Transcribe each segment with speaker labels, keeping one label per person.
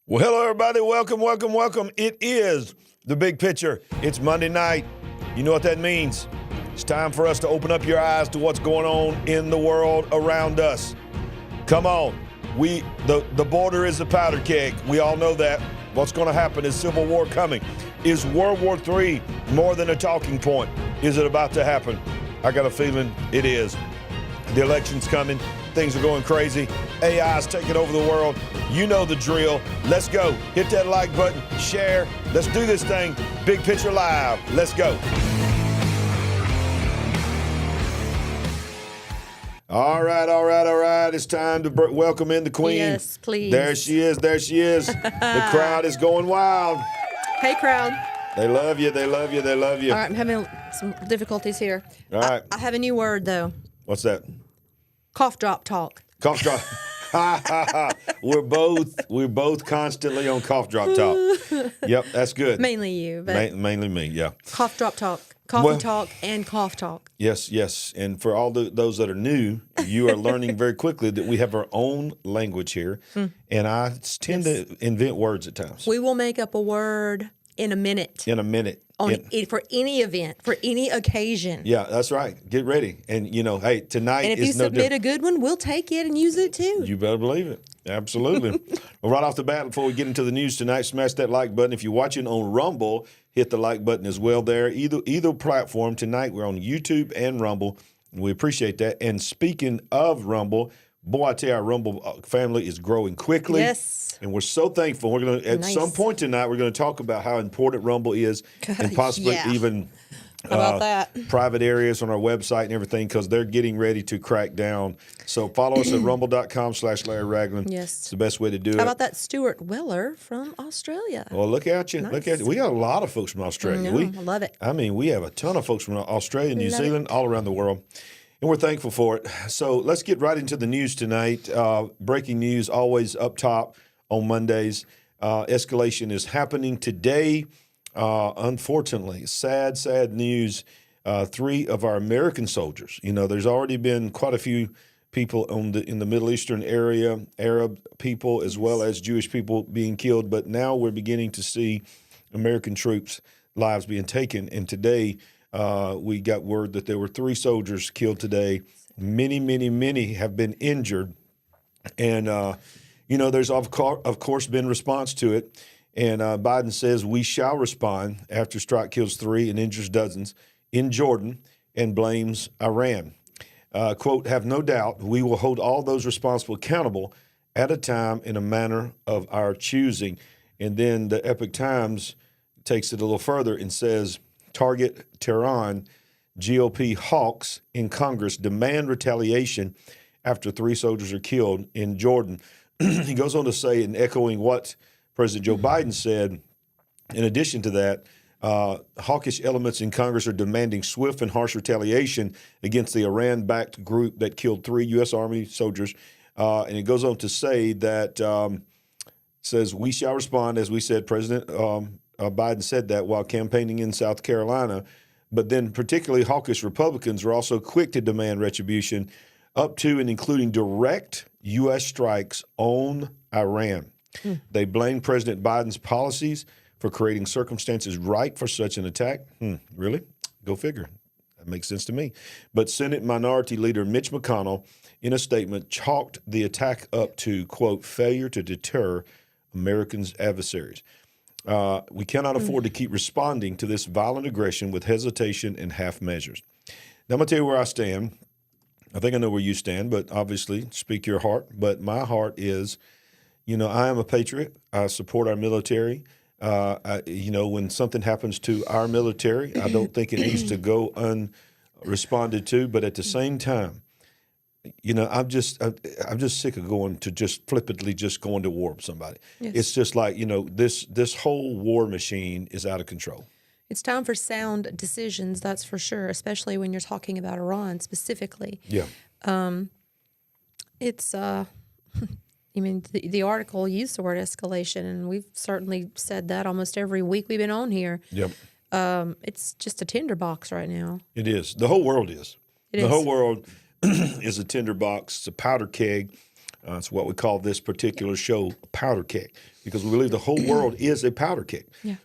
Speaker 1: Well, hello, everybody. Welcome, welcome, welcome. It is The Big Picture. It's Monday night. You know what that means. It's time for us to open up your eyes to what's going on in the world around us. Come on. The border is a powder keg. We all know that. What's going to happen? Is civil war coming? Is World War III more than a talking point? Is it about to happen? I got a feeling it is. The election's coming. Things are going crazy. AI's taking over the world. You know the drill. Let's go. Hit that like button. Share. Let's do this thing. Big Picture Live. Let's go. All right. It's time to welcome in the queen.
Speaker 2: Yes, please.
Speaker 1: There she is. The crowd is going wild.
Speaker 2: Hey, crowd.
Speaker 1: They love you. All
Speaker 2: right, I'm having some difficulties here.
Speaker 1: All right.
Speaker 2: I have a new word, though.
Speaker 1: What's that?
Speaker 2: Cough drop talk.
Speaker 1: Cough drop. We're both constantly on cough drop talk. Yep, that's good.
Speaker 2: Mainly you, but
Speaker 1: mainly me. Yeah.
Speaker 2: Cough drop talk, coffee talk, and cough talk.
Speaker 1: Yes. And for all those that are new, you are learning very quickly that we have our own language here, and I tend to invent words at times.
Speaker 2: We will make up a word in a minute. For any event, for any occasion.
Speaker 1: Yeah, that's right. Get ready. And, hey, tonight
Speaker 2: and if you submit a good one, we'll take it and use it too.
Speaker 1: You better believe it. Absolutely. Well, right off the bat, before we get into the news tonight, smash that like button. If you're watching on Rumble, hit the like button as well there. Either platform. Tonight, we're on YouTube and Rumble, and we appreciate that. And speaking of Rumble, boy, I tell you, our Rumble family is growing quickly.
Speaker 2: Yes.
Speaker 1: And we're so thankful. We're going to, at some point tonight, we're going to talk about how important Rumble is and possibly even
Speaker 2: about that
Speaker 1: private areas on our website and everything, because they're getting ready to crack down. So follow us at rumble.com/Larry Ragland.
Speaker 2: Yes.
Speaker 1: It's the best way to do it.
Speaker 2: How about that Stuart Weller from Australia?
Speaker 1: Well, look at you.
Speaker 2: Nice.
Speaker 1: We got a lot of folks from Australia.
Speaker 2: I love it.
Speaker 1: I mean, we have a ton of folks from Australia, New Zealand, all around the world. And we're thankful for it. So let's get right into the news tonight. Breaking news always up top on Mondays. Escalation is happening today. Unfortunately, sad news. 3 of our American soldiers. There's already been quite a few people in the Middle Eastern area, Arab people as well as Jewish people being killed. But now we're beginning to see American troops' lives being taken. And today we got word that there were 3 soldiers killed today. Many have been injured. And there's of course been response to it, and Biden says we shall respond after strike kills 3 and injures dozens in Jordan and blames Iran. Quote, have no doubt we will hold all those responsible accountable at a time in a manner of our choosing. And then the Epic Times takes it a little further and says, target Tehran, GOP hawks in Congress demand retaliation after 3 soldiers are killed in Jordan. He goes on to say, and echoing what President Joe Biden said, in addition to that, hawkish elements in Congress are demanding swift and harsh retaliation against the Iran-backed group that killed 3 U.S. Army soldiers. And it goes on to say that, says, we shall respond, as we said, President Biden said that while campaigning in South Carolina. But then particularly hawkish Republicans were also quick to demand retribution up to and including direct U.S. strikes on Iran. They blamed President Biden's policies for creating circumstances ripe for such an attack. Really? Go figure. That makes sense to me. But Senate Minority Leader Mitch McConnell, in a statement, chalked the attack up to, quote, failure to deter Americans' adversaries. We cannot afford to keep responding to this violent aggression with hesitation and half measures. Now, I'm going to tell you where I stand. I think I know where you stand, but obviously speak your heart. But my heart is, I am a patriot. I support our military. When something happens to our military, I don't think it needs to go unresponded to. But at the same time, I'm just sick of going to just flippantly just going to war with somebody. Yes. It's just like, this whole war machine is out of control.
Speaker 2: It's time for sound decisions, that's for sure, especially when you're talking about Iran specifically.
Speaker 1: Yeah.
Speaker 2: It's, the article used the word escalation, and we've certainly said that almost every week we've been on here.
Speaker 1: Yep.
Speaker 2: It's just a tinderbox right now.
Speaker 1: It is. The whole world is. The whole world is a tinderbox. It's a powder keg. It's what we call this particular show powder keg, because we believe the whole world is a powder keg.
Speaker 2: Yeah.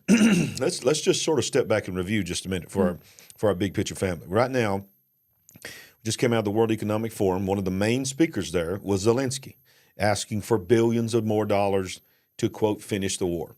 Speaker 1: Let's just sort of step back and review just a minute for our big picture family. Right now, we just came out of the World Economic Forum. One of the main speakers there was Zelensky, asking for billions of more dollars to, quote, finish the war.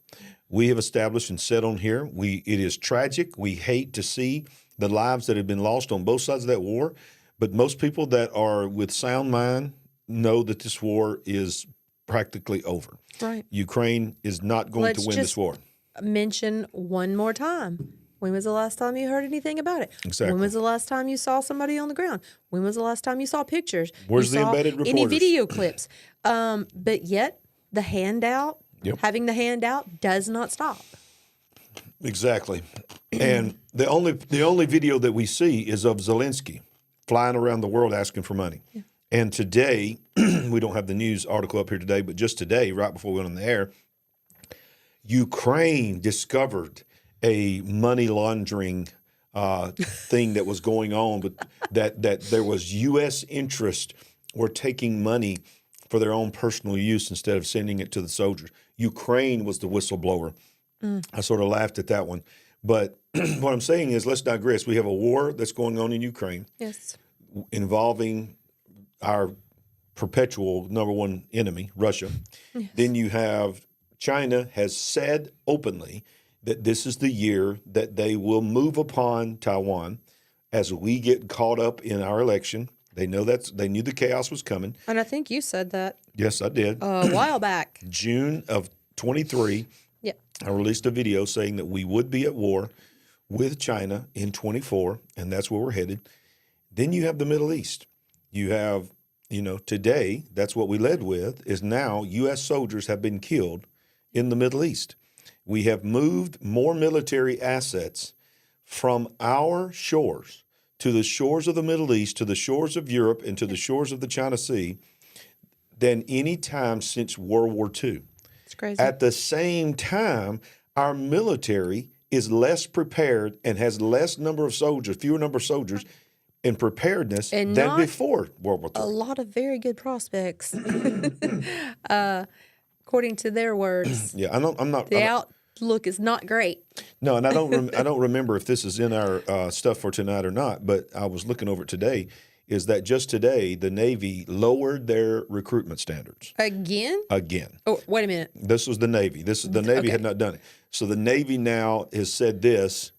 Speaker 1: We have established and said on here, it is tragic. We hate to see the lives that have been lost on both sides of that war, but most people that are with sound mind know that this war is practically over.
Speaker 2: Right.
Speaker 1: Ukraine is not going to win this war.
Speaker 2: Mention one more time. When was the last time you heard anything about it?
Speaker 1: Exactly.
Speaker 2: When was the last time you saw somebody on the ground? When was the last time you saw pictures?
Speaker 1: Where's the embedded reporters?
Speaker 2: Any video clips? But yet the handout, having the handout, does not stop.
Speaker 1: Exactly. And the only video that we see is of Zelensky flying around the world asking for money. Yeah. And today, we don't have the news article up here today, but just today, right before we went on the air, Ukraine discovered a money laundering thing that was going on, but that there was U.S. interest were taking money for their own personal use instead of sending it to the soldiers. Ukraine was the whistleblower. I sort of laughed at that one. But what I'm saying is, let's digress. We have a war that's going on in Ukraine, involving our perpetual number one enemy, Russia. Yes. Then you have China has said openly that this is the year that they will move upon Taiwan as we get caught up in our election. They know they knew the chaos was coming.
Speaker 2: And I think you said that.
Speaker 1: Yes, I did.
Speaker 2: A while back.
Speaker 1: June of 23. Yeah. I released a video saying that we would be at war with China in 24, and that's where we're headed. Then you have the Middle East. You have, today, that's what we led with, is now U.S. soldiers have been killed in the Middle East. We have moved more military assets from our shores to the shores of the Middle East, to the shores of Europe, and to the shores of the China Sea than any time since World War II.
Speaker 2: It's crazy.
Speaker 1: At the same time, our military is less prepared and has less number of soldiers, fewer number of soldiers in preparedness than before World War II.
Speaker 2: A lot of very good prospects, according to their words.
Speaker 1: Yeah, I'm not.
Speaker 2: The outlook is not great.
Speaker 1: No, and I don't remember if this is in our stuff for tonight or not. But I was looking over it today. Is that just today the Navy lowered their recruitment standards
Speaker 2: again?
Speaker 1: Again.
Speaker 2: Oh, wait a minute.
Speaker 1: This was the Navy. The Navy had not done it. So the Navy now has said this.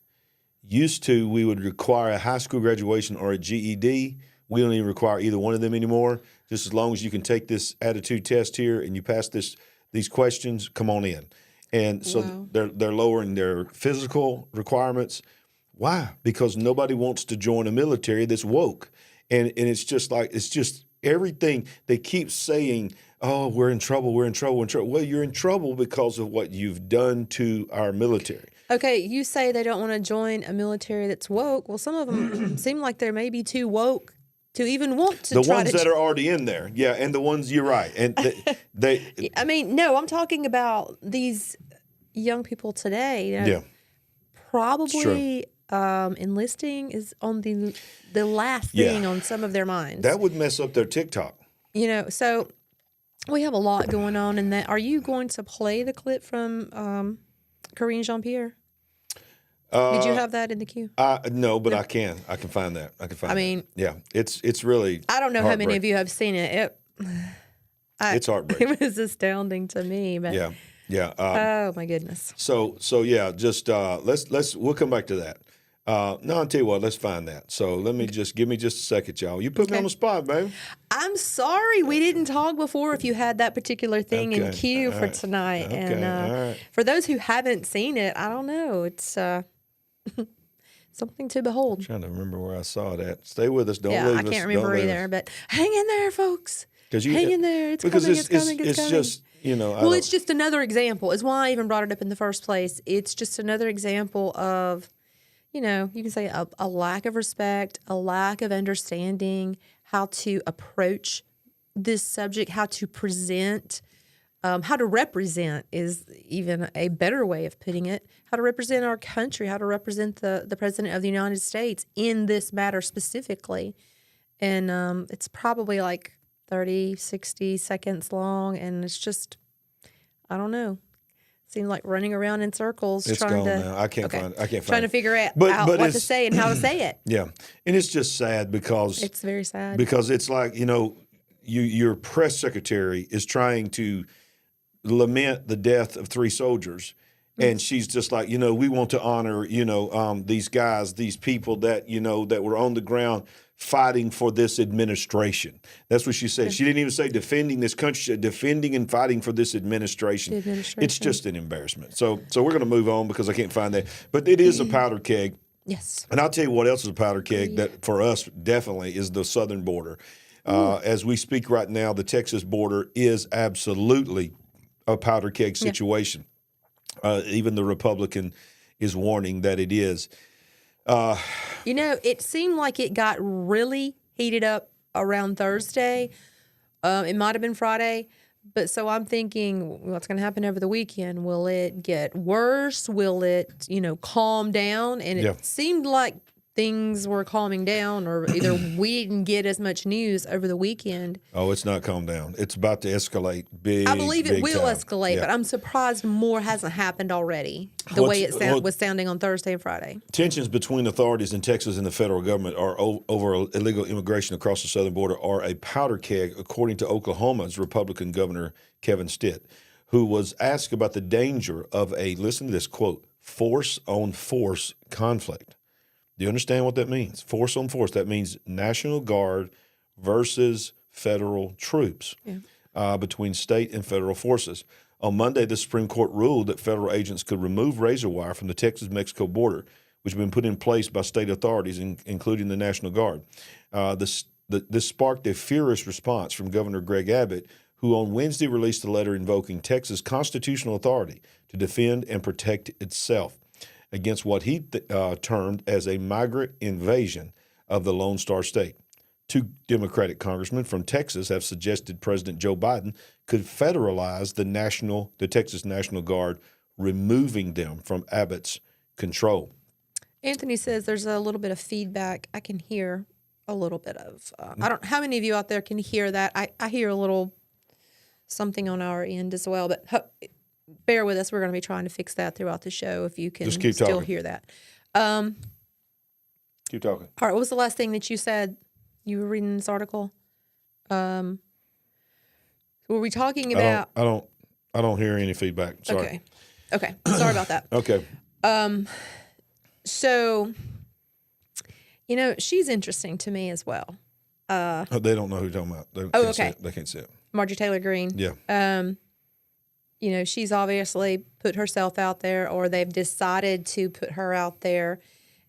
Speaker 1: Used to, we would require a high school graduation or a GED. We don't even require either one of them anymore. Just as long as you can take this attitude test here and you pass these questions, come on in. And so they're lowering their physical requirements. Why? Because nobody wants to join a military that's woke. And it's just everything. They keep saying, oh, we're in trouble. Well, you're in trouble because of what you've done to our military.
Speaker 2: Okay, you say they don't want to join a military that's woke. Well, some of them seem like they're maybe too woke to even want to
Speaker 1: the ones that are already in there. Yeah, and the ones, you're right. And they
Speaker 2: I mean, no, I'm talking about these young people today. Probably enlisting is on the last thing on some of their minds.
Speaker 1: That would mess up their TikTok.
Speaker 2: So we have a lot going on in that. Are you going to play the clip from Karine Jean-Pierre? Did you have that in the queue?
Speaker 1: No, but I can find that. Yeah, it's really.
Speaker 2: I don't know how many of you have seen it.
Speaker 1: It's heartbreaking.
Speaker 2: It was astounding to me. But
Speaker 1: yeah.
Speaker 2: Oh my goodness.
Speaker 1: So yeah, just we'll come back to that. No, I'll tell you what. Let's find that. So give me just a second, y'all. You put me on the spot, babe.
Speaker 2: I'm sorry we didn't talk before. If you had that particular thing in queue for tonight, and for those who haven't seen it, I don't know. It's something to behold.
Speaker 1: I'm trying to remember where I saw it at. Stay with us. Don't leave us.
Speaker 2: I can't remember either. But hang in there, folks. Hang in there. It's coming. It's coming.
Speaker 1: It's just.
Speaker 2: It's just another example. Is why I even brought it up in the first place. It's just another example of, you can say a lack of respect, a lack of understanding how to approach this subject, how to present, how to represent is even a better way of putting it, how to represent our country, how to represent the President of the United States in this matter specifically. And it's probably like 30, 60 seconds long. And it's just, I don't know. Seems like running around in circles.
Speaker 1: It's
Speaker 2: trying
Speaker 1: gone
Speaker 2: to,
Speaker 1: now. I can't find it.
Speaker 2: Trying to figure out
Speaker 1: But
Speaker 2: what to say and how to say it.
Speaker 1: Yeah. And it's just sad because
Speaker 2: It's very sad.
Speaker 1: Because it's like, your press secretary is trying to lament the death of 3 soldiers. And she's just like, we want to honor, these guys, these people that, that were on the ground fighting for this administration. That's what she said. She didn't even say defending this country. She said defending and fighting for this administration. It's just an embarrassment. So we're going to move on because I can't find that. But it is a powder keg.
Speaker 2: Yes.
Speaker 1: And I'll tell you what else is a powder keg that for us definitely is the southern border. As we speak right now, the Texas border is absolutely a powder keg situation. Even the Republican is warning that it is.
Speaker 2: It seemed like it got really heated up around Thursday. It might have been Friday. But so I'm thinking, what's going to happen over the weekend? Will it get worse? Will it, calm down? And it seemed like things were calming down, or either we didn't get as much news over the weekend.
Speaker 1: Oh, it's not calmed down. It's about to escalate big.
Speaker 2: I believe it will
Speaker 1: time.
Speaker 2: escalate, but I'm surprised more hasn't happened already, the way it was sounding on Thursday and Friday.
Speaker 1: Tensions between authorities in Texas and the federal government are over illegal immigration across the southern border are a powder keg, according to Oklahoma's Republican Governor Kevin Stitt, who was asked about the danger of listen to this, quote, force-on-force conflict. Do you understand what that means? Force on force. That means National Guard versus federal troops between state and federal forces. On Monday, the Supreme Court ruled that federal agents could remove razor wire from the Texas-Mexico border, which had been put in place by state authorities, including the National Guard. This sparked a furious response from Governor Greg Abbott, who on Wednesday released a letter invoking Texas' constitutional authority to defend and protect itself against what he termed as a migrant invasion of the Lone Star State. 2 Democratic congressmen from Texas have suggested President Joe Biden could federalize the Texas National Guard, removing them from Abbott's control.
Speaker 2: Anthony says there's a little bit of feedback. I can hear a little bit of. I don't. How many of you out there can hear that? I hear a little something on our end as well, but. Bear with us. We're going to be trying to fix that throughout the show if you can still hear that.
Speaker 1: Keep talking.
Speaker 2: All right. What was the last thing that you said? You were reading this article? Were we talking about...
Speaker 1: I don't hear any feedback. Sorry.
Speaker 2: Okay. Sorry about that.
Speaker 1: Okay.
Speaker 2: So, she's interesting to me as well.
Speaker 1: They don't know who you're talking about. They can't see it.
Speaker 2: Marjorie Taylor Greene.
Speaker 1: Yeah.
Speaker 2: She's obviously put herself out there, or they've decided to put her out there.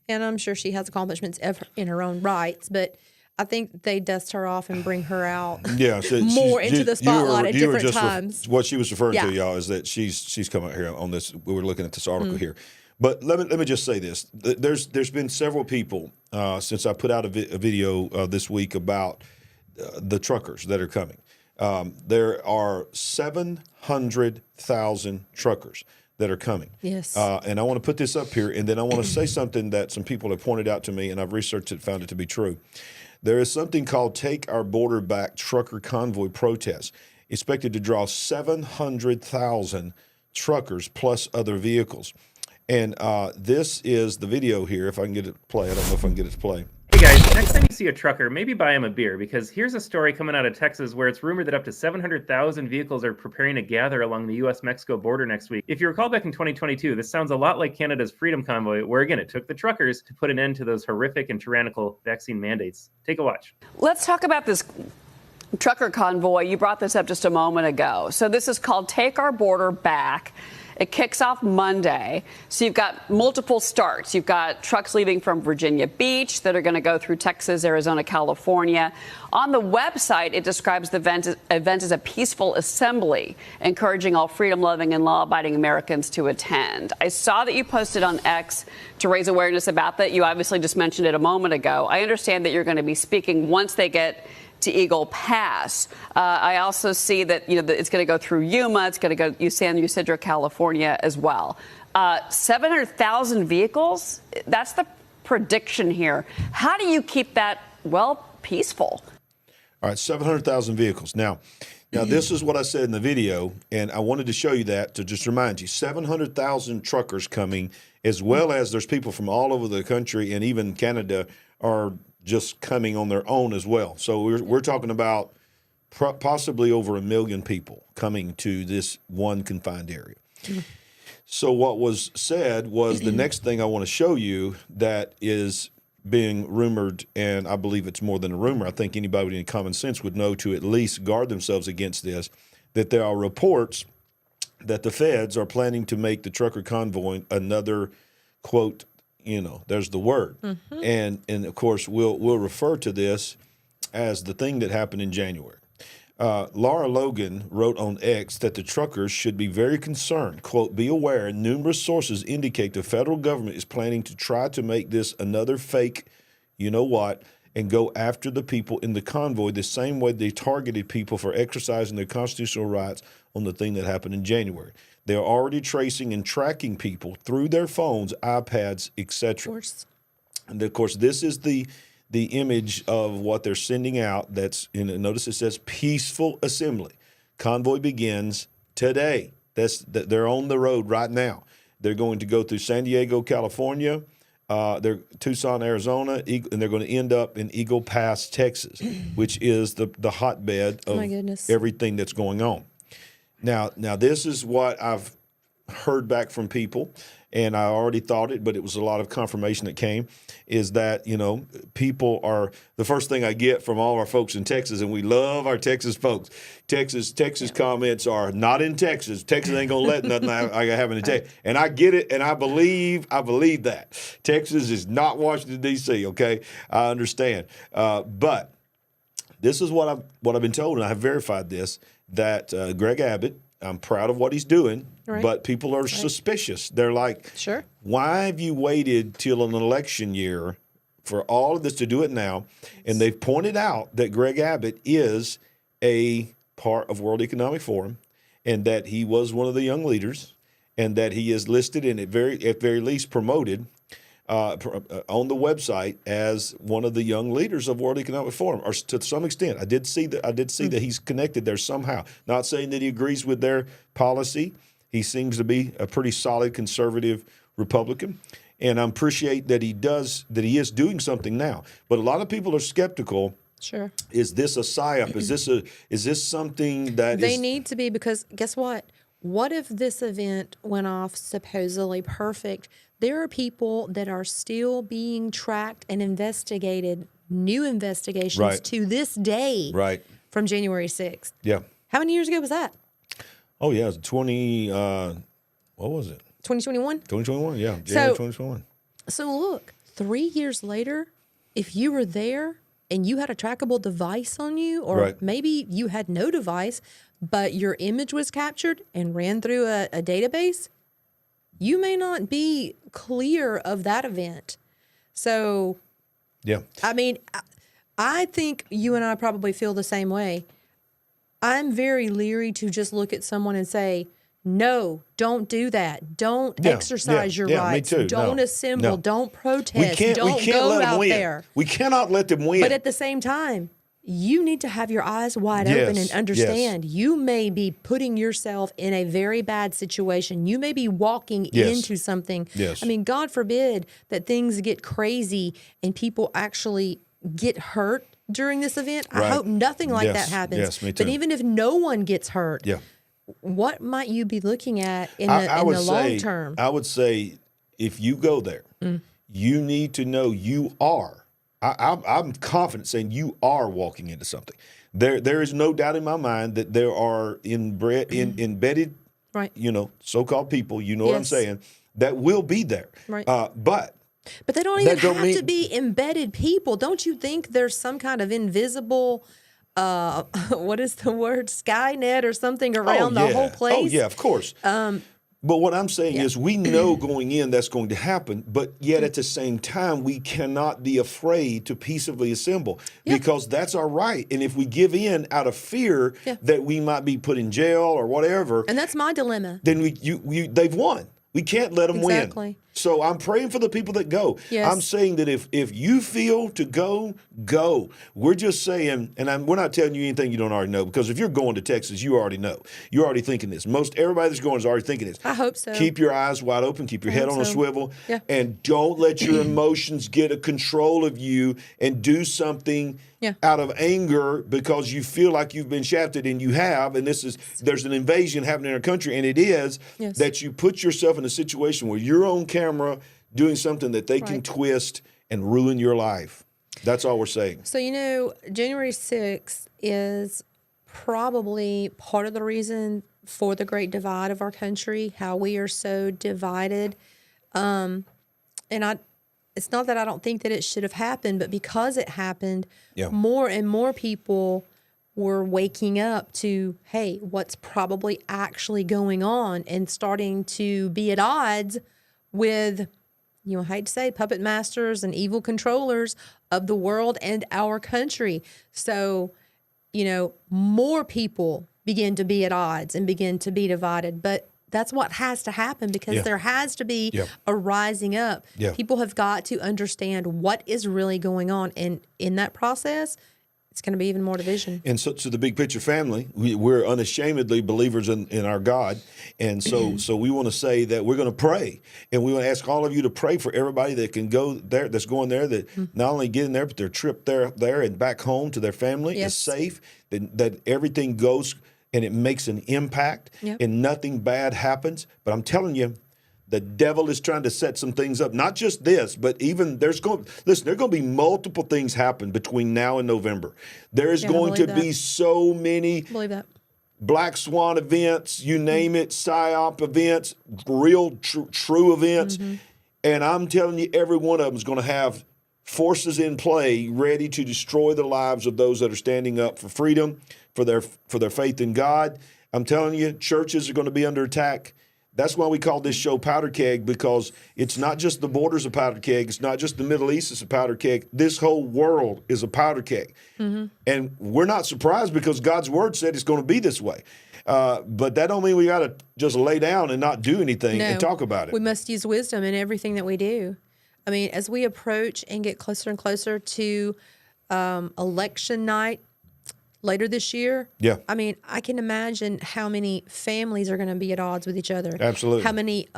Speaker 2: And I'm sure she has accomplishments in her own rights, but I think they dust her off and bring her out more into the spotlight at different times.
Speaker 1: What she was referring to, y'all, is that she's come out here on this. We were looking at this article here. But let me just say this. There's been several people since I put out a video this week about the truckers that are coming. There are 700,000 truckers that are coming.
Speaker 2: Yes.
Speaker 1: And I want to put this up here, and then I want to say something that some people have pointed out to me, and I've researched it, found it to be true. There is something called Take Our Border Back Trucker Convoy Protest, expected to draw 700,000 truckers plus other vehicles. And this is the video here, if I can get it to play. I don't know if I can get it to play.
Speaker 3: Hey guys, next time you see a trucker, maybe buy him a beer, because here's a story coming out of Texas where it's rumored that up to 700,000 vehicles are preparing to gather along the U.S.-Mexico border next week. If you recall back in 2022, this sounds a lot like Canada's Freedom Convoy, where again, it took the truckers to put an end to those horrific and tyrannical vaccine mandates. Take a watch.
Speaker 4: Let's talk about this trucker convoy. You brought this up just a moment ago. So this is called Take Our Border Back. It kicks off Monday. So you've got multiple starts. You've got trucks leaving from Virginia Beach that are going to go through Texas, Arizona, California. On the website, it describes the event as a peaceful assembly, encouraging all freedom-loving and law-abiding Americans to attend. I saw that you posted on X to raise awareness about that. You obviously just mentioned it a moment ago. I understand that you're going to be speaking once they get to Eagle Pass. I also see that it's going to go through Yuma. It's going to go San Ysidro, California as well. 700,000 vehicles. That's the prediction here. How do you keep that peaceful?
Speaker 1: All right, 700,000 vehicles. Now, this is what I said in the video, and I wanted to show you that to just remind you. 700,000 truckers coming, as well as there's people from all over the country and even Canada are just coming on their own as well. So we're talking about possibly over 1 million people coming to this one confined area. So what was said was the next thing I want to show you that is being rumored, and I believe it's more than a rumor. I think anybody in common sense would know to at least guard themselves against this, that there are reports that the feds are planning to make the trucker convoy another, quote, there's the word. And of course, we'll refer to this as the thing that happened in January. Laura Logan wrote on X that the truckers should be very concerned. Quote, be aware, numerous sources indicate the federal government is planning to try to make this another fake, and go after the people in the convoy the same way they targeted people for exercising their constitutional rights on the thing that happened in January. They're already tracing and tracking people through their phones, iPads, etc. And of course, this is the image of what they're sending out. That's notice it says peaceful assembly. Convoy begins today. They're on the road right now. They're going to go through San Diego, California, they're Tucson, Arizona, and they're going to end up in Eagle Pass, Texas, which is the hotbed of everything that's going on. Now this is what I've heard back from people, and I already thought it, but it was a lot of confirmation that came, is that, people are, the first thing I get from all our folks in Texas, and we love our Texas folks. Texas comments are not in Texas. Texas ain't going to let nothing I have in Texas. And I get it, and I believe that. Texas is not Washington, D.C., okay? I understand. But this is what I've been told, and I have verified this, that Greg Abbott, I'm proud of what he's doing, but people are suspicious. They're like,
Speaker 2: sure,
Speaker 1: why have you waited till an election year for all of this to do it now? And they've pointed out that Greg Abbott is a part of World Economic Forum, and that he was one of the young leaders, and that he is listed and at very least promoted on the website as one of the young leaders of World Economic Forum, or to some extent. I did see that he's connected there somehow. Not saying that he agrees with their policy. He seems to be a pretty solid conservative Republican, and I appreciate that he is doing something now. But a lot of people are skeptical.
Speaker 2: Sure.
Speaker 1: Is this a psyop? Is this something that
Speaker 2: they need to be? Because guess what? What if this event went off supposedly perfect? There are people that are still being tracked and investigated, new investigations to this day from January 6th.
Speaker 1: Yeah.
Speaker 2: How many years ago was that?
Speaker 1: Oh, yeah. It was what was it?
Speaker 2: 2021?
Speaker 1: 2021, yeah. January 2021.
Speaker 2: So look, 3 years later, if you were there and you had a trackable device on you, or maybe you had no device, but your image was captured and ran through a database, you may not be clear of that event. So,
Speaker 1: yeah.
Speaker 2: I mean, I think you and I probably feel the same way. I'm very leery to just look at someone and say, no, don't do that. Don't exercise your rights.
Speaker 1: Me too.
Speaker 2: Don't assemble.
Speaker 1: No.
Speaker 2: Don't protest. Don't
Speaker 1: we can't
Speaker 2: go
Speaker 1: let them
Speaker 2: out
Speaker 1: win.
Speaker 2: there.
Speaker 1: We cannot let them win.
Speaker 2: But at the same time, you need to have your eyes wide open and understand you may be putting yourself in a very bad situation. You may be walking into something.
Speaker 1: Yes.
Speaker 2: I mean, God forbid that things get crazy and people actually get hurt during this event. I hope nothing like that happens.
Speaker 1: Yes, me too.
Speaker 2: But even if no one gets hurt, what might you be looking at in the long term?
Speaker 1: I would say if you go there, you need to know you are. I'm confident saying you are walking into something. There is no doubt in my mind that there are embedded, so-called people, what I'm saying, that will be there. But
Speaker 2: they don't even have to be embedded people. Don't you think there's some kind of invisible, what is the word, Skynet or something around the whole place?
Speaker 1: Oh, yeah, of course. But what I'm saying is we know going in that's going to happen, but yet at the same time, we cannot be afraid to peaceably assemble because that's our right. And if we give in out of fear that we might be put in jail or whatever.
Speaker 2: And that's my dilemma.
Speaker 1: Then they've won. We can't let them
Speaker 2: Exactly.
Speaker 1: win. So I'm praying for the people that go.
Speaker 2: Yes.
Speaker 1: I'm saying that if you feel to go, go. We're just saying, and we're not telling you anything you don't already know, because if you're going to Texas, you already know. You're already thinking this. Everybody that's going is already thinking this.
Speaker 2: I hope so.
Speaker 1: Keep your eyes wide open. Keep your head on a swivel.
Speaker 2: Yeah.
Speaker 1: And don't let your emotions get a control of you and do something out of anger because you feel like you've been shafted, and you have, and there's an invasion happening in our country, and it is that you put yourself in a situation where you're on camera doing something that they can twist and ruin your life. That's all we're saying.
Speaker 2: So, January 6th is probably part of the reason for the great divide of our country, how we are so divided. It's not that I don't think that it should have happened, but because it happened, more and more people were waking up to, hey, what's probably actually going on, and starting to be at odds with, I hate to say, puppet masters and evil controllers of the world and our country. So, more people begin to be at odds and begin to be divided. But that's what has to happen, because there has to be a rising up. People have got to understand what is really going on. And in that process, it's going to be even more division.
Speaker 1: And so to the big picture family, we're unashamedly believers in our God. And so we want to say that we're going to pray. And we want to ask all of you to pray for everybody that can go there, that's going there, that not only get in there, but their trip there and back home to their family is safe, that everything goes and it makes an impact and nothing bad happens. But I'm telling you, the devil is trying to set some things up. Not just this, but even there's going to be multiple things happen between now and November. There is going to be so many Black Swan events, you name it, PSYOP events, real true events. And I'm telling you, every one of them is going to have forces in play ready to destroy the lives of those that are standing up for freedom, for their faith in God. I'm telling you, churches are going to be under attack. That's why we call this show Powder Keg, because it's not just the borders of Powder Keg. It's not just the Middle East is a powder keg. This whole world is a powder keg. And we're not surprised, because God's word said it's going to be this way. But that don't mean we got to just lay down and not do anything and talk about it.
Speaker 2: We must use wisdom in everything that we do. I mean, as we approach and get closer and closer to election night later this year, I mean, I can imagine how many families are going to be at odds with each other.
Speaker 1: Absolutely.
Speaker 2: How many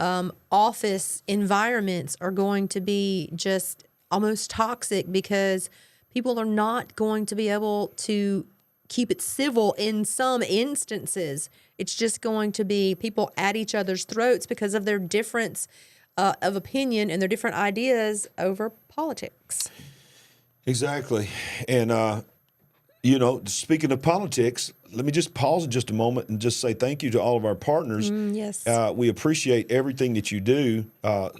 Speaker 2: office environments are going to be just almost toxic, because people are not going to be able to keep it civil in some instances. It's just going to be people at each other's throats because of their difference of opinion and their different ideas over politics.
Speaker 1: Exactly. And, speaking of politics, let me just pause in just a moment and just say thank you to all of our partners.
Speaker 2: Yes.
Speaker 1: We appreciate everything that you do.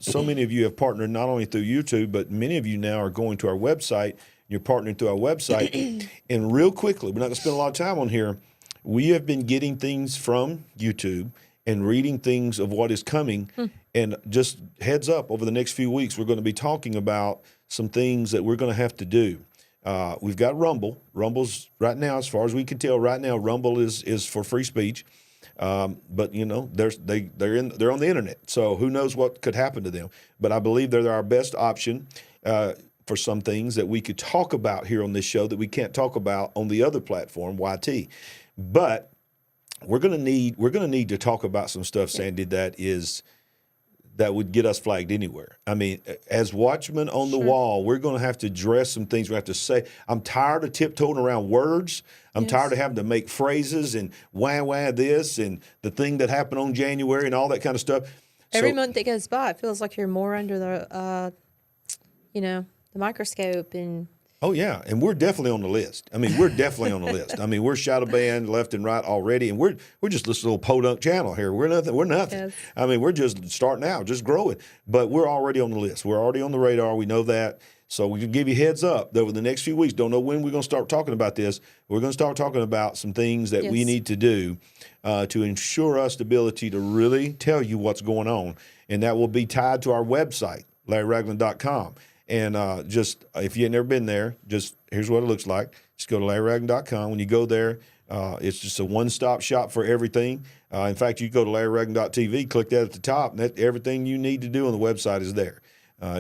Speaker 1: So many of you have partnered not only through YouTube, but many of you now are going to our website. You're partnering through our website. And real quickly, we're not going to spend a lot of time on here. We have been getting things from YouTube and reading things of what is coming. And just heads up, over the next few weeks, we're going to be talking about some things that we're going to have to do. We've got Rumble. Rumble's right now, as far as we can tell, right now Rumble is for free speech. But they're on the internet, so who knows what could happen to them. But I believe they're our best option for some things that we could talk about here on this show that we can't talk about on the other platform, YT. But we're gonna need to talk about some stuff, Sandy, that would get us flagged anywhere. I mean, as watchmen on the wall, we're going to have to address some things. We have to say, I'm tired of tiptoeing around words. I'm tired of having to make phrases and wah this and the thing that happened on January and all that kind of stuff.
Speaker 2: Every month that goes by, it feels like you're more under the microscope. And
Speaker 1: oh yeah, and we're definitely on the list. I mean, we're definitely on the list. I mean, we're shadow banned left and right already, and we're just this little podunk channel here. We're nothing.
Speaker 2: Yes.
Speaker 1: I mean, we're just starting out, just growing, but we're already on the list. We're already on the radar. We know that. So we can give you heads up that over the next few weeks, don't know when we're going to start talking about this. We're going to start talking about some things that we need to do to ensure us the ability to really tell you what's going on, and that will be tied to our website, LarryRagland.com. And just if you've never been there, just here's what it looks like. Just go to LarryRagland.com. When you go there, it's just a one-stop shop for everything. In fact, you go to LarryReagan.tv, click that at the top, and everything you need to do on the website is there.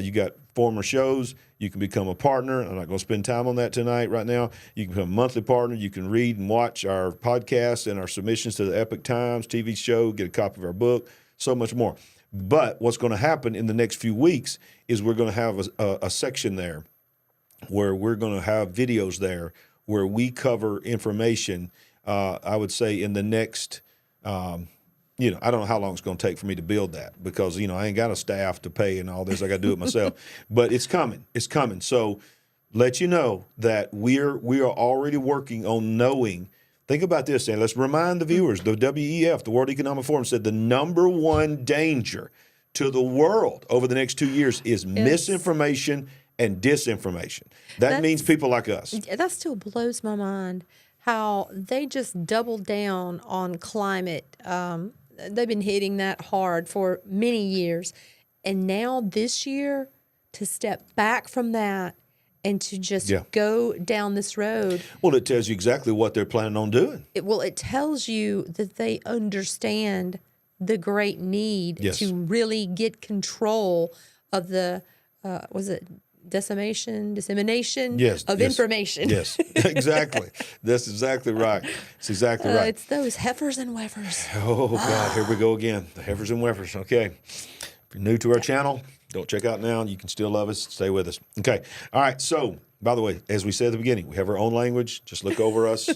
Speaker 1: You got former shows. You can become a partner. I'm not going to spend time on that tonight right now. You can become a monthly partner. You can read and watch our podcasts and our submissions to the Epic Times TV show, get a copy of our book, so much more. But what's going to happen in the next few weeks is we're going to have a section there where we're going to have videos there where we cover information, I would say in the next, I don't know how long it's going to take for me to build that because, I ain't got a staff to pay and all this. I got to do it myself. But it's coming. It's coming. So let you know that we are already working on knowing. Think about this, and let's remind the viewers, the WEF, the World Economic Forum, said the number one danger to the world over the next 2 years is misinformation and disinformation. That means people like us.
Speaker 2: That still blows my mind how they just doubled down on climate. They've been hitting that hard for many years. And now this year, to step back from that and to just go down this road.
Speaker 1: Well, it tells you exactly what they're planning on doing.
Speaker 2: It tells you that they understand the great need to really get control of the, dissemination of information.
Speaker 1: Yes, exactly. That's exactly right. It's exactly right.
Speaker 2: It's those heifers and wefers.
Speaker 1: Oh, God, here we go again. The heifers and wefers. Okay. If you're new to our channel, don't check out now. You can still love us. Stay with us. Okay. All right. So, by the way, as we said at the beginning, we have our own language. Just look over us.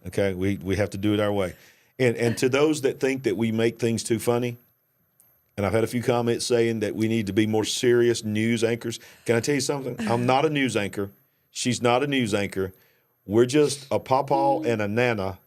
Speaker 1: Okay. We have to do it our way. And to those that think that we make things too funny, and I've had a few comments saying that we need to be more serious news anchors. Can I tell you something? I'm not a news anchor. She's not a news anchor. We're just a pawpaw and a nana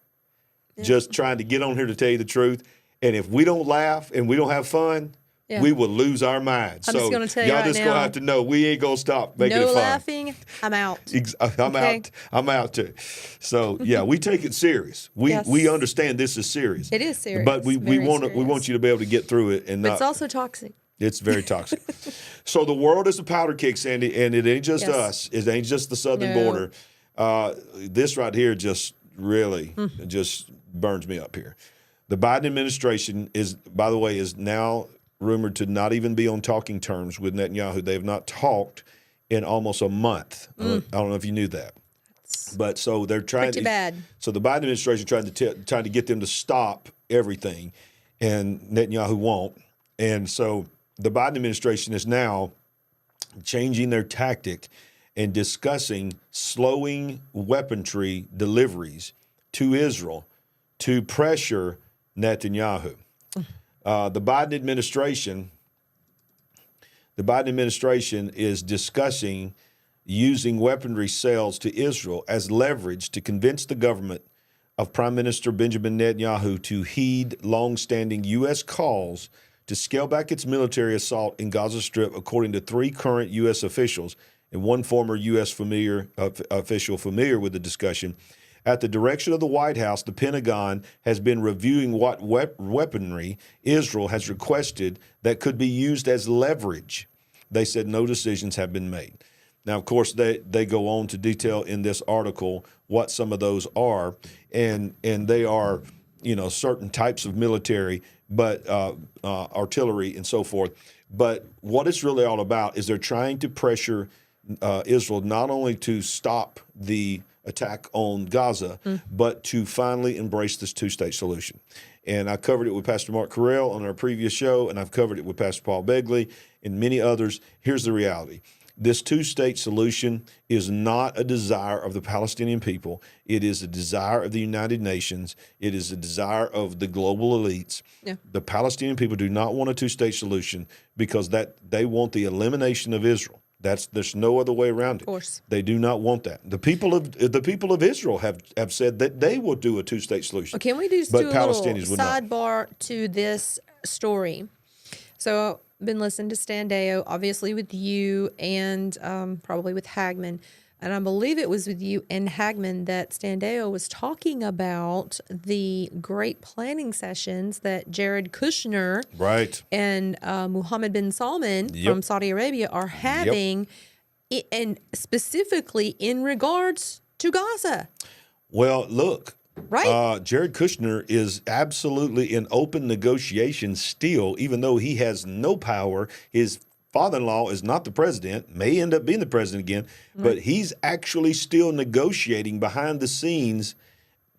Speaker 1: just trying to get on here to tell you the truth. And if we don't laugh and we don't have fun, we will lose our minds.
Speaker 2: I'm
Speaker 1: so
Speaker 2: just gonna tell you
Speaker 1: y'all
Speaker 2: right
Speaker 1: just
Speaker 2: now,
Speaker 1: going to have to know we ain't going to stop making it fun.
Speaker 2: No laughing, I'm out.
Speaker 1: I'm out. I'm out too. So we take it serious. We understand this is serious.
Speaker 2: It is serious.
Speaker 1: But we want you to be able to get through it and
Speaker 2: But it's also toxic.
Speaker 1: It's very toxic. So the world is a powder keg, Sandy, and it ain't just us. It ain't just the southern border. This right here just really just burns me up here. The Biden administration is, by the way, is now rumored to not even be on talking terms with Netanyahu. They have not talked in almost a month. I don't know if you knew that. But so they're trying
Speaker 2: Pretty bad.
Speaker 1: So the Biden administration trying to get them to stop everything, and Netanyahu won't. And so the Biden administration is now changing their tactic and discussing slowing weaponry deliveries to Israel to pressure Netanyahu. The Biden administration is discussing using weaponry sales to Israel as leverage to convince the government of Prime Minister Benjamin Netanyahu to heed longstanding U.S. calls to scale back its military assault in Gaza Strip, according to 3 current U.S. officials and 1 former U.S. official familiar with the discussion. At the direction of the White House, the Pentagon has been reviewing what weaponry Israel has requested that could be used as leverage. They said no decisions have been made. Now, of course, they go on to detail in this article what some of those are, and they are, certain types of military, but artillery and so forth. But what it's really all about is they're trying to pressure Israel not only to stop the attack on Gaza, but to finally embrace this 2-state solution. And I covered it with Pastor Mark Carell on our previous show, and I've covered it with Pastor Paul Begley and many others. Here's the reality. This 2-state solution is not a desire of the Palestinian people. It is a desire of the United Nations. It is a desire of the global elites. Yeah. The Palestinian people do not want a 2-state solution because they want the elimination of Israel. There's no other way around it. Of course. They do not want that. The people of Israel have said that they will do a 2-state solution.
Speaker 2: Well, can we just do a little sidebar to this story? So I've been listening to Standeo, obviously with you and probably with Hagman. And I believe it was with you and Hagman that Standeo was talking about the great planning sessions that Jared Kushner and Mohammed bin Salman from Saudi Arabia are having, and specifically in regards to Gaza.
Speaker 1: Well, look,
Speaker 2: Right.
Speaker 1: Jared Kushner is absolutely in open negotiation still, even though he has no power. His father-in-law is not the president, may end up being the president again, but he's actually still negotiating behind the scenes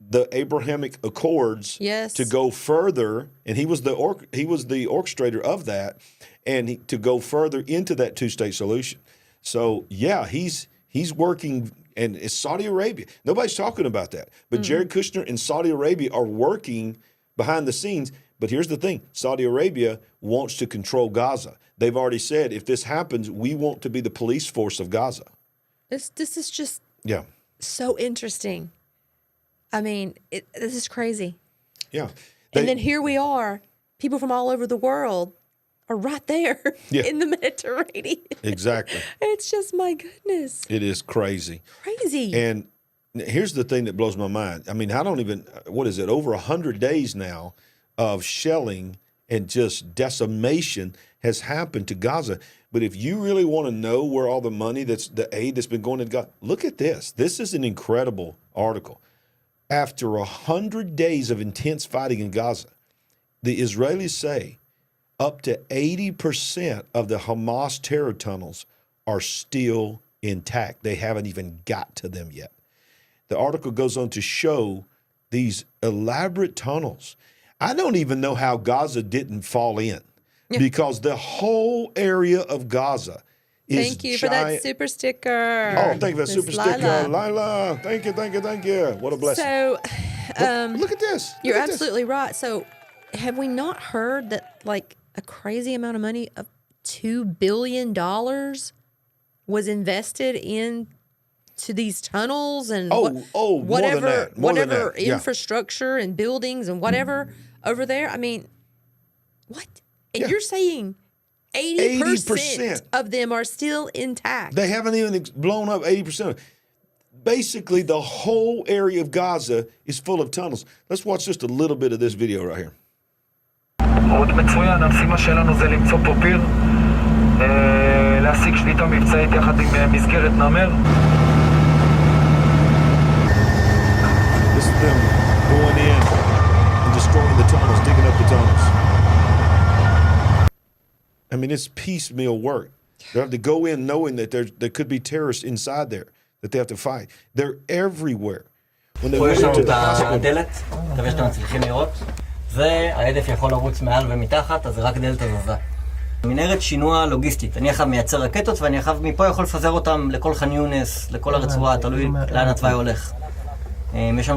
Speaker 1: the Abrahamic Accords to go further, and he was the orchestrator of that, and to go further into that two-state solution. So yeah, he's working, and it's Saudi Arabia. Nobody's talking about that, but Jared Kushner and Saudi Arabia are working behind the scenes. But here's the thing: Saudi Arabia wants to control Gaza. They've already said if this happens, we want to be the police force of Gaza.
Speaker 2: This is just so interesting. I mean, this is crazy.
Speaker 1: Yeah.
Speaker 2: And then here we are. People from all over the world are right there in the Mediterranean.
Speaker 1: Exactly.
Speaker 2: It's just, my goodness.
Speaker 1: It is crazy.
Speaker 2: Crazy.
Speaker 1: And here's the thing that blows my mind. I mean, what is it, over 100 days now of shelling and just decimation has happened to Gaza. But if you really want to know where all the money the aid that's been going to Gaza, look at this. This is an incredible article. After 100 days of intense fighting in Gaza, the Israelis say up to 80% of the Hamas terror tunnels are still intact. They haven't even got to them yet. The article goes on to show these elaborate tunnels. I don't even know how Gaza didn't fall in, because the whole area of Gaza is
Speaker 2: Thank you for that super sticker.
Speaker 1: Oh, thank you for that super sticker. Lila, thank you. What a blessing.
Speaker 2: So,
Speaker 1: look at this.
Speaker 2: You're absolutely right. So, have we not heard that like a crazy amount of money of $2 billion was invested into these tunnels and whatever infrastructure and buildings and whatever over there? I mean, what? And you're saying 80% of them are still intact.
Speaker 1: They haven't even blown up 80%. Basically, the whole area of Gaza is full of tunnels. Let's watch just a little bit of this video right here.
Speaker 5: עוד מצוין, המשימה שלנו זה למצוא פה פיר, להשיג שליטה מבצעית יחד עם מסגרת נמר.
Speaker 1: This is them going in and destroying the tunnels, digging up the tunnels. I mean, it's piecemeal work. They have to go in knowing that there could be terrorists inside there that they have to fight. They're everywhere. When they went into the hospital.
Speaker 6: הדלת, מקווה שאתם מצליחים לראות. וההדף יכול לרוץ מעל ומתחת, אז זה רק דלת הזזה. מנהרת שינוע לוגיסטית. אני עכשיו מייצר רקטות, ואני עכשיו מפה יכול לפזר אותם לכל ח'אן יונס, לכל הרצועה, תלוי לאן התוואי הולך.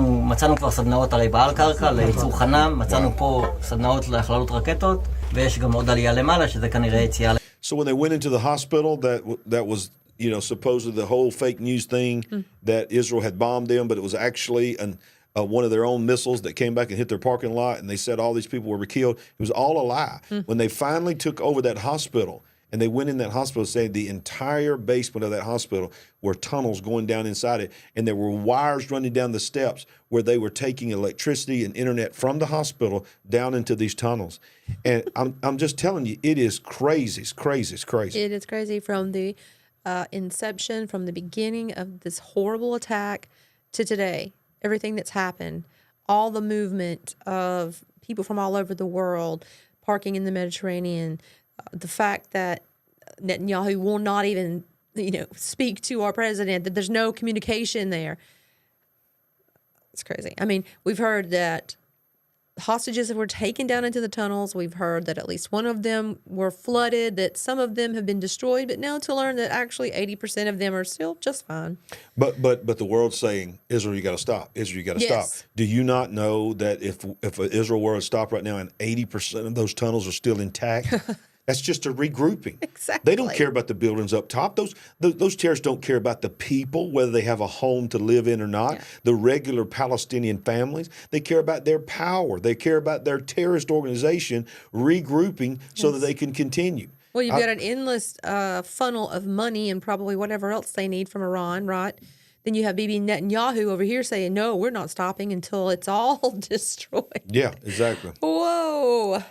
Speaker 6: מצאנו כבר סדנאות הרי בעל קרקע לייצור חנם, מצאנו פה סדנאות להכללות רקטות, ויש גם עוד עלייה למעלה, שזה כנראה יציאה.
Speaker 1: So when they went into the hospital, that was, supposedly the whole fake news thing that Israel had bombed them, but it was actually one of their own missiles that came back and hit their parking lot, and they said all these people were killed. It was all a lie. When they finally took over that hospital, and they went in that hospital, saying the entire basement of that hospital were tunnels going down inside it, and there were wires running down the steps where they were taking electricity and internet from the hospital down into these tunnels. And I'm just telling you, it is crazy. It's crazy. It's crazy.
Speaker 2: It is crazy from the inception, from the beginning of this horrible attack to today. Everything that's happened, all the movement of people from all over the world parking in the Mediterranean, the fact that Netanyahu will not even, speak to our president, that there's no communication there. It's crazy. I mean, we've heard that hostages were taken down into the tunnels. We've heard that at least one of them were flooded, that some of them have been destroyed, but now to learn that actually 80% of them are still just fine.
Speaker 1: But the world's saying, Israel, you got to stop. Israel, you got to stop. Do you not know that if Israel were to stop right now and 80% of those tunnels are still intact, that's just a regrouping.
Speaker 2: Exactly.
Speaker 1: They don't care about the buildings up top. Those terrorists don't care about the people, whether they have a home to live in or not. Yeah. The regular Palestinian families, they care about their power. They care about their terrorist organization regrouping so that they can continue.
Speaker 2: Well, you've got an endless funnel of money and probably whatever else they need from Iran, right? Then you have Bibi Netanyahu over here saying, no, we're not stopping until it's all destroyed.
Speaker 1: Yeah, exactly.
Speaker 2: Whoa.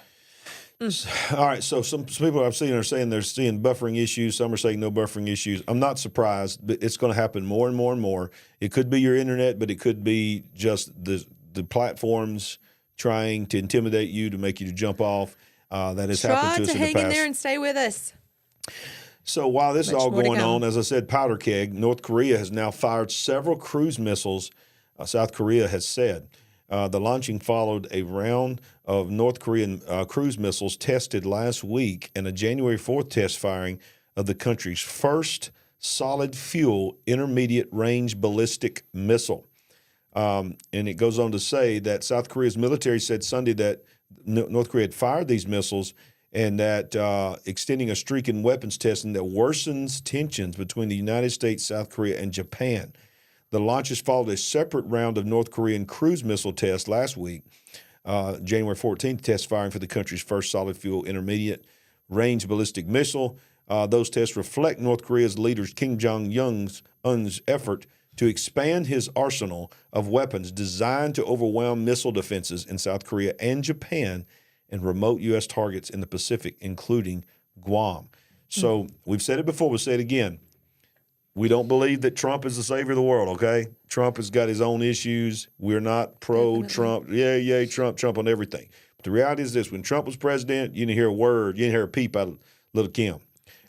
Speaker 1: All right, so some people I've seen are saying they're seeing buffering issues. Some are saying no buffering issues. I'm not surprised, but it's going to happen more and more and more. It could be your internet, but it could be just the platforms trying to intimidate you to make you to jump off. That has happened to us in the past.
Speaker 2: Try to hang in there and stay with us.
Speaker 1: So while this is
Speaker 2: Much
Speaker 1: all
Speaker 2: more to
Speaker 1: going
Speaker 2: come.
Speaker 1: on, as I said, powder keg, North Korea has now fired several cruise missiles, South Korea has said. The launching followed a round of North Korean cruise missiles tested last week and a January 4th test firing of the country's first solid fuel intermediate range ballistic missile. And it goes on to say that South Korea's military said Sunday that North Korea had fired these missiles and that extending a streak in weapons testing that worsens tensions between the United States, South Korea, and Japan. The launches followed a separate round of North Korean cruise missile tests last week. January 14th test firing for the country's first solid fuel intermediate range ballistic missile. Those tests reflect North Korea's leader Kim Jong-un's effort to expand his arsenal of weapons designed to overwhelm missile defenses in South Korea and Japan and remote U.S. targets in the Pacific, including Guam. So we've said it before, we'll say it again. We don't believe that Trump is the savior of the world, okay? Trump has got his own issues. We're not pro-Trump. Yay, Trump on everything. But the reality is this. When Trump was president, you didn't hear a word. You didn't hear a peep out of little Kim,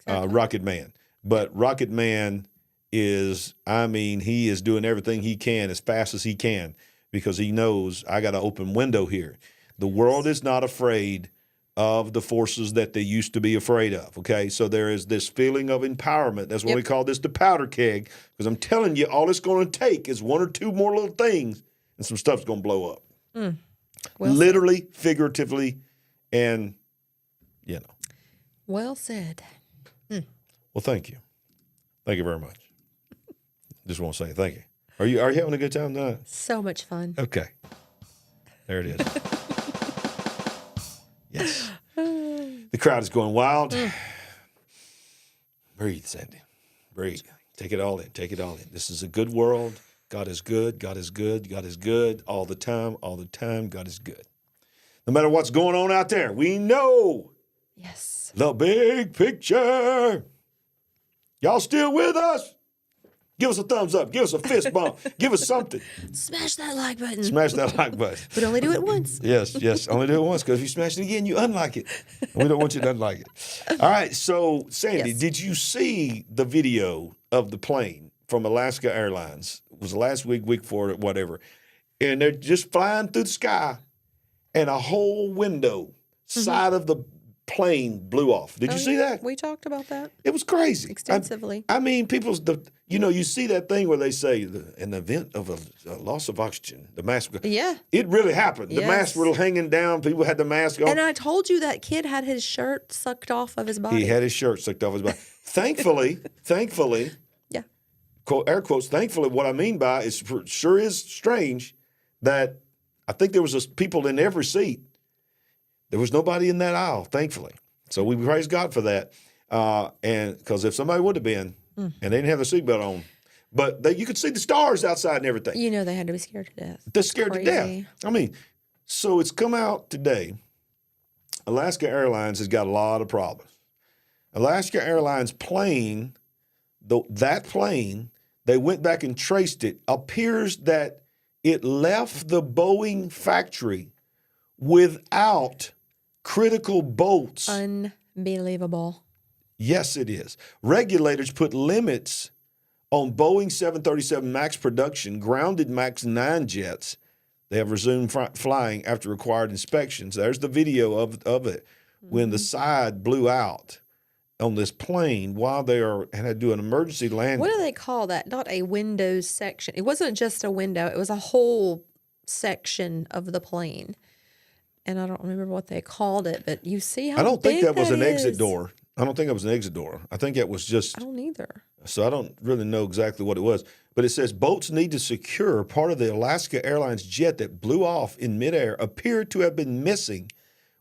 Speaker 1: Rocket Man. But Rocket Man is, he is doing everything he can as fast as he can because he knows I got an open window here. The world is not afraid of the forces that they used to be afraid of, okay? So there is this feeling of empowerment. That's why we call this the powder keg, because I'm telling you, all it's going to take is one or two more little things, and some stuff's going to blow up.
Speaker 2: Well
Speaker 1: Literally, figuratively, and,
Speaker 2: Well said.
Speaker 1: Well, thank you. Thank you very much. Just want to say thank you. Are you having a good time tonight?
Speaker 2: So much fun.
Speaker 1: Okay. There it is. Yes. The crowd is going wild. Breathe, Sandy. Breathe. Take it all in. Take it all in. This is a good world. God is good. God is good. God is good all the time. All the time. God is good. No matter what's going on out there, we know
Speaker 2: Yes.
Speaker 1: the big picture. Y'all still with us? Give us a thumbs up. Give us a fist bump. Give us something.
Speaker 2: Smash that like button.
Speaker 1: Smash that like button.
Speaker 2: But only do it once.
Speaker 1: Yes. Only do it once, because if you smash it again, you unlike it. And we don't want you to unlike it. All right. So, Sandy, did you see the video of the plane from Alaska Airlines? It was last week before, whatever. And they're just flying through the sky, and a whole window side of the plane blew off. Did you see that?
Speaker 2: We talked about that
Speaker 1: It was crazy.
Speaker 2: extensively.
Speaker 1: You see that thing where they say, in the event of a loss of oxygen, the mask.
Speaker 2: Yeah.
Speaker 1: It really happened. The
Speaker 2: Yes.
Speaker 1: masks were hanging down. People had the mask on.
Speaker 2: And I told you that kid had his shirt sucked off of his body.
Speaker 1: He had his shirt sucked off his body. Thankfully,
Speaker 2: Yeah.
Speaker 1: quote, air quotes, thankfully, what I mean by it sure is strange that I think there was people in every seat. There was nobody in that aisle, thankfully. So we praise God for that. And because if somebody would have been, and they didn't have their seatbelt on, but you could see the stars outside and everything.
Speaker 2: You know they had to be scared to death.
Speaker 1: They're scared to
Speaker 2: Crazy.
Speaker 1: death. So it's come out today. Alaska Airlines has got a lot of problems. Alaska Airlines plane, that plane, they went back and traced it, appears that it left the Boeing factory without critical bolts.
Speaker 2: Unbelievable.
Speaker 1: Yes, it is. Regulators put limits on Boeing 737 MAX production, grounded MAX 9 jets. They have resumed flying after required inspections. There's the video of it when the side blew out on this plane while they had to do an emergency landing.
Speaker 2: What do they call that? Not a windows section. It wasn't just a window. It was a whole section of the plane. And I don't remember what they called it, but you see how
Speaker 1: I don't think
Speaker 2: big
Speaker 1: that was an exit
Speaker 2: is.
Speaker 1: door. I don't think it was an exit door. I think it was just.
Speaker 2: I don't either.
Speaker 1: So I don't really know exactly what it was. But it says bolts need to secure part of the Alaska Airlines jet that blew off in midair appeared to have been missing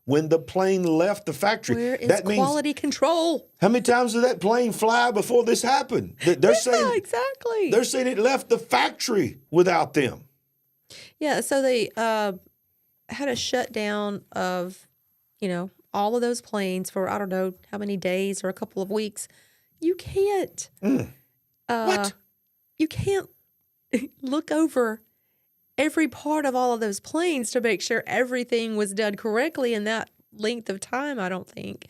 Speaker 1: when the plane left the factory.
Speaker 2: Where is
Speaker 1: that means,
Speaker 2: quality control?
Speaker 1: how many times did that plane fly before this happened? They're saying
Speaker 2: exactly.
Speaker 1: They're saying it left the factory without them.
Speaker 2: Yeah, so they had a shutdown of, all of those planes for I don't know how many days or a couple of weeks. You can't.
Speaker 1: What?
Speaker 2: You can't look over every part of all of those planes to make sure everything was done correctly in that length of time, I don't think.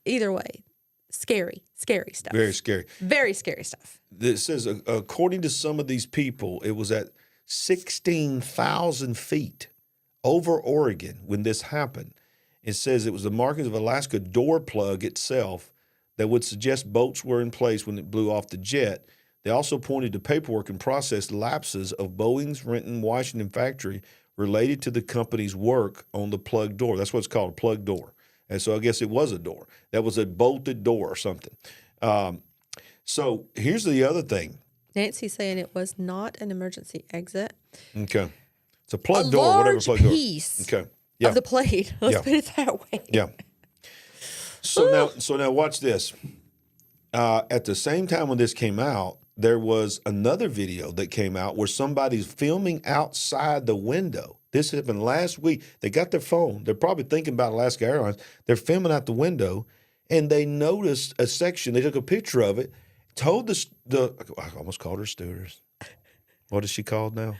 Speaker 2: Either way, scary stuff.
Speaker 1: Very scary.
Speaker 2: Very scary stuff.
Speaker 1: It says, according to some of these people, it was at 16,000 feet over Oregon when this happened. It says it was the markings of Alaska door plug itself that would suggest boats were in place when it blew off the jet. They also pointed to paperwork and process lapses of Boeing's Renton, Washington factory related to the company's work on the plug door. That's what it's called, a plug door. And so I guess it was a door. That was a bolted door or something. So here's the other thing.
Speaker 2: Nancy's saying it was not an emergency exit.
Speaker 1: Okay. It's a plug
Speaker 2: A
Speaker 1: door, whatever
Speaker 2: large
Speaker 1: plug door.
Speaker 2: piece
Speaker 1: Okay. Yeah.
Speaker 2: of the plate. Let's
Speaker 1: Yeah.
Speaker 2: put it that way.
Speaker 1: Yeah. So now watch this. At the same time when this came out, there was another video that came out where somebody's filming outside the window. This happened last week. They got their phone. They're probably thinking about Alaska Airlines. They're filming out the window, and they noticed a section. They took a picture of it, told the I almost called her stewardess. What is she called now?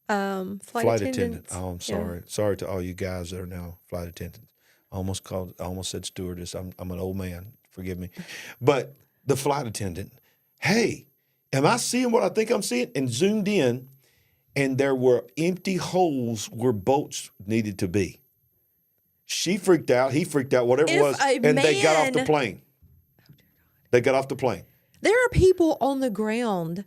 Speaker 2: Flight
Speaker 1: attendant.
Speaker 2: attendants.
Speaker 1: Oh, I'm sorry.
Speaker 2: Yeah.
Speaker 1: Sorry to all you guys that are now flight attendants. I almost said stewardess. I'm an old man. Forgive me. But the flight attendant, hey, am I seeing what I think I'm seeing? And zoomed in, and there were empty holes where boats needed to be. She freaked out. He freaked out, whatever it was. And they got off the plane. They got off the plane.
Speaker 2: There are people on the ground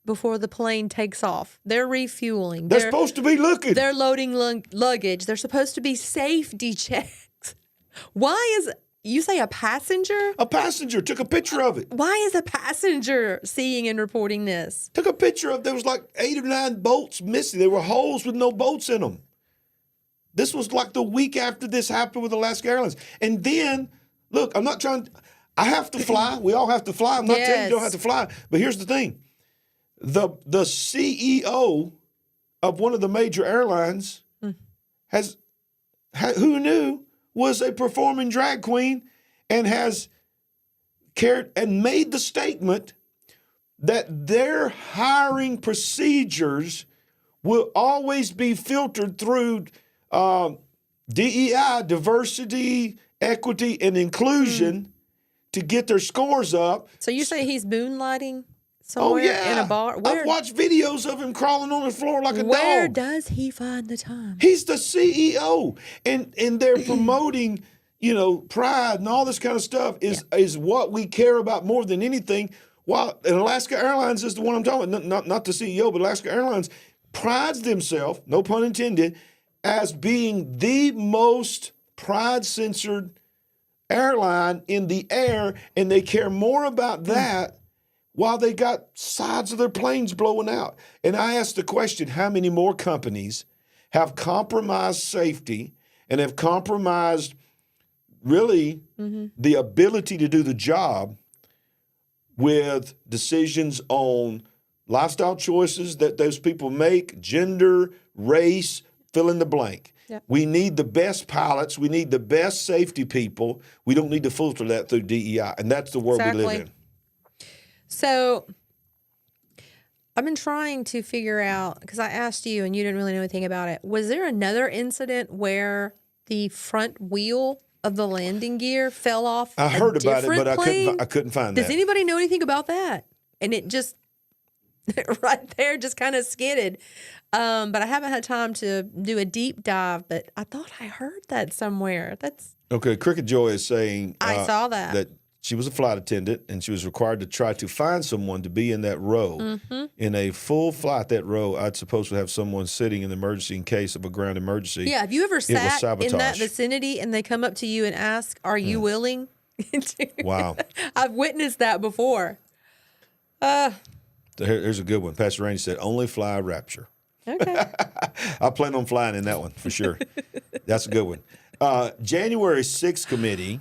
Speaker 2: before the plane takes off. They're refueling.
Speaker 1: They're supposed to be looking.
Speaker 2: They're loading luggage. They're supposed to be safety checks. Why is, you say a passenger?
Speaker 1: A passenger took a picture of it.
Speaker 2: Why is a passenger seeing and reporting this?
Speaker 1: Took a picture of, there was like 8 or 9 boats missing. There were holes with no boats in them. This was like the week after this happened with Alaska Airlines. And then, look, I'm not trying, I have to fly. We all have to fly. I'm not telling you don't have to fly. But here's the thing. The CEO of one of the major airlines who knew, was a performing drag queen and has cared and made the statement that their hiring procedures will always be filtered through DEI, diversity, equity, and inclusion to get their scores up.
Speaker 2: So you say he's moonlighting somewhere in a bar?
Speaker 1: I've watched videos of him crawling on the floor like a dog.
Speaker 2: Where does he find the time?
Speaker 1: He's the CEO, and they're promoting, pride and all this kind of stuff is what we care about more than anything. While and Alaska Airlines is the one I'm talking about, not the CEO, but Alaska Airlines prides themselves, no pun intended, as being the most pride-censored airline in the air, and they care more about that while they got sides of their planes blowing out. And I asked the question, how many more companies have compromised safety and have compromised really the ability to do the job with decisions on lifestyle choices that those people make, gender, race, fill in the blank.
Speaker 2: Yep.
Speaker 1: We need the best pilots. We need the best safety people. We don't need to filter that through DEI. And that's the world we live in.
Speaker 2: So I've been trying to figure out, because I asked you and you didn't really know anything about it. Was there another incident where the front wheel of the landing gear fell off?
Speaker 1: I heard about it, but
Speaker 2: plane?
Speaker 1: I couldn't find that.
Speaker 2: Does anybody know anything about that? And it just right there just kind of skidded. But I haven't had time to do a deep dive, but I thought I heard that somewhere. That's
Speaker 1: okay. Cricket Joy is saying
Speaker 2: I saw that
Speaker 1: she was a flight attendant and she was required to try to find someone to be in that row. In a full flight, that row, I'd supposed to have someone sitting in the emergency in case of a ground emergency.
Speaker 2: Yeah, have you ever sat
Speaker 1: sabotage.
Speaker 2: in that vicinity and they come up to you and ask, "Are you willing?"
Speaker 1: Wow.
Speaker 2: I've witnessed that before.
Speaker 1: Here's a good one. Pastor Randy said, "Only fly Rapture."
Speaker 2: Okay.
Speaker 1: I plan on flying in that one for sure. That's a good one. January 6th committee,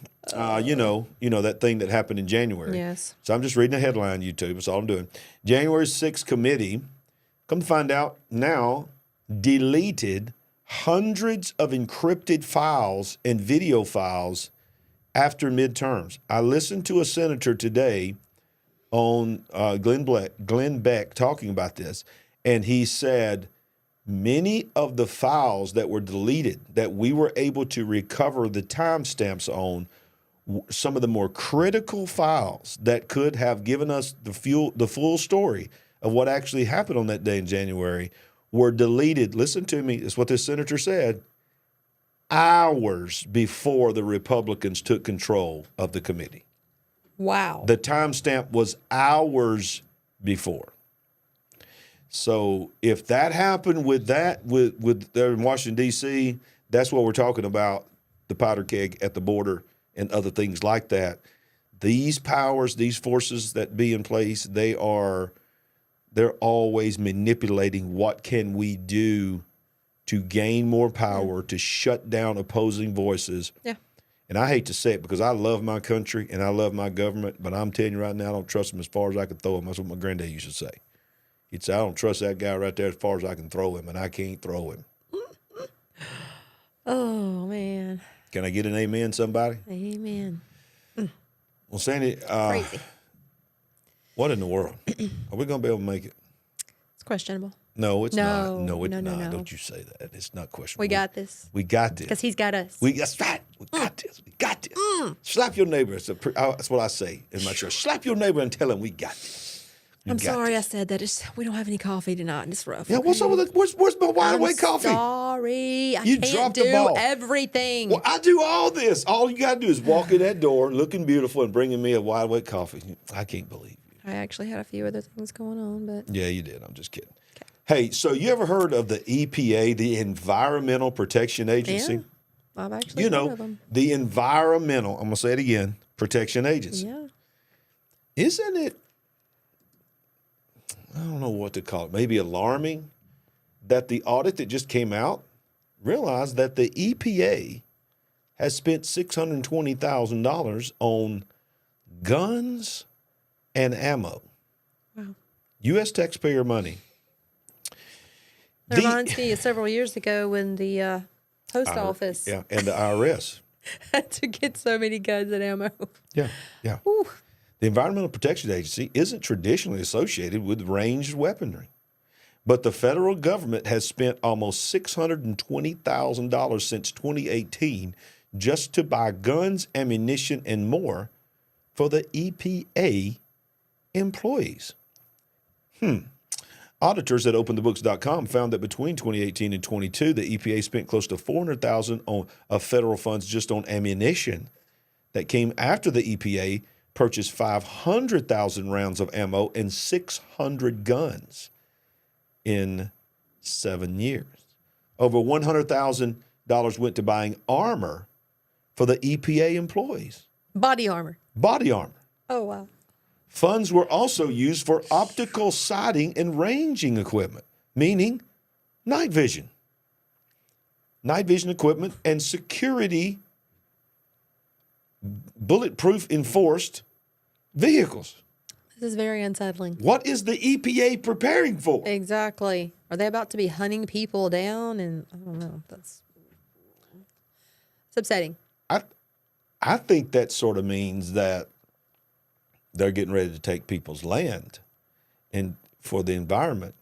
Speaker 1: you know that thing that happened in January.
Speaker 2: Yes.
Speaker 1: So I'm just reading a headline, YouTube. That's all I'm doing. January 6th committee, come to find out now, deleted hundreds of encrypted files and video files after midterms. I listened to a senator today on Glenn Beck talking about this, and he said many of the files that were deleted that we were able to recover the timestamps on, some of the more critical files that could have given us the full story of what actually happened on that day in January were deleted. Listen to me. It's what this senator said. Hours before the Republicans took control of the committee.
Speaker 2: Wow.
Speaker 1: The timestamp was hours before. So if that happened with there in Washington, D.C., that's what we're talking about, the powder keg at the border and other things like that. These powers, these forces that be in place, they're always manipulating what can we do to gain more power, to shut down opposing voices.
Speaker 2: Yeah.
Speaker 1: And I hate to say it because I love my country and I love my government, but I'm telling you right now, I don't trust them as far as I can throw them. That's what my granddad used to say. He'd say, I don't trust that guy right there as far as I can throw him, and I can't throw him.
Speaker 2: Oh, man.
Speaker 1: Can I get an amen, somebody?
Speaker 2: Amen.
Speaker 1: Well, Sandy,
Speaker 2: Crazy.
Speaker 1: what in the world? Are we going to be able to make it?
Speaker 2: It's questionable.
Speaker 1: No, it's not.
Speaker 2: No,
Speaker 1: It's
Speaker 2: no,
Speaker 1: not.
Speaker 2: no.
Speaker 1: Don't you say that. It's not questionable.
Speaker 2: We got this.
Speaker 1: We got this.
Speaker 2: Because he's got us.
Speaker 1: That's right. We got this. We got this. Slap your neighbor. That's what I say in my church. Slap your neighbor and tell him we got this.
Speaker 2: I'm sorry I said that. We don't have any coffee tonight, and it's rough.
Speaker 1: Yeah, what's up with it? Where's my wide awake coffee?
Speaker 2: Sorry. I
Speaker 1: You
Speaker 2: can't
Speaker 1: dropped the
Speaker 2: do
Speaker 1: ball.
Speaker 2: everything.
Speaker 1: Well, I do all this. All you got to do is walk in that door, looking beautiful, and bringing me a wide awake coffee. I can't believe you.
Speaker 2: I actually had a few other things going on, but
Speaker 1: Yeah, you did. I'm just kidding. Okay. Hey, so you ever heard of the EPA, the Environmental Protection Agency?
Speaker 2: yeah, I've actually heard of them.
Speaker 1: The Environmental, I'm going to say it again, Protection Agency.
Speaker 2: Yeah.
Speaker 1: Isn't it, I don't know what to call it, maybe alarming that the audit that just came out realized that the EPA has spent $620,000 on guns and ammo.
Speaker 2: Wow.
Speaker 1: U.S. taxpayer money.
Speaker 2: It reminds me of several years ago when the post office
Speaker 1: Yeah, and the IRS.
Speaker 2: had to get so many guns and ammo.
Speaker 1: Yeah, yeah.
Speaker 2: Whew.
Speaker 1: The Environmental Protection Agency isn't traditionally associated with ranged weaponry, but the federal government has spent almost $620,000 since 2018 just to buy guns, ammunition, and more for the EPA employees. Auditors at OpenTheBooks.com found that between 2018 and 22, the EPA spent close to $400,000 of federal funds just on ammunition. That came after the EPA purchased 500,000 rounds of ammo and 600 guns in 7 years. Over $100,000 went to buying armor for the EPA employees.
Speaker 2: Body armor.
Speaker 1: Body armor.
Speaker 2: Oh, wow.
Speaker 1: Funds were also used for optical sighting and ranging equipment, meaning night vision equipment, and security bulletproof enforced vehicles.
Speaker 2: This is very unsettling.
Speaker 1: What is the EPA preparing for?
Speaker 2: Exactly. Are they about to be hunting people down? And I don't know. It's upsetting.
Speaker 1: I think that sort of means that they're getting ready to take people's land and for the environment,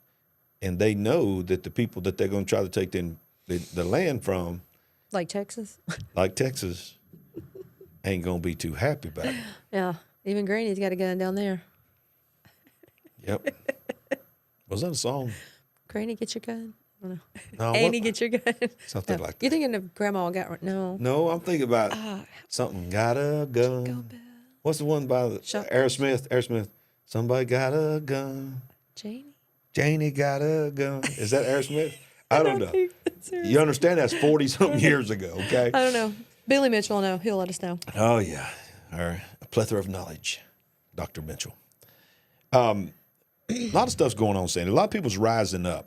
Speaker 1: and they know that the people that they're going to try to take the land from,
Speaker 2: Like Texas.
Speaker 1: like Texas, ain't going to be too happy about it.
Speaker 2: Yeah. Even Granny's got a gun down there.
Speaker 1: Yep. Was that a song?
Speaker 2: Granny, get your gun. I don't know.
Speaker 1: No,
Speaker 2: Annie, get your gun.
Speaker 1: Something
Speaker 2: No.
Speaker 1: like that.
Speaker 2: You're thinking of Grandma got no.
Speaker 1: No, I'm thinking about something. Got a gun. What's the one by Aerosmith? Aerosmith. Somebody got a gun.
Speaker 2: Janie.
Speaker 1: Janie got a gun. Is that Aerosmith? I don't know.
Speaker 2: think that's her.
Speaker 1: You understand that's 40-something years ago, okay?
Speaker 2: I don't know. Billy Mitchell will know. He'll let us know.
Speaker 1: Oh, yeah. A plethora of knowledge, Dr. Mitchell. A lot of stuff's going on, Sandy. A lot of people's rising up.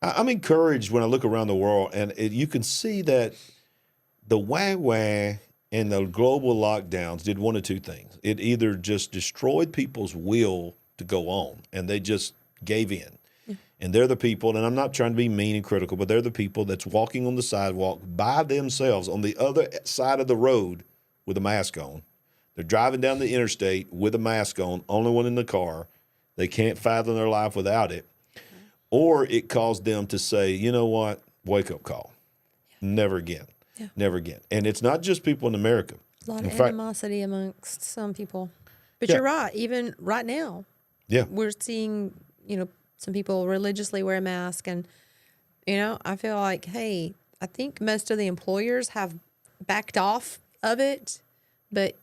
Speaker 1: I'm encouraged when I look around the world, and you can see that the wah-wah and the global lockdowns did one of two things. It either just destroyed people's will to go on, and they just gave in. And they're the people, and I'm not trying to be mean and critical, but they're the people that's walking on the sidewalk by themselves on the other side of the road with a mask on. They're driving down the interstate with a mask on, only one in the car. They can't fathom their life without it. Or it caused them to say, you know what, wake up call. Never again.
Speaker 2: Yeah.
Speaker 1: Never again. And it's not just people in America.
Speaker 2: A lot
Speaker 1: In
Speaker 2: of
Speaker 1: fact-
Speaker 2: animosity amongst some people. But
Speaker 1: Yeah.
Speaker 2: you're right. Even right now,
Speaker 1: Yeah.
Speaker 2: we're seeing, some people religiously wear a mask. And, I feel like, hey, I think most of the employers have backed off of it, but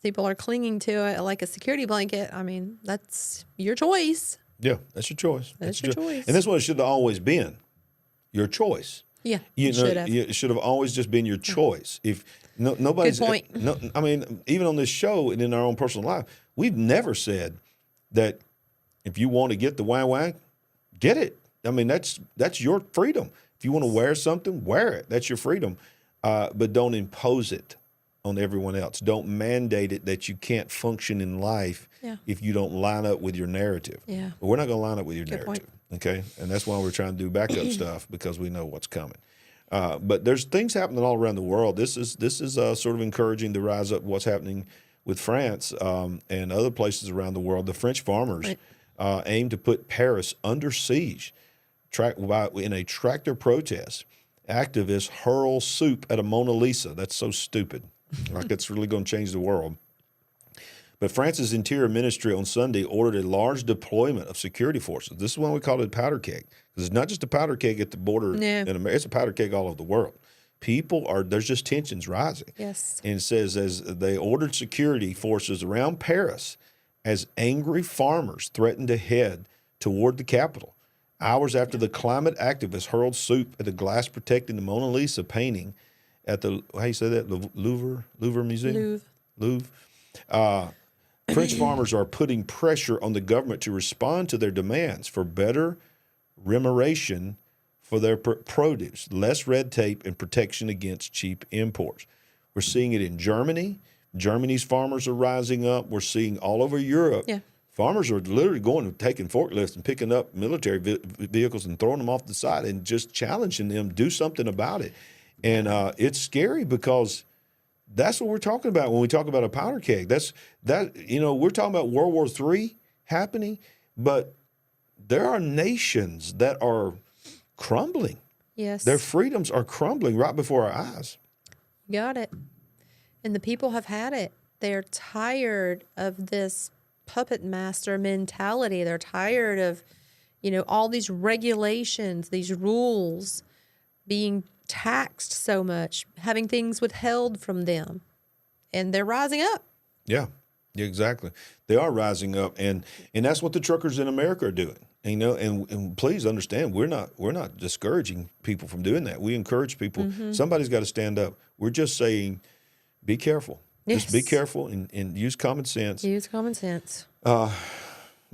Speaker 2: people are clinging to it like a security blanket. I mean, that's your choice.
Speaker 1: Yeah, that's your choice.
Speaker 2: That's your choice.
Speaker 1: And that's what it should have always been, your choice.
Speaker 2: Yeah,
Speaker 1: You
Speaker 2: should have.
Speaker 1: It should have always just been your choice. If nobody's,
Speaker 2: Good point.
Speaker 1: No, I mean, even on this show and in our own personal life, we've never said that if you want to get the wang, get it. I mean, that's your freedom. If you want to wear something, wear it. That's your freedom. But don't impose it on everyone else. Don't mandate it that you can't function in life if you don't line up with your narrative.
Speaker 2: Yeah.
Speaker 1: But we're not going to line up with your
Speaker 2: Good
Speaker 1: narrative.
Speaker 2: point.
Speaker 1: Okay? And that's why we're trying to do backup stuff, because we know what's coming. But there's things happening all around the world. This is sort of encouraging the rise up what's happening with France and other places around the world. The French farmers aim to put Paris under siege in a tractor protest. Activists hurl soup at a Mona Lisa. That's so stupid. Like it's really going to change the world. But France's Interior Ministry on Sunday ordered a large deployment of security forces. This is why we call it a powder keg, because it's not just a powder keg at the border in America. It's a powder keg all over the world. There's just tensions rising.
Speaker 2: Yes.
Speaker 1: And it says as they ordered security forces around Paris as angry farmers threatened to head toward the capital, hours after the climate activists hurled soup at the glass protecting the Mona Lisa painting at the, how you say that, Louvre Museum? Louvre. French farmers are putting pressure on the government to respond to their demands for better remuneration for their produce, less red tape, and protection against cheap imports. We're seeing it in Germany. Germany's farmers are rising up. We're seeing all over Europe. Yeah. Farmers are literally going and taking forklifts and picking up military vehicles and throwing them off the side and just challenging them, do something about it. And it's scary because that's what we're talking about when we talk about a powder keg. We're talking about World War III happening, but there are nations that are crumbling.
Speaker 2: Yes.
Speaker 1: Their freedoms are crumbling right before our eyes.
Speaker 2: Got it. And the people have had it. They're tired of this puppet master mentality. They're tired of, all these regulations, these rules being taxed so much, having things withheld from them. And they're rising up.
Speaker 1: Yeah, exactly. They are rising up, and that's what the truckers in America are doing. And please understand, we're not discouraging people from doing that. We encourage people. Mm-hmm. Somebody's got to stand up. We're just saying, be careful. Yes. Just be careful and use common sense.
Speaker 2: Use common sense.
Speaker 1: Our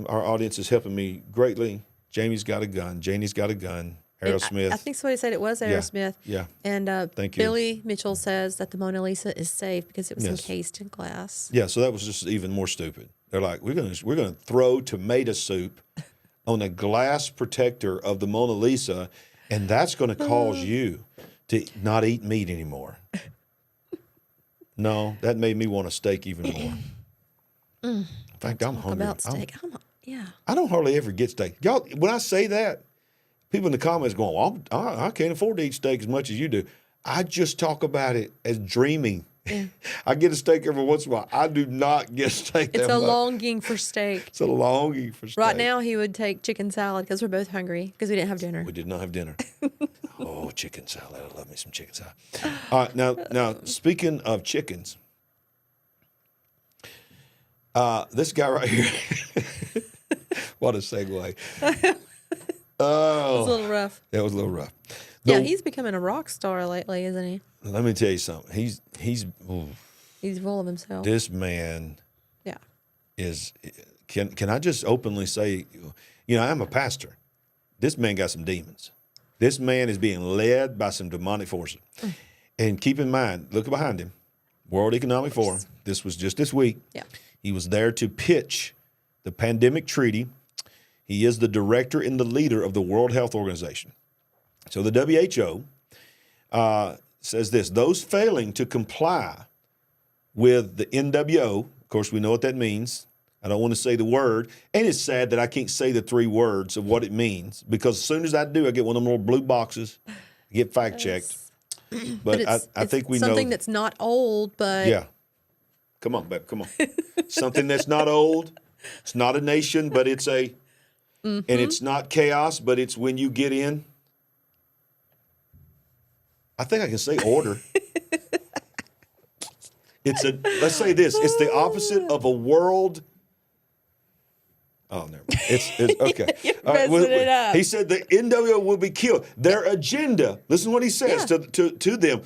Speaker 1: audience is helping me greatly. Jamie's got a gun. Janie's got a gun. Aerosmith.
Speaker 2: I think somebody said it was Aerosmith.
Speaker 1: Yeah.
Speaker 2: And
Speaker 1: Thank you.
Speaker 2: Billy Mitchell says that the Mona Lisa is safe because it was encased in glass.
Speaker 1: Yeah, so that was just even more stupid. They're like, we're gonna throw tomato soup on a glass protector of the Mona Lisa, and that's going to cause you to not eat meat anymore. No, that made me want a steak even more. In fact, I'm hungry.
Speaker 2: About steak.
Speaker 1: I don't hardly ever get steak. Y'all, when I say that, people in the comments going, well, I can't afford to eat steak as much as you do. I just talk about it as dreaming. Yeah. I get a steak every once in a while. I do not get steak that much.
Speaker 2: It's a longing for steak.
Speaker 1: It's a longing for steak.
Speaker 2: Right now, he would take chicken salad because we're both hungry because we didn't have dinner.
Speaker 1: We did not have dinner. Oh, chicken salad. I love me some chicken salad. All right, now speaking of chickens, this guy right here, what a segue. Oh,
Speaker 2: it was a little rough.
Speaker 1: That was a little rough.
Speaker 2: Yeah, he's becoming a rock star lately, isn't he?
Speaker 1: Let me tell you something. He's
Speaker 2: full of himself.
Speaker 1: This man is, can I just openly say, I'm a pastor. This man got some demons. This man is being led by some demonic forces. And keep in mind, look behind him, World Economic Forum. This was just this week.
Speaker 2: Yeah.
Speaker 1: He was there to pitch the pandemic treaty. He is the director and the leader of the World Health Organization. So the WHO says this: those failing to comply with the NWO, of course, we know what that means. I don't want to say the word. And it's sad that I can't say the 3 words of what it means, because as soon as I do, I get one of them little blue boxes, get fact checked. But I think we know.
Speaker 2: Something that's not old, but.
Speaker 1: Yeah. Come on, babe, come on. Something that's not old. It's not a nation, but it's a, and it's not chaos, but it's when you get in. I think I can say order. Let's say this, it's the opposite of a world. Oh, never mind. It's okay.
Speaker 2: You're messing it up.
Speaker 1: He said the NWO will be killed. Their agenda, listen to what he says to them.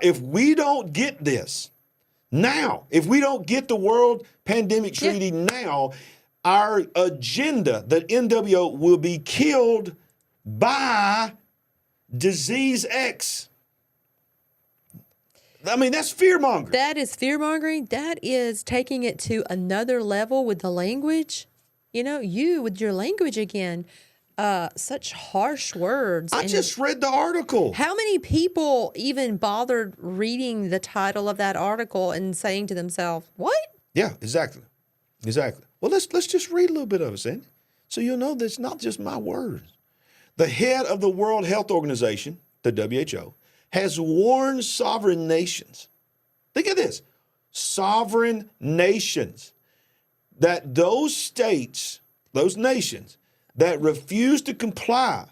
Speaker 1: If we don't get this now, if we don't get the World Pandemic Treaty now, our agenda, the NWO, will be killed by disease X. I mean, that's fear-mongering.
Speaker 2: That is fear-mongering. That is taking it to another level with the language. You know, you with your language again, such harsh words.
Speaker 1: I just read the article.
Speaker 2: How many people even bothered reading the title of that article and saying to themselves, what?
Speaker 1: Yeah, exactly. Well, let's just read a little bit of it, Sandy, so you'll know that's not just my words. The head of the World Health Organization, the WHO, has warned sovereign nations. Think of this. Sovereign nations. That those states, those nations that refuse to comply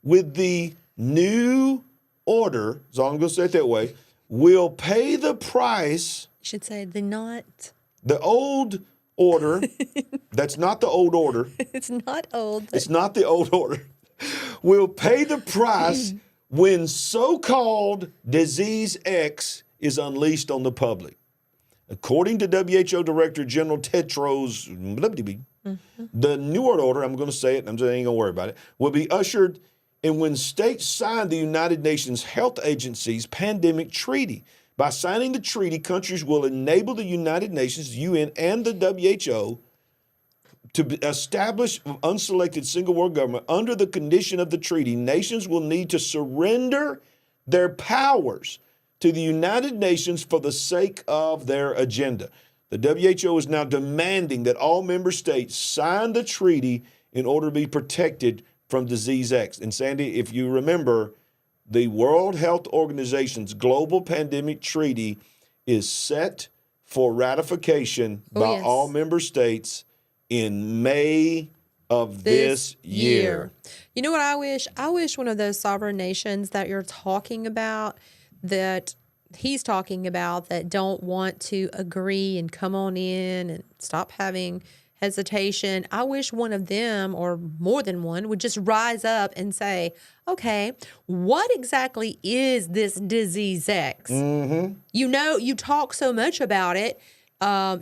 Speaker 1: with the new order, so I'm going to say it that way, will pay the price.
Speaker 2: You should say
Speaker 1: The old order, that's not the old order.
Speaker 2: It's not old.
Speaker 1: It's not the old order. Will pay the price when so-called disease X is unleashed on the public. According to WHO Director General Tedros, the New World Order, I'm going to say it, I'm just ain't going to worry about it, will be ushered in when states sign the United Nations Health Agency's pandemic treaty. By signing the treaty, countries will enable the United Nations, UN, and the WHO to establish an unselected single world government. Under the condition of the treaty, nations will need to surrender their powers to the United Nations for the sake of their agenda. The WHO is now demanding that all member states sign the treaty in order to be protected from disease X. And Sandy, if you remember, the World Health Organization's global pandemic treaty is set for ratification by all member states in May of this year.
Speaker 2: You know what I wish? I wish one of those sovereign nations that you're talking about, that he's talking about, that don't want to agree and come on in and stop having hesitation. I wish one of them, or more than one, would just rise up and say, okay, what exactly is this disease X? You know, you talk so much about it.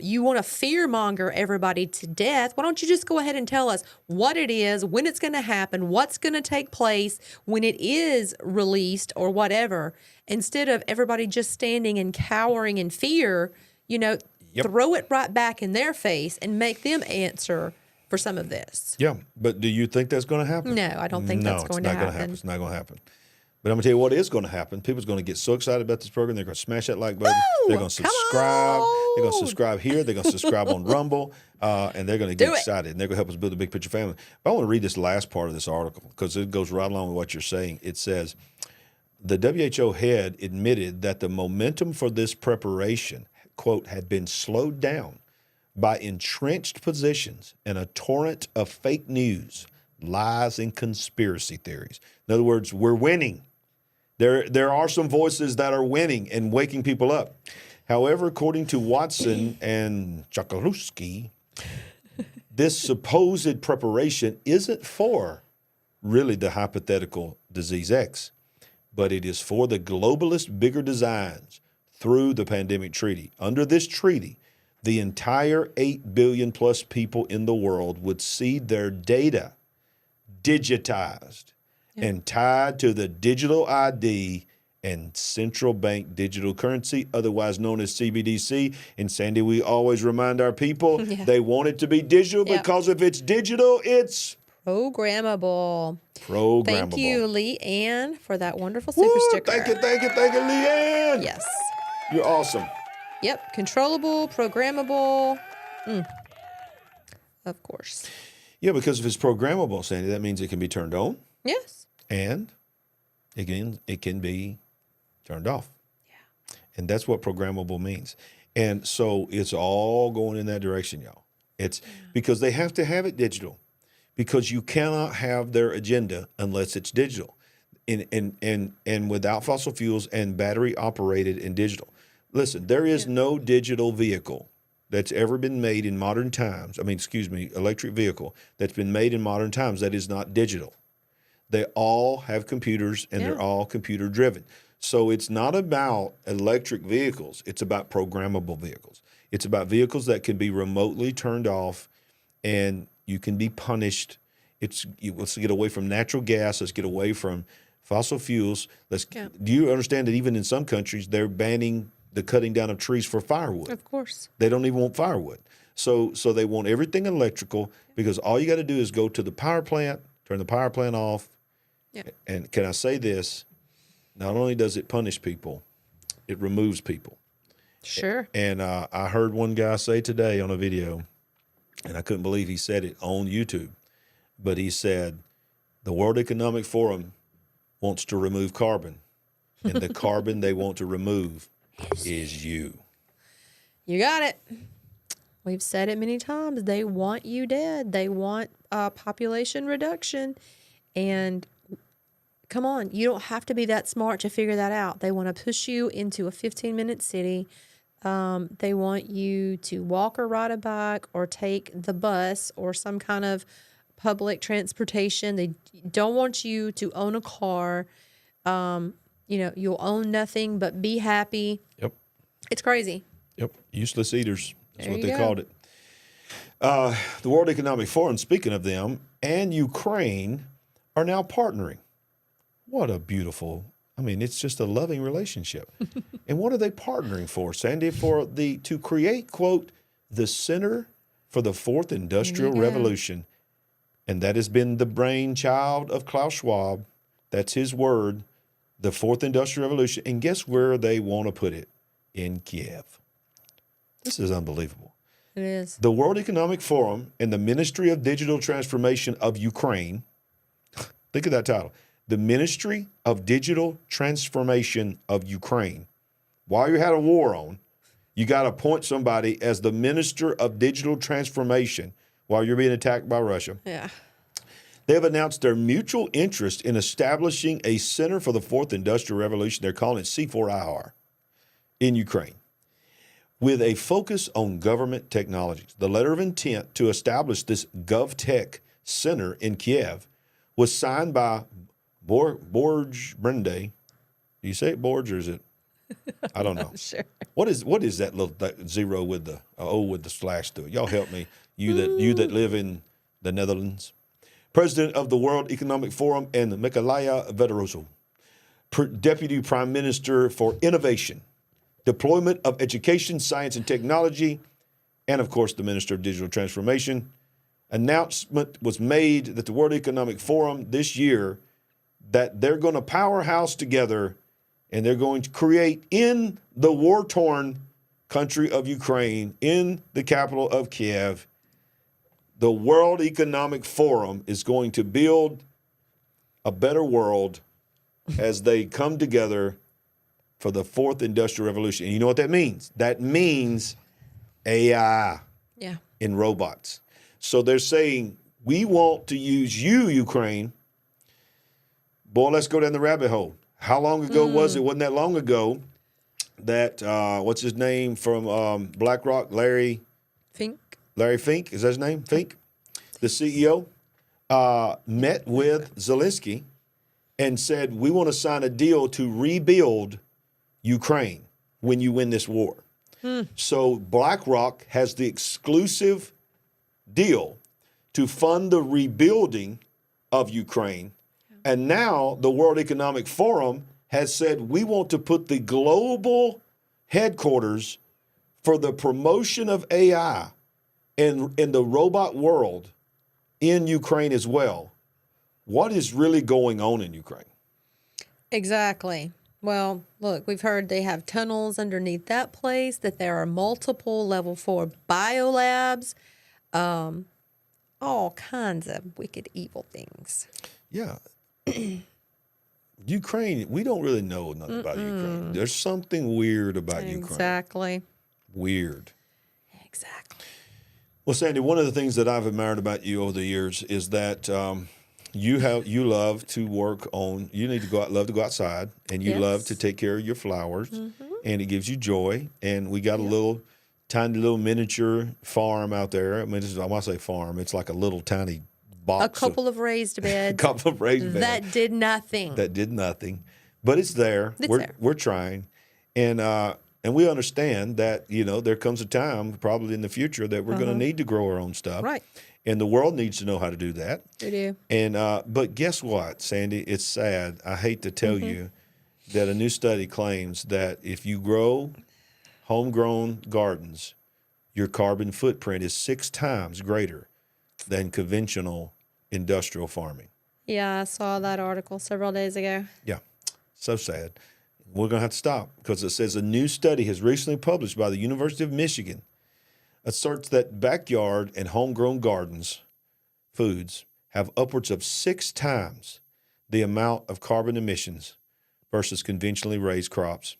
Speaker 2: You want to fear-monger everybody to death. Why don't you just go ahead and tell us what it is, when it's going to happen, what's going to take place, when it is released or whatever, instead of everybody just standing and cowering in fear, you know, throw it right back in their face and make them answer for some of this.
Speaker 1: Yeah, but do you think that's going to happen?
Speaker 2: No, I don't think that's going to happen.
Speaker 1: It's not going to happen. But I'm going to tell you what is going to happen. People's going to get so excited about this program, they're going to smash that like button. They're going to subscribe. They're going to subscribe here. They're going to subscribe on Rumble. And they're going to get excited. And they're going to help us build a big picture family. But I want to read this last part of this article because it goes right along with what you're saying. It says, the WHO head admitted that the momentum for this preparation, quote, had been slowed down by entrenched positions and a torrent of fake news, lies, and conspiracy theories. In other words, we're winning. There are some voices that are winning and waking people up. However, according to Watson and Chakaluski, this supposed preparation isn't for really the hypothetical disease X, but it is for the globalist bigger designs through the pandemic treaty. Under this treaty, the entire 8 billion plus people in the world would see their data digitized and tied to the digital ID and central bank digital currency, otherwise known as CBDC. And Sandy, we always remind our people they want it to be digital because if it's digital, it's
Speaker 2: Programmable.
Speaker 1: Programmable.
Speaker 2: Thank you, Lee Ann, for that wonderful super
Speaker 1: Woo,
Speaker 2: sticker.
Speaker 1: thank you, Leanne.
Speaker 2: Yes.
Speaker 1: You're awesome.
Speaker 2: Yep. Controllable, programmable. Of course.
Speaker 1: Yeah, because if it's programmable, Sandy, that means it can be turned on
Speaker 2: Yes.
Speaker 1: and it can be turned off. Yeah. And that's what programmable means. And so it's all going in that direction, y'all. It's because they have to have it digital, because you cannot have their agenda unless it's digital and without fossil fuels and battery operated and digital. Listen, there is no digital vehicle that's ever been made in modern times. Electric vehicle that's been made in modern times that is not digital. They all have computers and they're all computer driven. So it's not about electric vehicles. It's about programmable vehicles. It's about vehicles that can be remotely turned off and you can be punished. Let's get away from natural gas. Let's get away from fossil fuels. Do you understand that even in some countries, they're banning the cutting down of trees for firewood?
Speaker 2: Of course.
Speaker 1: They don't even want firewood. So they want everything electrical, because all you got to do is go to the power plant, turn the power plant off.
Speaker 2: Yeah.
Speaker 1: And can I say this? Not only does it punish people, it removes people.
Speaker 2: Sure.
Speaker 1: And I heard one guy say today on a video, and I couldn't believe he said it on YouTube, but he said, the World Economic Forum wants to remove carbon, and the carbon they want to remove is you.
Speaker 2: You got it. We've said it many times. They want you dead. They want population reduction. And come on, you don't have to be that smart to figure that out. They want to push you into a 15-minute city. They want you to walk or ride a bike or take the bus or some kind of public transportation. They don't want you to own a car. You'll own nothing but be happy.
Speaker 1: Yep.
Speaker 2: It's crazy.
Speaker 1: Yep. Useless eaters. That's
Speaker 2: There
Speaker 1: what
Speaker 2: you
Speaker 1: they
Speaker 2: go.
Speaker 1: called it. The World Economic Forum, speaking of them, and Ukraine are now partnering. What a beautiful, it's just a loving relationship. And what are they partnering for, Sandy? To create, quote, the Center for the Fourth Industrial Revolution. And that has been the brainchild of Klaus Schwab. That's his word, the Fourth Industrial Revolution. And guess where they want to put it? In Kiev. This is unbelievable.
Speaker 2: It is.
Speaker 1: The World Economic Forum and the Ministry of Digital Transformation of Ukraine, think of that title, the Ministry of Digital Transformation of Ukraine. While you had a war on, you got to appoint somebody as the Minister of Digital Transformation while you're being attacked by Russia.
Speaker 2: Yeah.
Speaker 1: They have announced their mutual interest in establishing a Center for the Fourth Industrial Revolution. They're calling it C4IR in Ukraine, with a focus on government technologies. The letter of intent to establish this GovTech Center in Kiev was signed by Borj Brende. Do you say it Borj, or is it? I don't know.
Speaker 2: Sure.
Speaker 1: What is that zero with the O with the slash through it? Y'all help me. You that live in the Netherlands. President of the World Economic Forum and Mikalaya Vedoroso, Deputy Prime Minister for Innovation, Deployment of Education, Science, and Technology, and, of course, the Minister of Digital Transformation. Announcement was made that the World Economic Forum this year that they're going to powerhouse together and they're going to create in the war-torn country of Ukraine, in the capital of Kiev, the World Economic Forum is going to build a better world as they come together for the Fourth Industrial Revolution. And you know what that means? That means AI in robots. So they're saying, we want to use you, Ukraine. Boy, let's go down the rabbit hole. How long ago was it? Wasn't that long ago that, what's his name from BlackRock, Larry Fink, is that his name? Fink, the CEO, met with Zelensky and said, we want to sign a deal to rebuild Ukraine when you win this war. So BlackRock has the exclusive deal to fund the rebuilding of Ukraine. And now the World Economic Forum has said, we want to put the global headquarters for the promotion of AI in the robot world in Ukraine as well. What is really going on in Ukraine?
Speaker 2: Exactly. Well, look, we've heard they have tunnels underneath that place, that there are multiple level 4 biolabs, all kinds of wicked, evil things.
Speaker 1: Yeah. Ukraine, we don't really know nothing about Ukraine. There's something weird about Ukraine.
Speaker 2: Exactly.
Speaker 1: Weird.
Speaker 2: Exactly.
Speaker 1: Well, Sandy, one of the things that I've admired about you over the years is that you love to work on. You need to love to go outside, and you love to take care of your flowers, and it gives you joy. And we got a tiny little miniature farm out there. I mean, I want to say farm. It's like a little tiny box.
Speaker 2: A couple of raised beds.
Speaker 1: A couple of raised beds
Speaker 2: that did nothing.
Speaker 1: But it's there. We're trying, and we understand that, there comes a time probably in the future that we're going to need to grow our own stuff.
Speaker 2: Right.
Speaker 1: And the world needs to know how to do that.
Speaker 2: We do.
Speaker 1: And but guess what, Sandy? It's sad. I hate to tell you that a new study claims that if you grow homegrown gardens, your carbon footprint is 6 times greater than conventional industrial farming.
Speaker 2: Yeah, I saw that article several days ago.
Speaker 1: Yeah, so sad. We're going to have to stop because it says a new study has recently published by the University of Michigan asserts that backyard and homegrown foods have upwards of 6 times the amount of carbon emissions versus conventionally raised crops.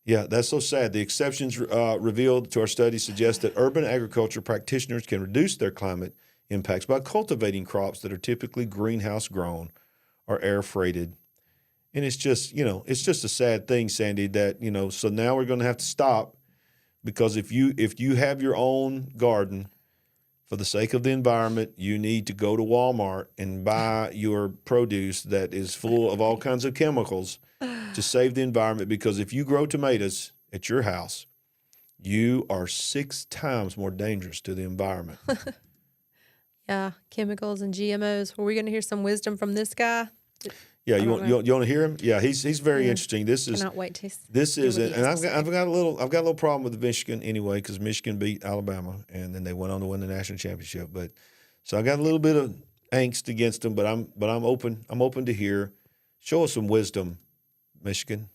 Speaker 1: Yeah, that's so sad. The exceptions revealed to our study suggest that urban agriculture practitioners can reduce their climate impacts by cultivating crops that are typically greenhouse grown or air freighted. And it's just, it's just a sad thing, Sandy, that, so now we're going to have to stop because if you have your own garden, for the sake of the environment, you need to go to Walmart and buy your produce that is full of all kinds of chemicals to save the environment, because if you grow tomatoes at your house, you are 6 times more dangerous to the environment.
Speaker 2: Yeah, chemicals and GMOs. Were we going to hear some wisdom from this guy?
Speaker 1: Yeah, you want to hear him? Yeah, he's very interesting.
Speaker 2: Cannot wait to.
Speaker 1: And I've got a little problem with Michigan anyway, because Michigan beat Alabama and then they went on to win the national championship. But so I got a little bit of angst against them, but I'm open. I'm open to hear. Show us some wisdom, Michigan.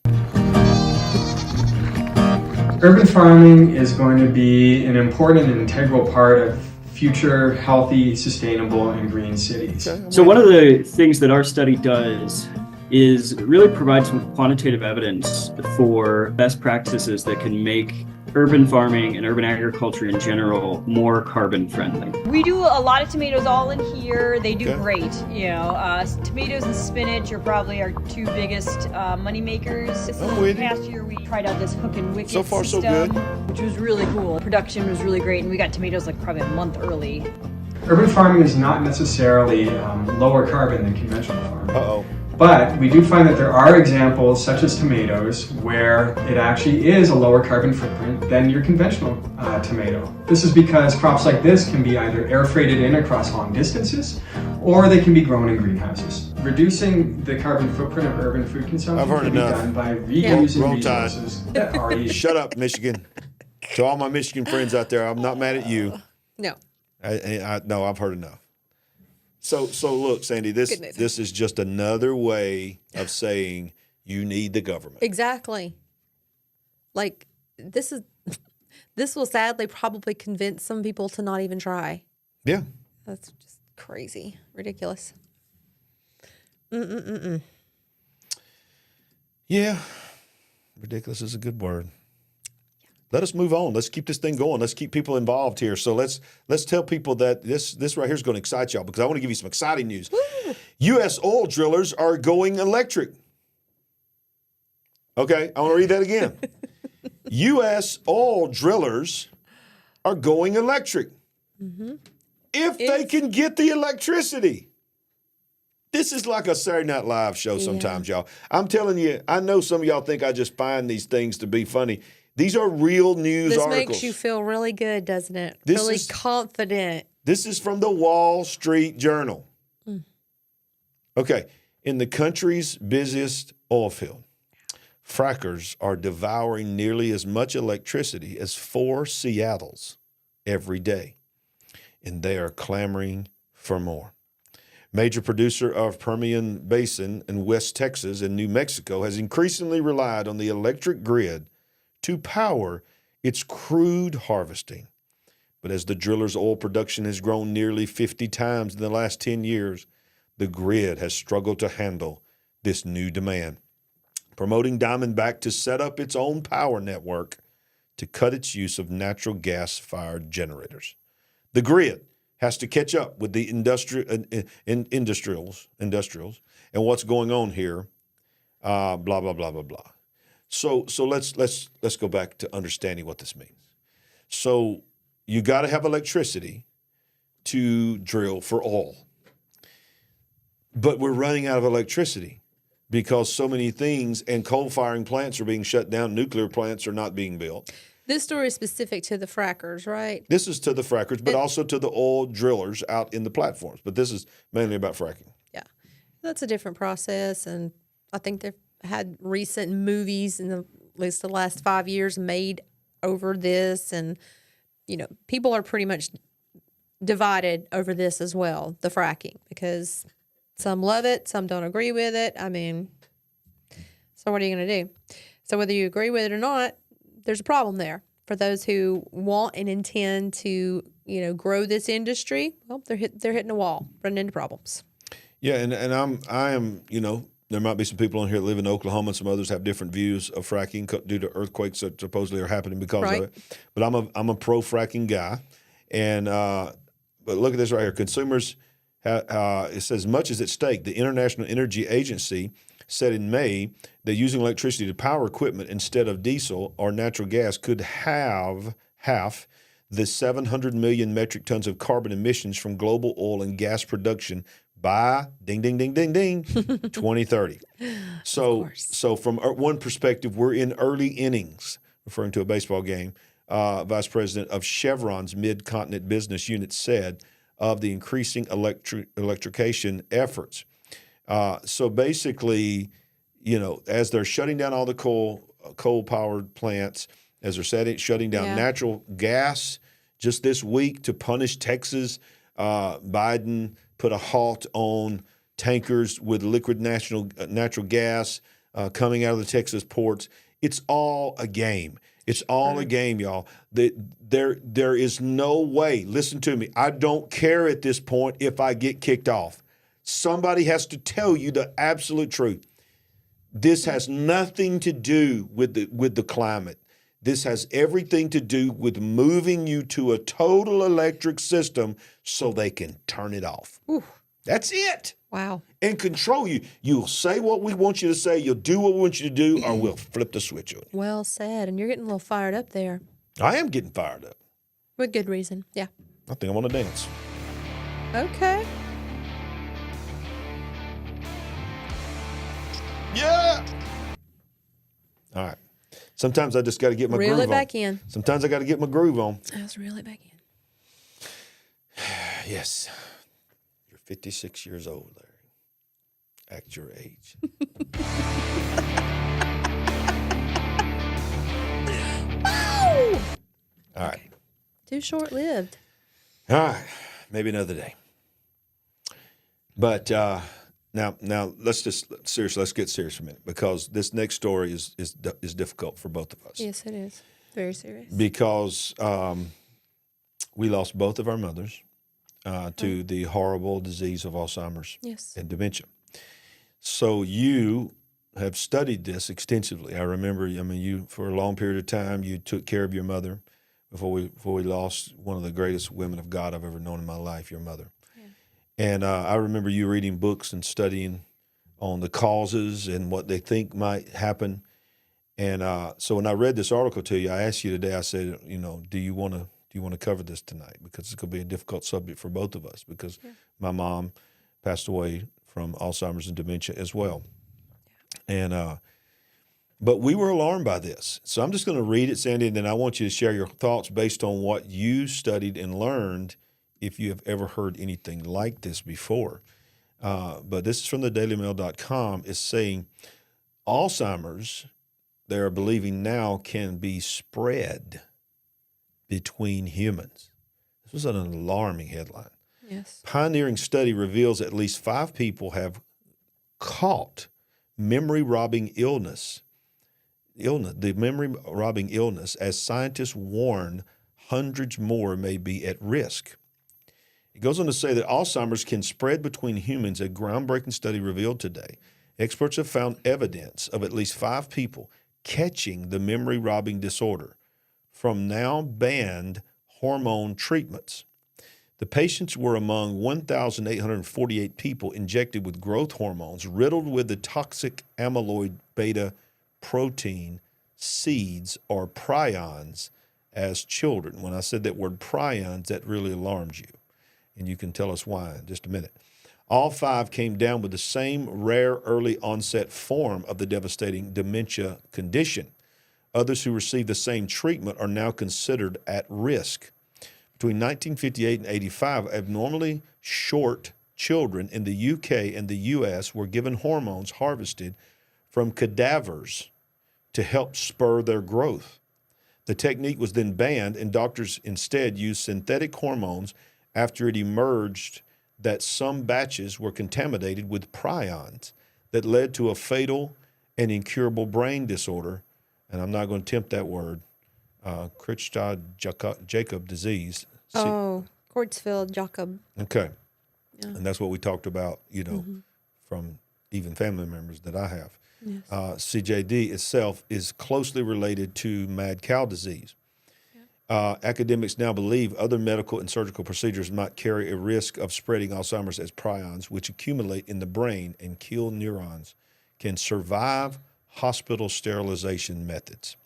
Speaker 7: Urban farming is going to be an important and integral part of future healthy, sustainable, and green cities.
Speaker 8: So one of the things that our study does is really provide some quantitative evidence for best practices that can make urban farming and urban agriculture in general more carbon friendly.
Speaker 9: We do a lot of tomatoes all in here. They do great. Tomatoes and spinach are probably our 2 biggest money makers. This past year we tried out this hook and wicket system,
Speaker 1: so good,
Speaker 9: which was really cool. Production was really great, and we got tomatoes like probably a month early.
Speaker 7: Urban farming is not necessarily lower carbon than conventional farming.
Speaker 1: Uh-oh.
Speaker 7: But we do find that there are examples, such as tomatoes, where it actually is a lower carbon footprint than your conventional tomato. This is because crops like this can be either air freighted in across long distances, or they can be grown in greenhouses. Reducing the carbon footprint of urban food consumption can be done by reusing resources that already.
Speaker 1: Shut up, Michigan. To all my Michigan friends out there, I'm not mad at you.
Speaker 2: No.
Speaker 1: No, I've heard enough. So look, Sandy, this is just another way of saying you need the government.
Speaker 2: Exactly. Like this will sadly probably convince some people to not even try.
Speaker 1: Yeah.
Speaker 2: That's just crazy, ridiculous.
Speaker 1: Yeah, ridiculous is a good word. Let us move on. Let's keep this thing going. Let's keep people involved here. So let's tell people that this right here is going to excite y'all, because I want to give you some exciting news. Woo! U.S. oil drillers are going electric. Okay, I want to read that again. U.S. oil drillers are going electric. Mm-hmm. If they can get the electricity. This is like a Saturday Night Live show sometimes, y'all. I'm telling you, I know some of y'all think I just find these things to be funny. These are real news articles.
Speaker 2: This makes you feel really good, doesn't it? Really confident.
Speaker 1: This is from the Wall Street Journal. Okay. In the country's busiest oil field, frackers are devouring nearly as much electricity as 4 Seattles every day. And they are clamoring for more. Major producer of Permian Basin in West Texas and New Mexico has increasingly relied on the electric grid to power its crude harvesting. But as the driller's oil production has grown nearly 50 times in the last 10 years, the grid has struggled to handle this new demand, promoting Diamondback to set up its own power network to cut its use of natural gas-fired generators. The grid has to catch up with the industrials and what's going on here, blah, blah, blah, blah, blah. So let's go back to understanding what this means. So you got to have electricity to drill for oil. But we're running out of electricity because so many things, and coal-firing plants are being shut down, nuclear plants are not being built.
Speaker 2: This story is specific to the frackers, right?
Speaker 1: This is to the frackers, but also to the oil drillers out in the platforms. But this is mainly about fracking.
Speaker 2: Yeah. That's a different process, and I think they've had recent movies in at least the last 5 years made over this, and, you know, people are pretty much divided over this as well, the fracking, because some love it, some don't agree with it. I mean, so what are you going to do? So whether you agree with it or not, there's a problem there for those who want and intend to, you know, grow this industry. Well, they're hitting a wall, running into problems.
Speaker 1: Yeah, and I am, you know, there might be some people on here that live in Oklahoma, and some others have different views of fracking due to earthquakes that supposedly are happening because of it. But I'm a pro fracking guy, and but look at this right here. Consumers, it says much is at stake. The International Energy Agency said in May that using electricity to power equipment instead of diesel or natural gas could have half the 700 million metric tons of carbon emissions from global oil and gas production by 2030. So from one perspective, we're in early innings, referring to a baseball game. Vice President of Chevron's Mid-Continent Business Unit said of the increasing electrification efforts. So basically, you know, as they're shutting down all the coal-powered plants, as they're shutting down natural gas just this week to punish Texas, Biden put a halt on tankers with liquid natural gas coming out of the Texas ports. It's all a game. It's all a game, y'all. There is no way. Listen to me. I don't care at this point if I get kicked off. Somebody has to tell you the absolute truth. This has nothing to do with the climate. This has everything to do with moving you to a total electric system so they can turn it off.
Speaker 2: Ooh.
Speaker 1: That's it.
Speaker 2: Wow.
Speaker 1: And control you. You'll say what we want you to say. You'll do what we want you to do, or we'll flip the switch on you.
Speaker 2: Well said. And you're getting a little fired up there.
Speaker 1: I am getting fired up.
Speaker 2: With good reason. Yeah.
Speaker 1: I think I want to dance.
Speaker 2: Okay.
Speaker 1: Yeah. All right. Sometimes I just got to get my groove on.
Speaker 2: Reel it back in.
Speaker 1: Sometimes I got to get my groove on.
Speaker 2: Let's reel it back in.
Speaker 1: Yes. You're 56 years old, Larry. Act your age.
Speaker 2: Wow.
Speaker 1: All right.
Speaker 2: Too short-lived.
Speaker 1: All right. Maybe another day. But now let's get serious for a minute, because this next story is difficult for both of us.
Speaker 2: Yes, it is. Very serious.
Speaker 1: Because we lost both of our mothers to the horrible disease of Alzheimer's and dementia. So you have studied this extensively. I remember, you for a long period of time, you took care of your mother before we lost one of the greatest women of God I've ever known in my life, your mother. And I remember you reading books and studying on the causes and what they think might happen. And so when I read this article to you, I asked you today, I said, do you want to cover this tonight? Because it's going to be a difficult subject for both of us, because my mom passed away from Alzheimer's and dementia as well. And but we were alarmed by this. So I'm just going to read it, Sandy, and then I want you to share your thoughts based on what you studied and learned, if you have ever heard anything like this before. But this is from the dailymail.com. It's saying Alzheimer's, they're believing now, can be spread between humans. This was an alarming headline.
Speaker 2: Yes.
Speaker 1: Pioneering study reveals at least 5 people have caught memory-robbing illness, the memory-robbing illness, as scientists warn hundreds more may be at risk. It goes on to say that Alzheimer's can spread between humans, a groundbreaking study revealed today. Experts have found evidence of at least 5 people catching the memory-robbing disorder from now banned hormone treatments. The patients were among 1,848 people injected with growth hormones riddled with the toxic amyloid beta protein seeds or prions as children. When I said that word prions, that really alarms you. And you can tell us why in just a minute. All 5 came down with the same rare early onset form of the devastating dementia condition. Others who received the same treatment are now considered at risk. Between 1958 and 85, abnormally short children in the UK and the US were given hormones harvested from cadavers to help spur their growth. The technique was then banned, and doctors instead used synthetic hormones after it emerged that some batches were contaminated with prions that led to a fatal and incurable brain disorder, and I'm not going to attempt that word, Creutzfeldt-Jakob disease.
Speaker 2: Oh, Creutzfeldt-Jakob.
Speaker 1: Okay.
Speaker 2: Yeah.
Speaker 1: And that's what we talked about, from even family members that I have.
Speaker 2: Yes.
Speaker 1: CJD itself is closely related to mad cow disease. Academics now believe other medical and surgical procedures might carry a risk of spreading Alzheimer's, as prions, which accumulate in the brain and kill neurons, can survive hospital sterilization methods.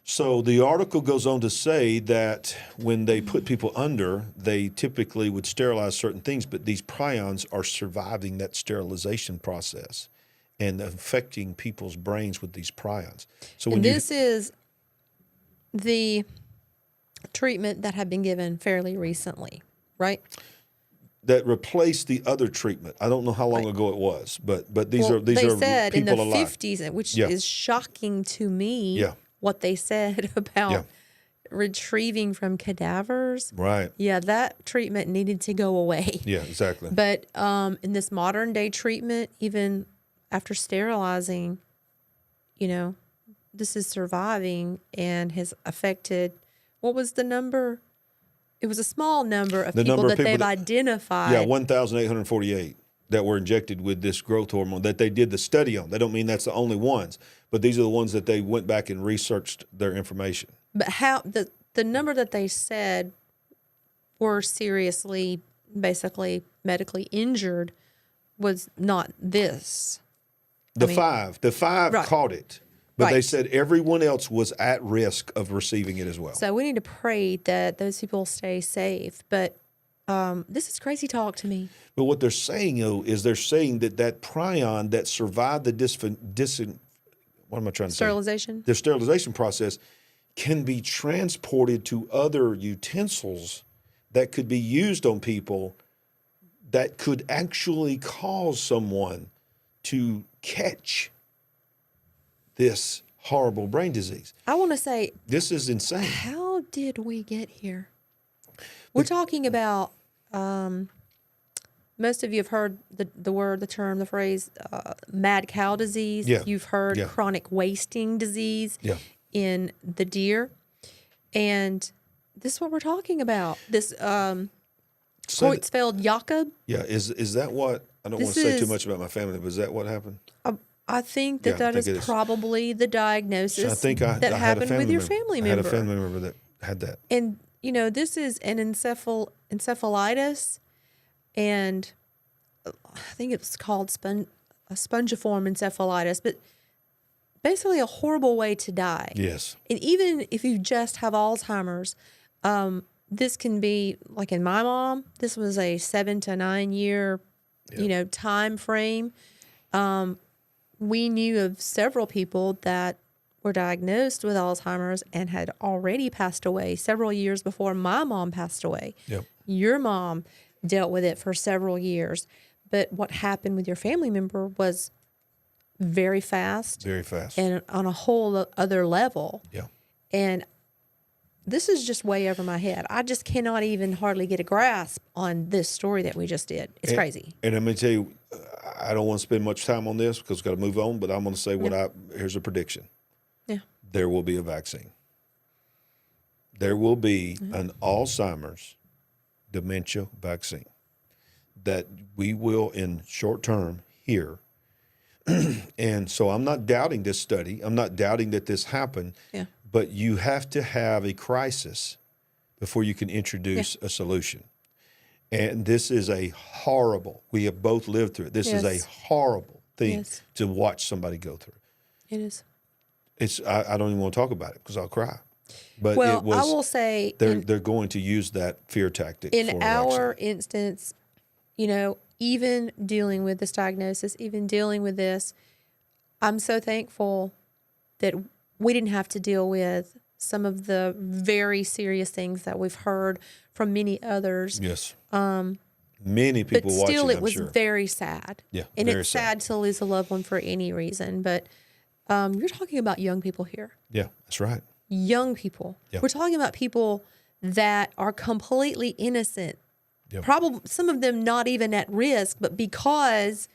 Speaker 1: So the article goes on to say that when they put people under, they typically would sterilize certain things, but these prions are surviving that sterilization process and affecting people's brains with these prions. So when
Speaker 2: this is the treatment that had been given fairly recently, right?
Speaker 1: That replaced the other treatment. I don't know how long ago it was, but these are
Speaker 2: they said
Speaker 1: people
Speaker 2: in the
Speaker 1: alive.
Speaker 2: 50s, which is shocking to me.
Speaker 1: Yeah.
Speaker 2: What they said about retrieving from cadavers.
Speaker 1: Right.
Speaker 2: Yeah, that treatment needed to go away.
Speaker 1: Yeah, exactly.
Speaker 2: But in this modern day treatment, even after sterilizing, this is surviving and has affected, what was the number? It was a small number of people that they've identified.
Speaker 1: Yeah, 1,848 that were injected with this growth hormone that they did the study on. They don't mean that's the only ones, but these are the ones that they went back and researched their information.
Speaker 2: But how the number that they said were seriously, basically medically injured was not this.
Speaker 1: The five
Speaker 2: right.
Speaker 1: caught it, but
Speaker 2: Right.
Speaker 1: they said everyone else was at risk of receiving it as well.
Speaker 2: So we need to pray that those people stay safe. But this is crazy talk to me.
Speaker 1: But what they're saying, though, is they're saying that prion that survived the
Speaker 2: Sterilization?
Speaker 1: The sterilization process can be transported to other utensils that could be used on people that could actually cause someone to catch this horrible brain disease.
Speaker 2: I want to say,
Speaker 1: this is insane.
Speaker 2: How did we get here? We're talking about, most of you have heard the phrase, mad cow disease.
Speaker 1: Yeah.
Speaker 2: You've heard chronic wasting disease in the deer. And this is what we're talking about. This Creutzfeldt-Jakob.
Speaker 1: Yeah, is that what, I don't want to say too much about my family, but is that what happened?
Speaker 2: I think that is probably the diagnosis that happened with your family member.
Speaker 1: I had a family member that had that.
Speaker 2: And, this is an encephalitis, and I think it's called spongiform encephalitis, but basically a horrible way to die.
Speaker 1: Yes.
Speaker 2: And even if you just have Alzheimer's, this can be, like in my mom, this was a 7 to 9 year, time frame. We knew of several people that were diagnosed with Alzheimer's and had already passed away several years before my mom passed away.
Speaker 1: Yep.
Speaker 2: Your mom dealt with it for several years. But what happened with your family member was very fast.
Speaker 1: Very fast.
Speaker 2: And on a whole other level.
Speaker 1: Yeah.
Speaker 2: And this is just way over my head. I just cannot even hardly get a grasp on this story that we just did. It's crazy.
Speaker 1: And I'm going to tell you, I don't want to spend much time on this because we've got to move on, but I'm going to say here's a prediction.
Speaker 2: Yeah.
Speaker 1: There will be a vaccine. There will be an Alzheimer's dementia vaccine that we will in short term hear. And so I'm not doubting this study. I'm not doubting that this happened.
Speaker 2: Yeah.
Speaker 1: But you have to have a crisis before you can introduce a solution. And this is a horrible, we have both lived through it. This is a horrible thing to watch somebody go through.
Speaker 2: It is.
Speaker 1: I don't even want to talk about it because I'll cry. But
Speaker 2: Well,
Speaker 1: it was,
Speaker 2: I will say
Speaker 1: they're going to use that fear tactic.
Speaker 2: in our instance, you know, even dealing with this diagnosis, even dealing with this, I'm so thankful that we didn't have to deal with some of the very serious things that we've heard from many others.
Speaker 1: Yes. Many people watching,
Speaker 2: but still, it
Speaker 1: I'm
Speaker 2: was
Speaker 1: sure.
Speaker 2: very sad.
Speaker 1: Yeah,
Speaker 2: and
Speaker 1: very
Speaker 2: it's sad to lose a loved one for any reason. But you're talking about young people here.
Speaker 1: Yeah, that's right.
Speaker 2: Young people.
Speaker 1: Yep.
Speaker 2: We're talking about people that are completely innocent.
Speaker 1: Yep.
Speaker 2: Probably some of them not even at risk, but because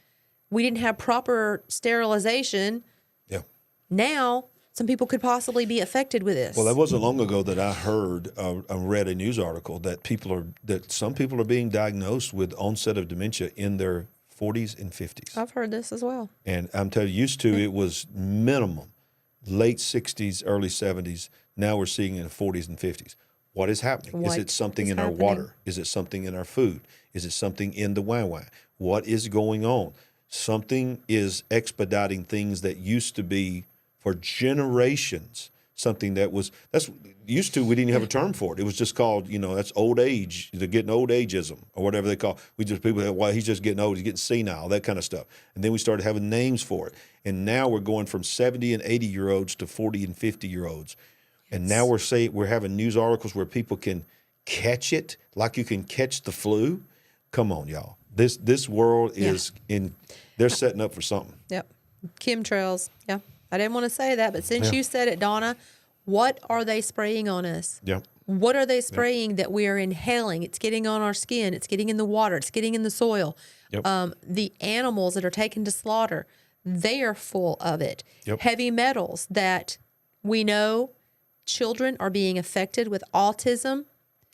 Speaker 2: we didn't have proper sterilization, now some people could possibly be affected with this.
Speaker 1: Well, that wasn't long ago that I heard, I read a news article that some people are being diagnosed with onset of dementia in their 40s and 50s.
Speaker 2: I've heard this as well.
Speaker 1: And I'm telling you, used to it was minimum, late 60s, early 70s. Now we're seeing it in the 40s and 50s. What is happening? Is it something in our water? Is it something in our food? Is it something in the wah-wah? What is going on? Something is expediting things that used to be for generations, something that's used to, we didn't have a term for it. It was just called, that's old age, they're getting old ageism or whatever they call it. Well, he's just getting old, he's getting senile, that kind of stuff. And then we started having names for it. And now we're going from 70 and 80-year-olds to 40 and 50-year-olds. And now we're having news articles where people can catch it like you can catch the flu. Come on, y'all. This world is they're setting up for something.
Speaker 2: Yep. Chemtrails. Yeah. I didn't want to say that, but since you said it, Donna, what are they spraying on us?
Speaker 1: Yeah.
Speaker 2: What are they spraying that we are inhaling? It's getting on our skin. It's getting in the water. It's getting in the soil.
Speaker 1: Yep.
Speaker 2: The animals that are taken to slaughter, they are full of it.
Speaker 1: Yep.
Speaker 2: Heavy metals that we know children are being affected with autism.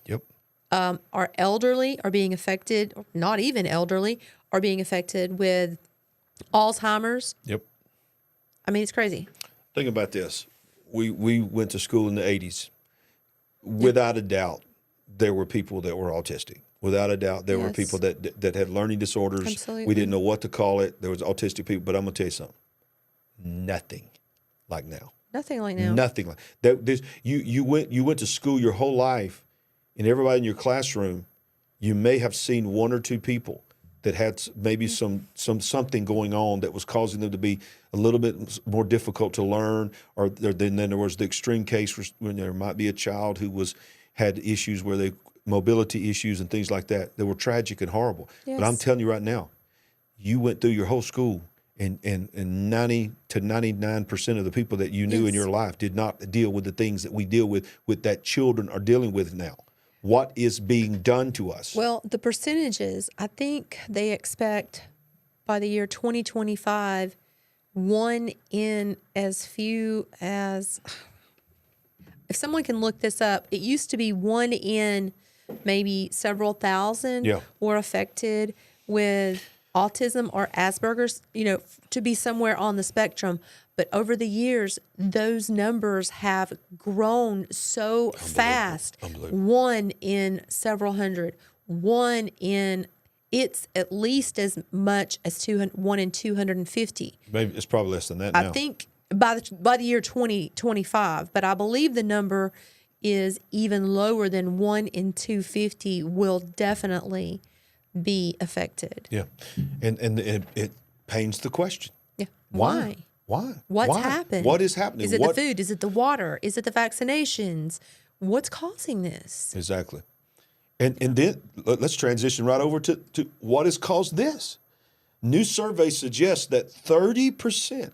Speaker 1: Yep.
Speaker 2: Our elderly are being affected, not even elderly, are being affected with Alzheimer's.
Speaker 1: Yep.
Speaker 2: I mean, it's crazy.
Speaker 1: Think about this. We went to school in the 80s. Without a doubt, there were people that were autistic. Without a doubt, there were people that had learning disorders.
Speaker 2: Absolutely.
Speaker 1: We didn't know what to call it. There was autistic people. But I'm going to tell you something. Nothing like now.
Speaker 2: Nothing like now.
Speaker 1: Nothing like that. You went to school your whole life, and everybody in your classroom, you may have seen one or two people that had maybe something going on that was causing them to be a little bit more difficult to learn. Or then there was the extreme case when there might be a child who had issues where mobility issues and things like that were tragic and horrible.
Speaker 2: Yes.
Speaker 1: But I'm telling you right now, you went through your whole school, and 90 to 99% of the people that you knew in your life did not deal with the things that we deal with that children are dealing with now. What is being done to us?
Speaker 2: Well, the percentages, I think they expect by the year 2025, one in as few as, if someone can look this up, it used to be one in maybe several thousand were affected with autism or Asperger's, to be somewhere on the spectrum. But over the years, those numbers have grown so fast. One in several hundred. It's at least as much as 1 in 250.
Speaker 1: Maybe it's probably less than that now.
Speaker 2: I think by the year 2025, but I believe the number is even lower than 1 in 250 will definitely be affected.
Speaker 1: Yeah, and it pains the question.
Speaker 2: Yeah.
Speaker 1: Why?
Speaker 2: What's happened?
Speaker 1: What is happening?
Speaker 2: Is it the food? Is it the water? Is it the vaccinations? What's causing this?
Speaker 1: Exactly. And then let's transition right over to what has caused this. New surveys suggest that 30%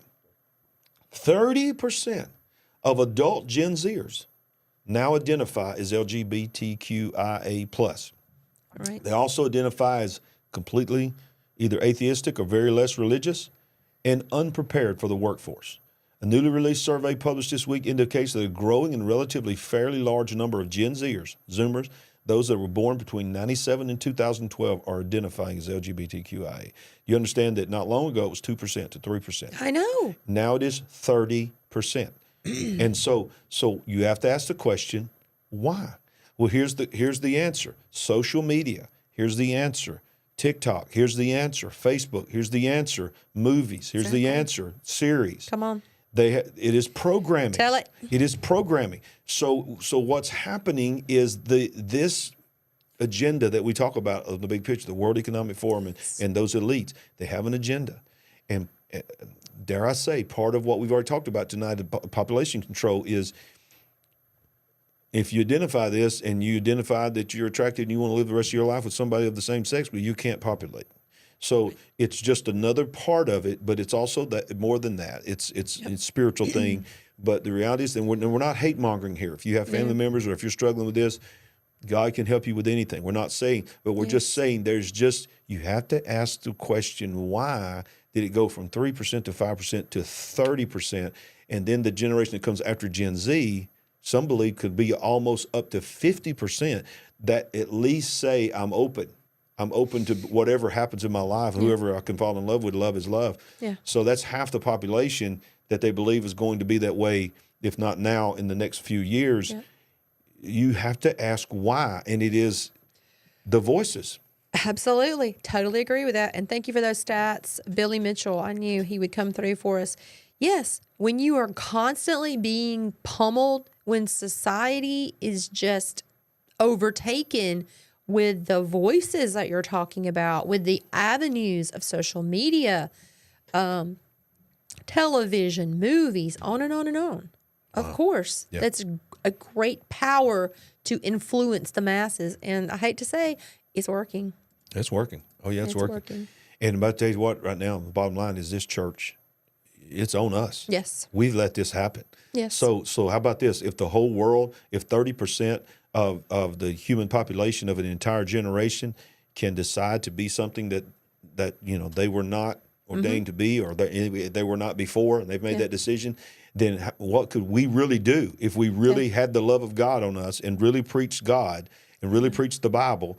Speaker 1: of adult Gen Zers now identify as LGBTQIA+.
Speaker 2: Right.
Speaker 1: They also identify as completely either atheistic or very less religious and unprepared for the workforce. A newly released survey published this week indicates that a growing and relatively fairly large number of Gen Zers, Zoomers, those that were born between 97 and 2012 are identifying as LGBTQIA. You understand that not long ago it was 2% to 3%.
Speaker 2: I know.
Speaker 1: Now it is 30%. And so you have to ask the question, why? Well, here's the answer. Social media, here's the answer. TikTok, here's the answer. Facebook, here's the answer. Movies, here's the answer. Series.
Speaker 2: Come on.
Speaker 1: It is programming.
Speaker 2: Tell it.
Speaker 1: It is programming. So what's happening is this agenda that we talk about of the big picture, the World Economic Forum and those elites, they have an agenda. And dare I say, part of what we've already talked about tonight, population control, is if you identify this and you identify that you're attracted and you want to live the rest of your life with somebody of the same sex, but you can't populate. So it's just another part of it, but it's also that more than that. It's a spiritual thing. But the reality is, and we're not hate mongering here. If you have family members or if you're struggling with this, God can help you with anything. We're not saying, but we're just saying you have to ask the question, why did it go from 3% to 5% to 30%? And then the generation that comes after Gen Z, some believe could be almost up to 50% that at least say, I'm open to whatever happens in my life. Whoever I can fall in love with, love is love.
Speaker 2: Yeah.
Speaker 1: So that's half the population that they believe is going to be that way, if not now, in the next few years. Yeah. You have to ask why, and it is the voices.
Speaker 2: Absolutely. Totally agree with that. And thank you for those stats. Billy Mitchell, I knew he would come through for us. Yes, when you are constantly being pummeled, when society is just overtaken with the voices that you're talking about, with the avenues of social media, television, movies, on and on and on. Of course, that's a great power to influence the masses. And I hate to say, it's working.
Speaker 1: It's working. Oh, yeah, it's working. And I'm about to tell you what, right now, the bottom line is this church, it's on us.
Speaker 2: Yes.
Speaker 1: We've let this happen.
Speaker 2: Yes.
Speaker 1: So how about this? If the whole world, if 30% of the human population of an entire generation can decide to be something that they were not ordained to be, or they were not before, and they've made that decision, then what could we really do if we really had the love of God on us and really preached God and really preached the Bible?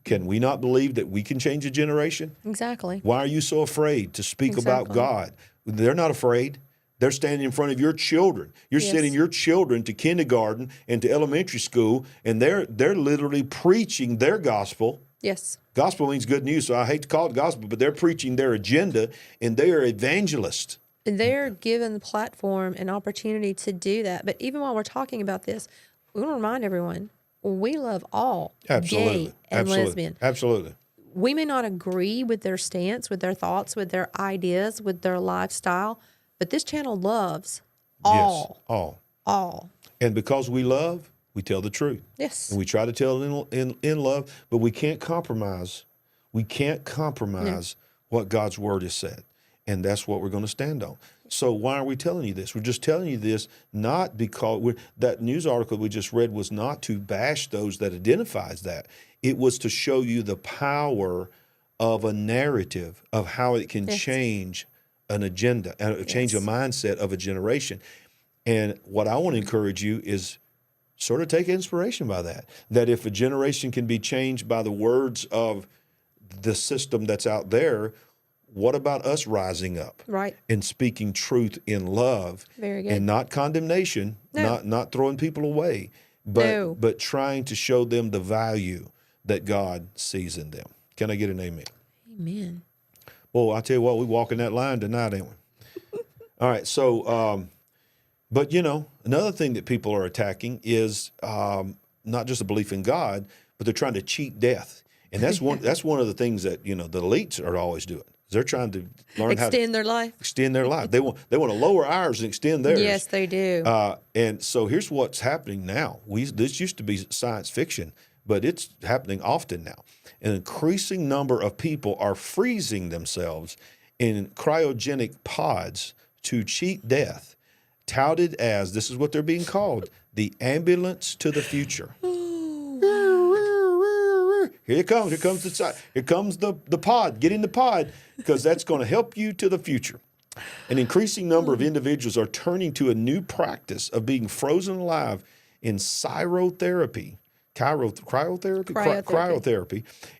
Speaker 1: Can we not believe that we can change a generation?
Speaker 2: Exactly.
Speaker 1: Why are you so afraid to speak about God? They're not afraid. They're standing in front of your children. You're sending your children to kindergarten and to elementary school, and they're literally preaching their gospel.
Speaker 2: Yes.
Speaker 1: Gospel means good news, so I hate to call it gospel, but they're preaching their agenda, and they are evangelists.
Speaker 2: They're given the platform and opportunity to do that. But even while we're talking about this, we want to remind everyone, we love all gay and lesbian.
Speaker 1: Absolutely.
Speaker 2: We may not agree with their stance, with their thoughts, with their ideas, with their lifestyle, but this channel loves all.
Speaker 1: Yes,
Speaker 2: all.
Speaker 1: And because we love, we tell the truth.
Speaker 2: Yes.
Speaker 1: And we try to tell it in love, but we can't compromise. We can't compromise what God's word has said. And that's what we're going to stand on. So why are we telling you this? We're just telling you this not because that news article we just read was not to bash those that identifies that. It was to show you the power of a narrative of how it can change an agenda and change a mindset of a generation. And what I want to encourage you is sort of take inspiration by that. That if a generation can be changed by the words of the system that's out there, what about us rising up and speaking truth in love?
Speaker 2: Very good.
Speaker 1: And not condemnation, not throwing people away, but trying to show them the value that God sees in them. Can I get an amen?
Speaker 2: Amen.
Speaker 1: Well, I tell you what, we're walking that line tonight, ain't we? All right, so, but another thing that people are attacking is not just a belief in God, but they're trying to cheat death. And that's one of the things that, the elites are always doing. They're trying to learn how to extend their life. They want to lower ours and extend theirs.
Speaker 2: Yes, they do.
Speaker 1: And so here's what's happening now. This used to be science fiction, but it's happening often now. An increasing number of people are freezing themselves in cryogenic pods to cheat death, touted as, this is what they're being called, the ambulance to the future. Here it comes. Here comes the side. Here comes the pod. Get in the pod, because that's going to help you to the future. An increasing number of individuals are turning to a new practice of being frozen alive in cryotherapy,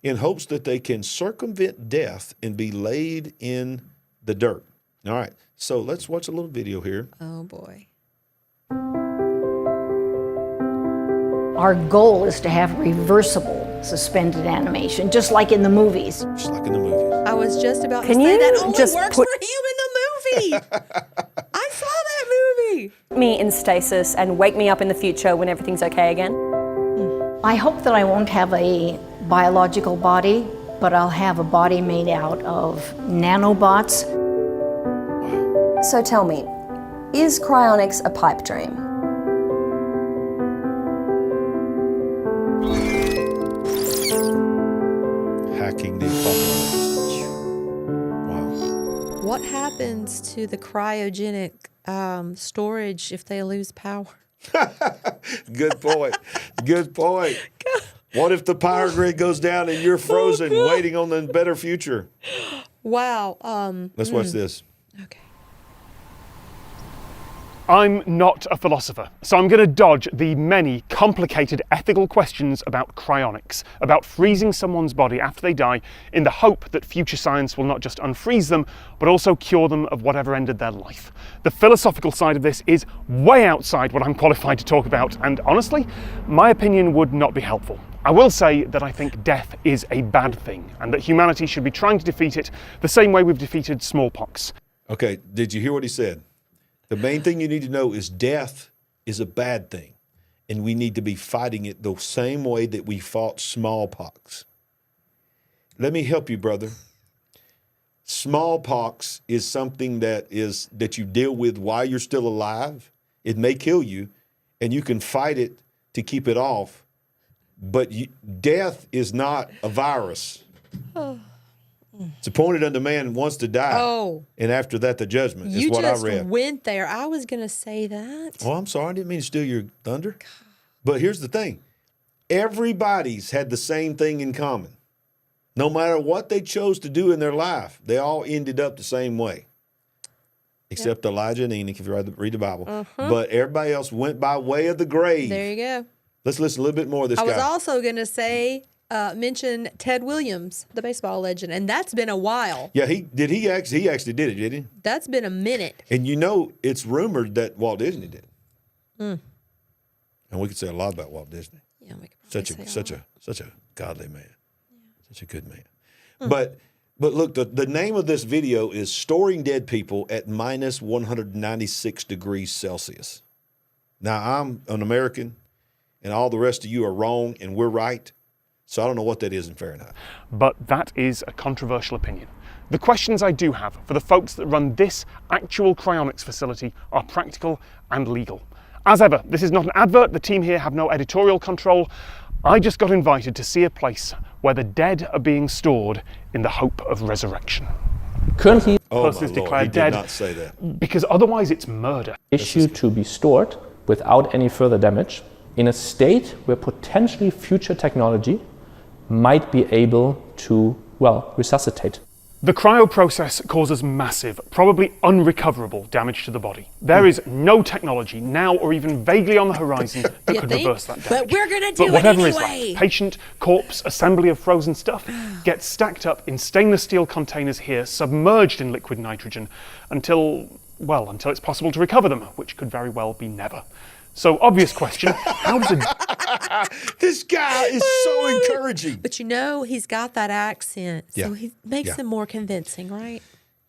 Speaker 1: in hopes that they can circumvent death and be laid in the dirt. All right, so let's watch a little video here.
Speaker 2: Oh, boy.
Speaker 10: Our goal is to have reversible suspended animation, just like in the movies.
Speaker 1: Just like in the movies.
Speaker 2: I was just about to
Speaker 11: Can
Speaker 2: say
Speaker 11: you
Speaker 2: that only
Speaker 11: just
Speaker 2: works
Speaker 11: put-
Speaker 2: for him in the movie. I saw that movie.
Speaker 11: Me in stasis and wake me up in the future when everything's okay again.
Speaker 10: I hope that I won't have a biological body, but I'll have a body made out of nanobots.
Speaker 11: So tell me, is cryonics a pipe dream?
Speaker 1: Hacking the apocalypse. Wow.
Speaker 2: What happens to the cryogenic storage if they lose power?
Speaker 1: Good point. Good point. What if the power grid goes down and you're frozen, waiting on the better future?
Speaker 2: Wow.
Speaker 1: Let's watch this.
Speaker 2: Okay.
Speaker 12: I'm not a philosopher, so I'm going to dodge the many complicated ethical questions about cryonics, about freezing someone's body after they die in the hope that future science will not just unfreeze them, but also cure them of whatever ended their life. The philosophical side of this is way outside what I'm qualified to talk about, and honestly, my opinion would not be helpful. I will say that I think death is a bad thing, and that humanity should be trying to defeat it the same way we've defeated smallpox.
Speaker 1: Okay, did you hear what he said? The main thing you need to know is death is a bad thing, and we need to be fighting it the same way that we fought smallpox. Let me help you, brother. Smallpox is something that you deal with while you're still alive. It may kill you, and you can fight it to keep it off, but death is not a virus. It's appointed unto man once to die. Oh. And after that, the judgment is what I read.
Speaker 2: You just went there. I was going to say that.
Speaker 1: Oh, I'm sorry. I didn't mean to steal your thunder. But here's the thing. Everybody's had the same thing in common. No matter what they chose to do in their life, they all ended up the same way. Except Elijah and Enoch, if you read the Bible. But everybody else went by way of the grave.
Speaker 2: There you go.
Speaker 1: Let's listen a little bit more of this guy.
Speaker 2: I was also going to say... mention Ted Williams, the baseball legend, and that's been a while.
Speaker 1: Yeah, he actually did it, didn't he?
Speaker 2: That's been a minute.
Speaker 1: And it's rumored that Walt Disney did. And we could say a lot about Walt Disney.
Speaker 2: Yeah, we could
Speaker 1: such a godly man, such a good man. But look, the name of this video is "Storing Dead People at minus 196 degrees Celsius." Now I'm an American, and all the rest of you are wrong, and we're right. So I don't know what that is in Fahrenheit.
Speaker 12: But that is a controversial opinion. The questions I do have for the folks that run this actual cryonics facility are practical and legal. As ever, this is not an advert. The team here have no editorial control. I just got invited to see a place where the dead are being stored in the hope of resurrection.
Speaker 13: Currently,
Speaker 12: person is declared dead.
Speaker 1: Did not say that.
Speaker 12: Because otherwise it's murder.
Speaker 13: Issued to be stored without any further damage in a state where potentially future technology might be able to, resuscitate.
Speaker 12: The cryo process causes massive, probably unrecoverable damage to the body. There is no technology now or even vaguely on the horizon that could reverse that damage.
Speaker 2: But we're going to do it
Speaker 12: whatever is
Speaker 2: anyway.
Speaker 12: left, patient, corpse, assembly of frozen stuff, gets stacked up in stainless steel containers here, submerged in liquid nitrogen, until it's possible to recover them, which could very well be never. So, obvious question, how does
Speaker 1: This guy is so encouraging.
Speaker 2: But he's got that accent, so he makes him more convincing, right?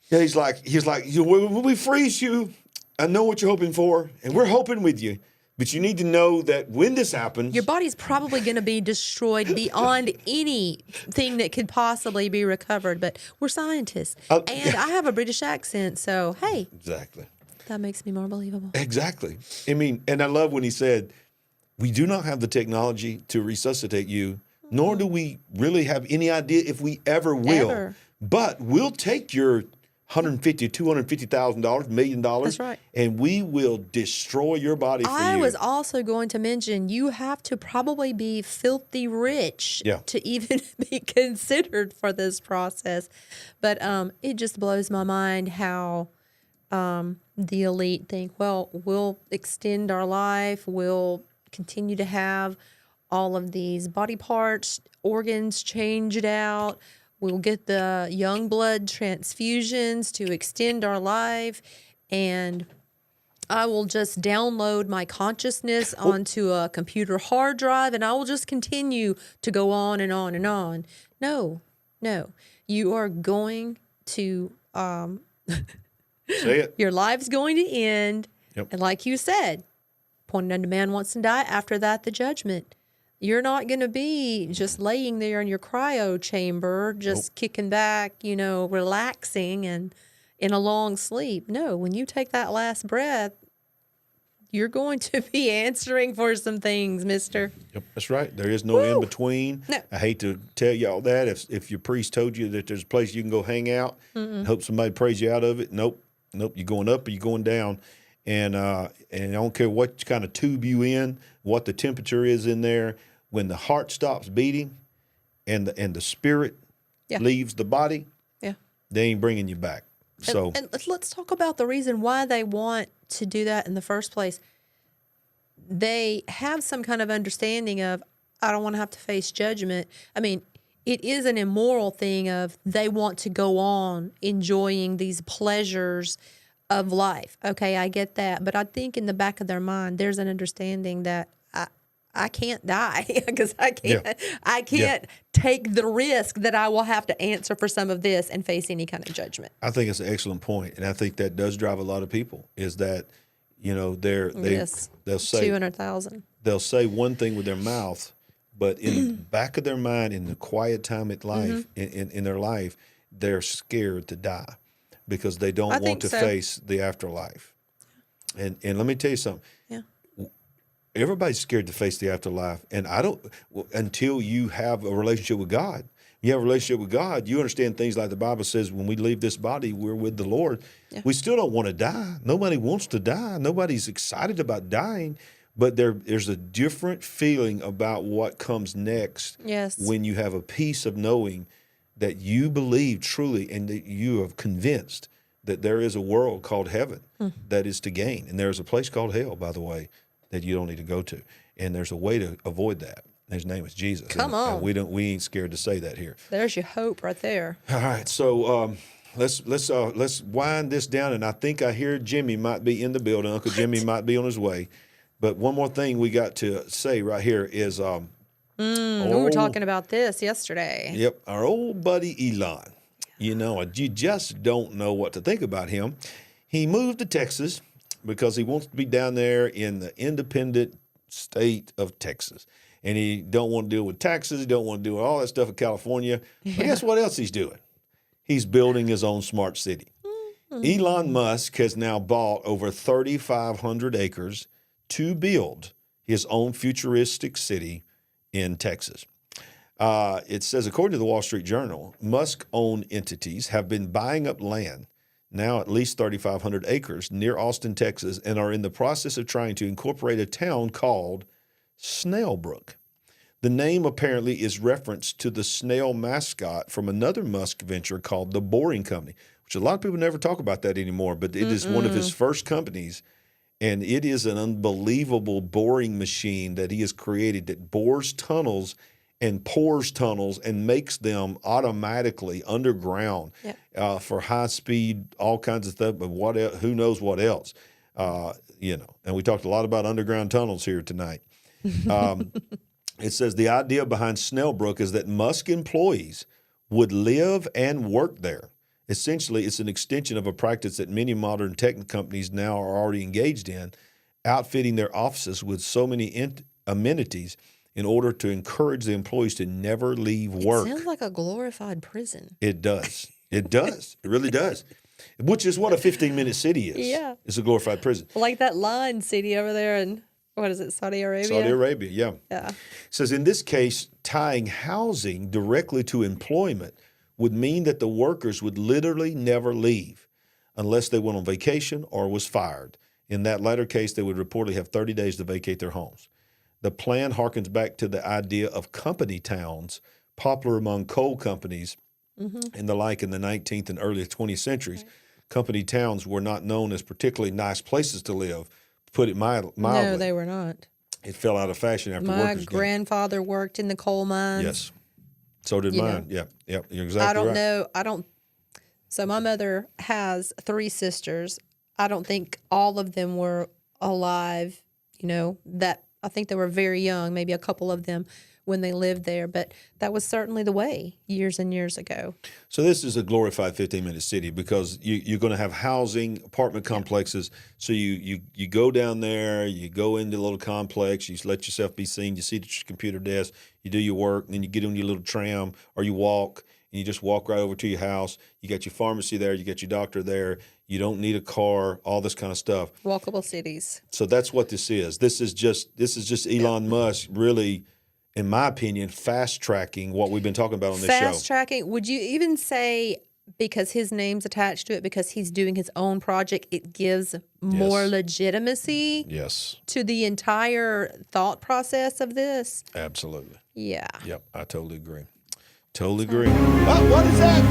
Speaker 1: Yeah, he's like, when we freeze you, I know what you're hoping for, and we're hoping with you. But you need to know that when this happens...
Speaker 2: Your body's probably going to be destroyed beyond anything that could possibly be recovered. But we're scientists. And I have a British accent, so hey.
Speaker 1: Exactly.
Speaker 2: That makes me more believable.
Speaker 1: Exactly. I mean, and I love when he said, we do not have the technology to resuscitate you, nor do we really have any idea if we ever will. But we'll take your $150,000, $250,000, $1 million.
Speaker 2: That's right.
Speaker 1: And we will destroy your body for you.
Speaker 2: I was also going to mention you have to probably be filthy rich to even be considered for this process. But it just blows my mind how the elite think, well, we'll extend our life, we'll continue to have all of these body parts, organs changed out. We'll get the young blood transfusions to extend our life, and I will just download my consciousness onto a computer hard drive, and I will just continue to go on and on and on. No. You are going to,
Speaker 1: say it.
Speaker 2: Your life's going to end.
Speaker 1: Yep.
Speaker 2: And like you said, appointed unto man wants to die. After that, the judgment. You're not going to be just laying there in your cryo chamber, just kicking back, relaxing and in a long sleep. No, when you take that last breath, you're going to be answering for some things, mister.
Speaker 1: Yep, that's right. There is no in between.
Speaker 2: No.
Speaker 1: I hate to tell you all that. If your priest told you that there's a place you can go hang out and hope somebody prays you out of it, nope. You're going up or you're going down. And I don't care what kind of tube you in, what the temperature is in there. When the heart stops beating and the spirit leaves the body, they ain't bringing you back.
Speaker 2: And let's talk about the reason why they want to do that in the first place. They have some kind of understanding of, I don't want to have to face judgment. I mean, it is an immoral thing of they want to go on enjoying these pleasures of life. Okay, I get that. But I think in the back of their mind, there's an understanding that I can't die because I can't take the risk that I will have to answer for some of this and face any kind of judgment.
Speaker 1: I think it's an excellent point, and I think that does drive a lot of people. Is that they'll say
Speaker 2: 200,000.
Speaker 1: They'll say one thing with their mouth, but in the back of their mind, in the quiet time at life, in their life, they're scared to die because they don't want to face the afterlife. And let me tell you something.
Speaker 2: Yeah.
Speaker 1: Everybody's scared to face the afterlife, and until you have a relationship with God. You have a relationship with God, you understand things like the Bible says, when we leave this body, we're with the Lord. Yeah. We still don't want to die. Nobody wants to die. Nobody's excited about dying, but there's a different feeling about what comes next when you have a peace of knowing that you believe truly and that you are convinced that there is a world called heaven that is to gain. And there's a place called hell, by the way, that you don't need to go to. And there's a way to avoid that. His name is Jesus.
Speaker 2: Come on.
Speaker 1: And we ain't scared to say that here.
Speaker 2: There's your hope right there.
Speaker 1: All right. So let's wind this down. And I think I hear Jimmy might be in the building. Uncle Jimmy might be on his way. But one more thing we got to say right here is
Speaker 2: we were talking about this yesterday.
Speaker 1: Yep. Our old buddy Elon. You just don't know what to think about him. He moved to Texas because he wants to be down there in the independent state of Texas. And he don't want to deal with taxes. He don't want to do all that stuff in California. Yeah. But guess what else he's doing? He's building his own smart city. Elon Musk has now bought over 3,500 acres to build his own futuristic city in Texas. It says, according to the Wall Street Journal, Musk-owned entities have been buying up land, now at least 3,500 acres, near Austin, Texas, and are in the process of trying to incorporate a town called Snailbrook. The name apparently is reference to the snail mascot from another Musk venture called the Boring Company, which a lot of people never talk about that anymore, but it is one of his first companies, and it is an unbelievable boring machine that he has created that bores tunnels and pours tunnels and makes them automatically underground for high speed, all kinds of stuff, but who knows what else, and we talked a lot about underground tunnels here tonight. It says the idea behind Snailbrook is that Musk employees would live and work there. Essentially, it's an extension of a practice that many modern tech companies now are already engaged in, outfitting their offices with so many amenities in order to encourage the employees to never leave work.
Speaker 2: It sounds like a glorified prison.
Speaker 1: It does. It does. It really does. Which is what a 15-minute city is.
Speaker 2: Yeah.
Speaker 1: It's a glorified prison.
Speaker 2: Like that Line city over there in, what is it, Saudi Arabia?
Speaker 1: Saudi Arabia, yeah.
Speaker 2: Yeah.
Speaker 1: It says, in this case, tying housing directly to employment would mean that the workers would literally never leave unless they went on vacation or was fired. In that latter case, they would reportedly have 30 days to vacate their homes. The plan harkens back to the idea of company towns, popular among coal companies and the like in the 19th and early 20th centuries. Company towns were not known as particularly nice places to live, to put it mildly.
Speaker 2: No, they were not.
Speaker 1: It fell out of fashion after
Speaker 2: My
Speaker 1: workers.
Speaker 2: grandfather worked in the coal mines.
Speaker 1: Yes. So did mine. Yeah. You're exactly right.
Speaker 2: I don't know. So my mother has 3 sisters. I don't think all of them were alive, I think they were very young, maybe a couple of them when they lived there. But that was certainly the way years and years ago.
Speaker 1: So this is a glorified 15-minute city because you're going to have housing, apartment complexes. So you go down there, you go into the little complex, you let yourself be seen, you sit at your computer desk, you do your work, and then you get on your little tram or you walk, and you just walk right over to your house. You got your pharmacy there, you got your doctor there. You don't need a car, all this kind of stuff.
Speaker 2: Walkable cities.
Speaker 1: So that's what this is. This is just Elon Musk really, in my opinion, fast-tracking what we've been talking about on this show.
Speaker 2: Fast-tracking. Would you even say because his name's attached to it, because he's doing his own project, it gives more legitimacy to the entire thought process of this?
Speaker 1: Absolutely.
Speaker 2: Yeah.
Speaker 1: Yep, I totally agree. Totally agree. Oh, what is that?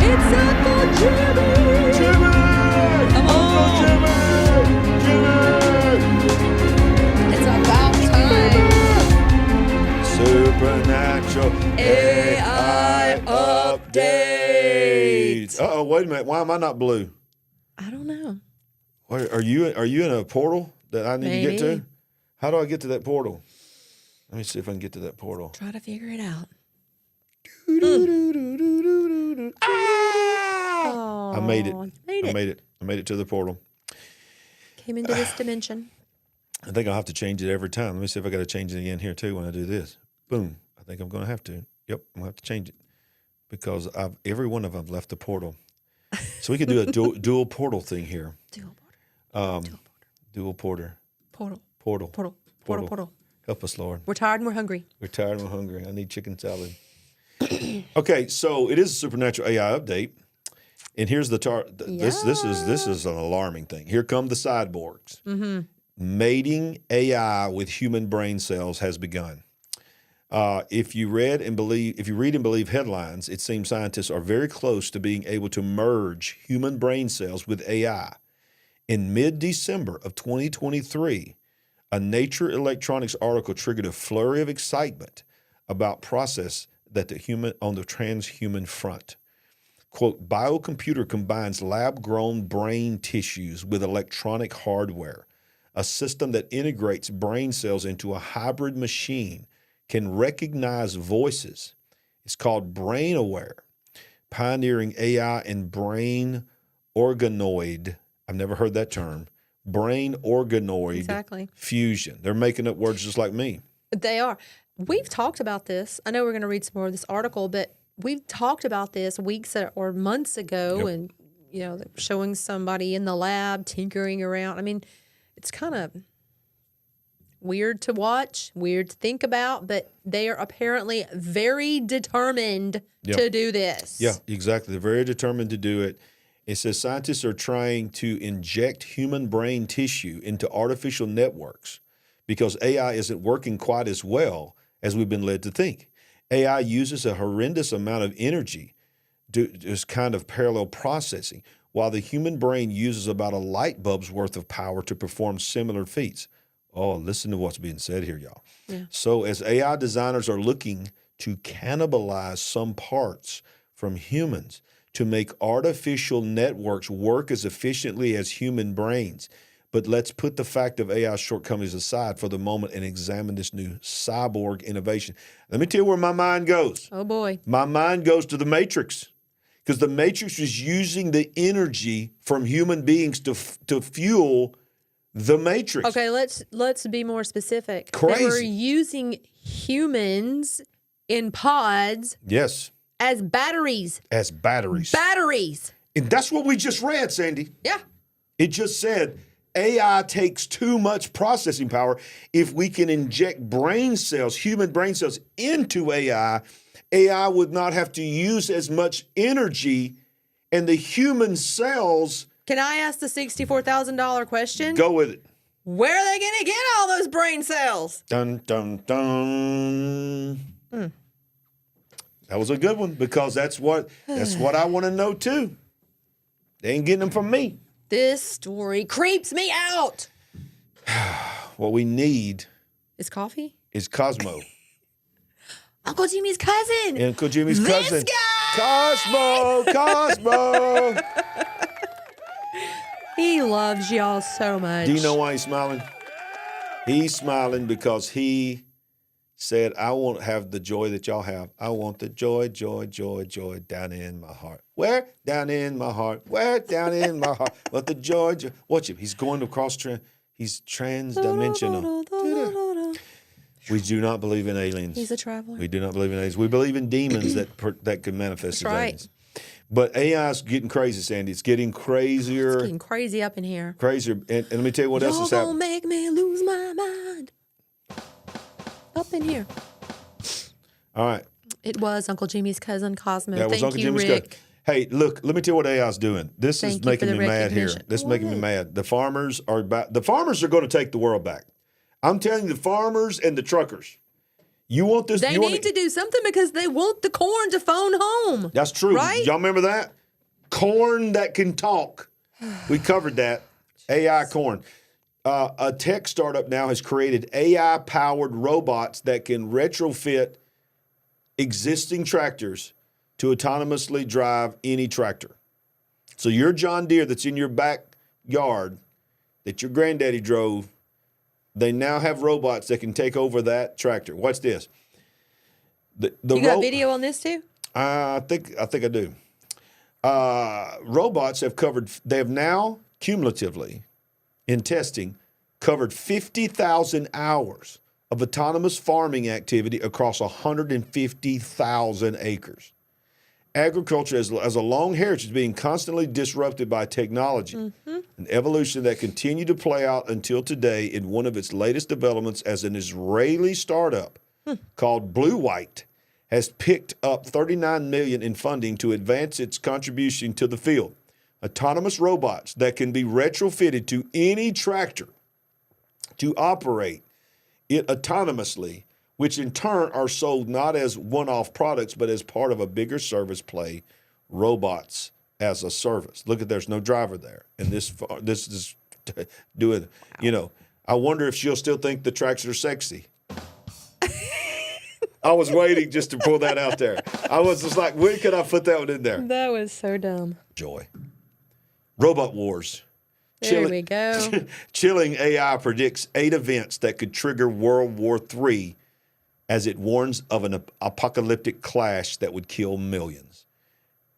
Speaker 2: It's Uncle Jimmy!
Speaker 1: Jimmy!
Speaker 2: Come on!
Speaker 1: Jimmy!
Speaker 2: It's about time.
Speaker 1: Supernatural AI updates. Uh-oh, wait a minute. Why am I not blue?
Speaker 2: I don't know.
Speaker 1: Are you in a portal that I need to get to? How do I get to that portal? Let me see if I can get to that portal.
Speaker 2: Try to figure it out.
Speaker 1: I made it. I made it to the portal.
Speaker 2: Came into this dimension.
Speaker 1: I think I'll have to change it every time. Let me see if I got to change it again here too when I do this. Boom. I think I'm going to have to. Yep, I'm going to have to change it because every one of them left the portal. So we could do a dual portal thing here. Dual porter. Portal. Help us, Lord.
Speaker 2: We're tired and we're hungry.
Speaker 1: We're tired and we're hungry. I need chicken salad. Okay, so it is a supernatural AI update, and here's the this is an alarming thing. Here come the cyborgs. Mating AI with human brain cells has begun. If you read and believe headlines, it seems scientists are very close to being able to merge human brain cells with AI. In mid-December of 2023, a Nature Electronics article triggered a flurry of excitement about process that on the transhuman front. Quote, biocomputer combines lab-grown brain tissues with electronic hardware. A system that integrates brain cells into a hybrid machine can recognize voices. It's called Brain Aware, pioneering AI and brain organoid. I've never heard that term. Brain organoid fusion. They're making up words just like me.
Speaker 2: They are. We've talked about this. I know we're going to read some more of this article, but we've talked about this weeks or months ago, and showing somebody in the lab tinkering around. I mean, it's kind of weird to watch, weird to think about, but they are apparently very determined to do this.
Speaker 1: Yeah, exactly. They're very determined to do it. It says scientists are trying to inject human brain tissue into artificial networks because AI isn't working quite as well as we've been led to think. AI uses a horrendous amount of energy to just kind of parallel processing, while the human brain uses about a light bulb's worth of power to perform similar feats. Oh, listen to what's being said here, y'all. Yeah. So as AI designers are looking to cannibalize some parts from humans to make artificial networks work as efficiently as human brains. But let's put the fact of AI shortcomings aside for the moment and examine this new cyborg innovation. Let me tell you where my mind goes.
Speaker 2: Oh, boy.
Speaker 1: My mind goes to the Matrix, because the Matrix is using the energy from human beings to fuel the Matrix.
Speaker 2: Okay, let's be more specific.
Speaker 1: Crazy.
Speaker 2: They were using humans in pods.
Speaker 1: Yes.
Speaker 2: As batteries. Batteries.
Speaker 1: And that's what we just read, Sandy.
Speaker 2: Yeah.
Speaker 1: It just said AI takes too much processing power. If we can inject brain cells, human brain cells, into AI AI would not have to use as much energy, and the human cells.
Speaker 2: Can I ask the $64,000 question?
Speaker 1: Go with it.
Speaker 2: Where are they going to get all those brain cells?
Speaker 1: Dun, dun, dun. That was a good one because that's what I want to know too. They ain't getting them from me.
Speaker 2: This story creeps me out.
Speaker 1: What we need
Speaker 2: is coffee.
Speaker 1: Is Cosmo.
Speaker 2: Uncle Jimmy's cousin.
Speaker 1: Uncle Jimmy's cousin.
Speaker 2: This guy.
Speaker 1: Cosmo.
Speaker 2: He loves y'all so much.
Speaker 1: Do you know why he's smiling? He's smiling because he said, I won't have the joy that y'all have. I want the joy, joy, joy, joy down in my heart. Where? Down in my heart. Where? Down in my heart. But the joy, joy. Watch him. He's going across, he's transdimensional. We do not believe in aliens.
Speaker 2: He's a traveler.
Speaker 1: We do not believe in aliens. We believe in demons that could manifest as aliens. But AI is getting crazy, Sandy. It's getting crazier.
Speaker 2: It's getting crazy up in here.
Speaker 1: Crazier. And let me tell you what else is happening.
Speaker 2: Y'all gonna make me lose my mind. Up in here.
Speaker 1: All right.
Speaker 2: It was Uncle Jimmy's cousin, Cosmo.
Speaker 1: That was
Speaker 2: Thank
Speaker 1: Uncle
Speaker 2: you,
Speaker 1: Jimmy's
Speaker 2: Rick.
Speaker 1: cousin. Hey, look, let me tell you what AI is doing. This is making me mad here. This is making me mad. The farmers are going to take the world back. I'm telling you, the farmers and the truckers. You want this?
Speaker 2: They need to do something because they want the corn to phone home.
Speaker 1: That's true.
Speaker 2: Right?
Speaker 1: Y'all remember that? Corn that can talk. We covered that. AI corn. A tech startup now has created AI-powered robots that can retrofit existing tractors to autonomously drive any tractor. So your John Deere that's in your backyard that your granddaddy drove, they now have robots that can take over that tractor. Watch this. You
Speaker 2: got video on this too?
Speaker 1: I think I do. Robots they have now cumulatively in testing covered 50,000 hours of autonomous farming activity across 150,000 acres. Agriculture has a long heritage being constantly disrupted by technology, an evolution that continued to play out until today in one of its latest developments as an Israeli startup called Blue White has picked up $39 million in funding to advance its contribution to the field. Autonomous robots that can be retrofitted to any tractor to operate it autonomously, which in turn are sold not as one-off products, but as part of a bigger service play, robots as a service. Look there's no driver there. And this is doing, I wonder if she'll still think the tractors are sexy. I was waiting just to pull that out there. I was just like, when could I put that one in there?
Speaker 2: That was so dumb.
Speaker 1: Joy. Robot wars.
Speaker 2: There we go.
Speaker 1: Chilling AI predicts 8 events that could trigger World War III as it warns of an apocalyptic clash that would kill millions.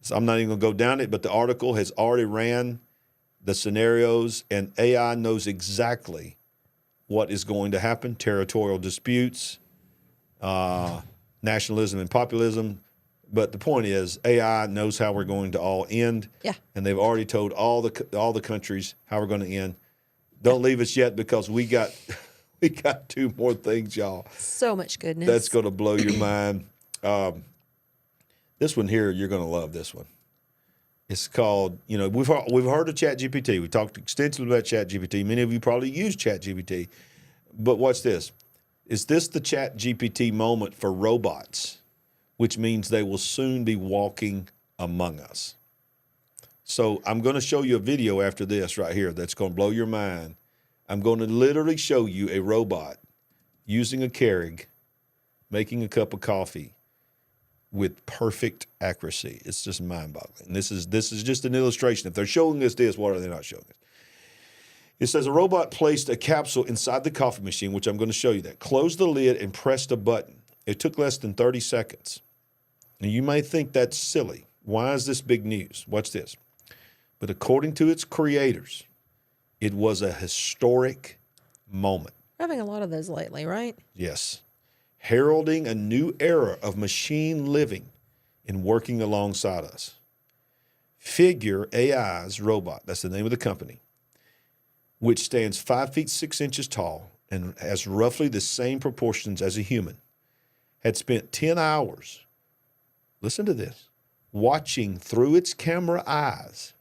Speaker 1: So I'm not even going to go down it, but the article has already ran the scenarios, and AI knows exactly what is going to happen. Territorial disputes, nationalism and populism. But the point is, AI knows how we're going to all end.
Speaker 2: Yeah.
Speaker 1: And they've already told all the countries how we're going to end. Don't leave us yet because we got 2 more things, y'all.
Speaker 2: So much goodness.
Speaker 1: That's going to blow your mind. This one here, you're going to love this one. It's called, we've heard of ChatGPT. We talked extensively about ChatGPT. Many of you probably use ChatGPT. But watch this. Is this the ChatGPT moment for robots, which means they will soon be walking among us? So I'm going to show you a video after this right here that's going to blow your mind. I'm going to literally show you a robot using a Keurig, making a cup of coffee with perfect accuracy. It's just mind-boggling. This is just an illustration. If they're showing us this, what are they not showing us? It says a robot placed a capsule inside the coffee machine, which I'm going to show you that. Closed the lid and pressed a button. It took less than 30 seconds. Now, you may think that's silly. Why is this big news? Watch this. But according to its creators, it was a historic moment.
Speaker 2: We're having a lot of those lately, right?
Speaker 1: Yes. Heralding a new era of machine living and working alongside us. Figure AI's robot, that's the name of the company, which stands 5 feet 6 inches tall and has roughly the same proportions as a human, had spent 10 hours listen to this, watching through its camera eyes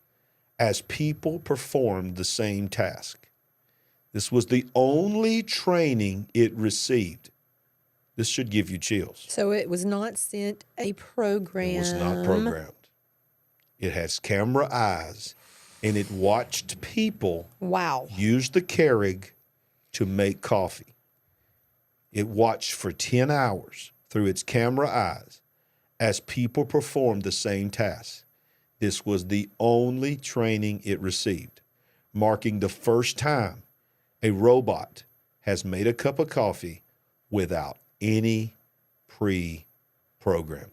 Speaker 1: as people performed the same task. This was the only training it received. This should give you chills.
Speaker 2: So it was not sent a program.
Speaker 1: It was not programmed. It has camera eyes, and it watched people use the Keurig to make coffee. It watched for 10 hours through its camera eyes as people performed the same task. This was the only training it received, marking the first time a robot has made a cup of coffee without any pre-programming.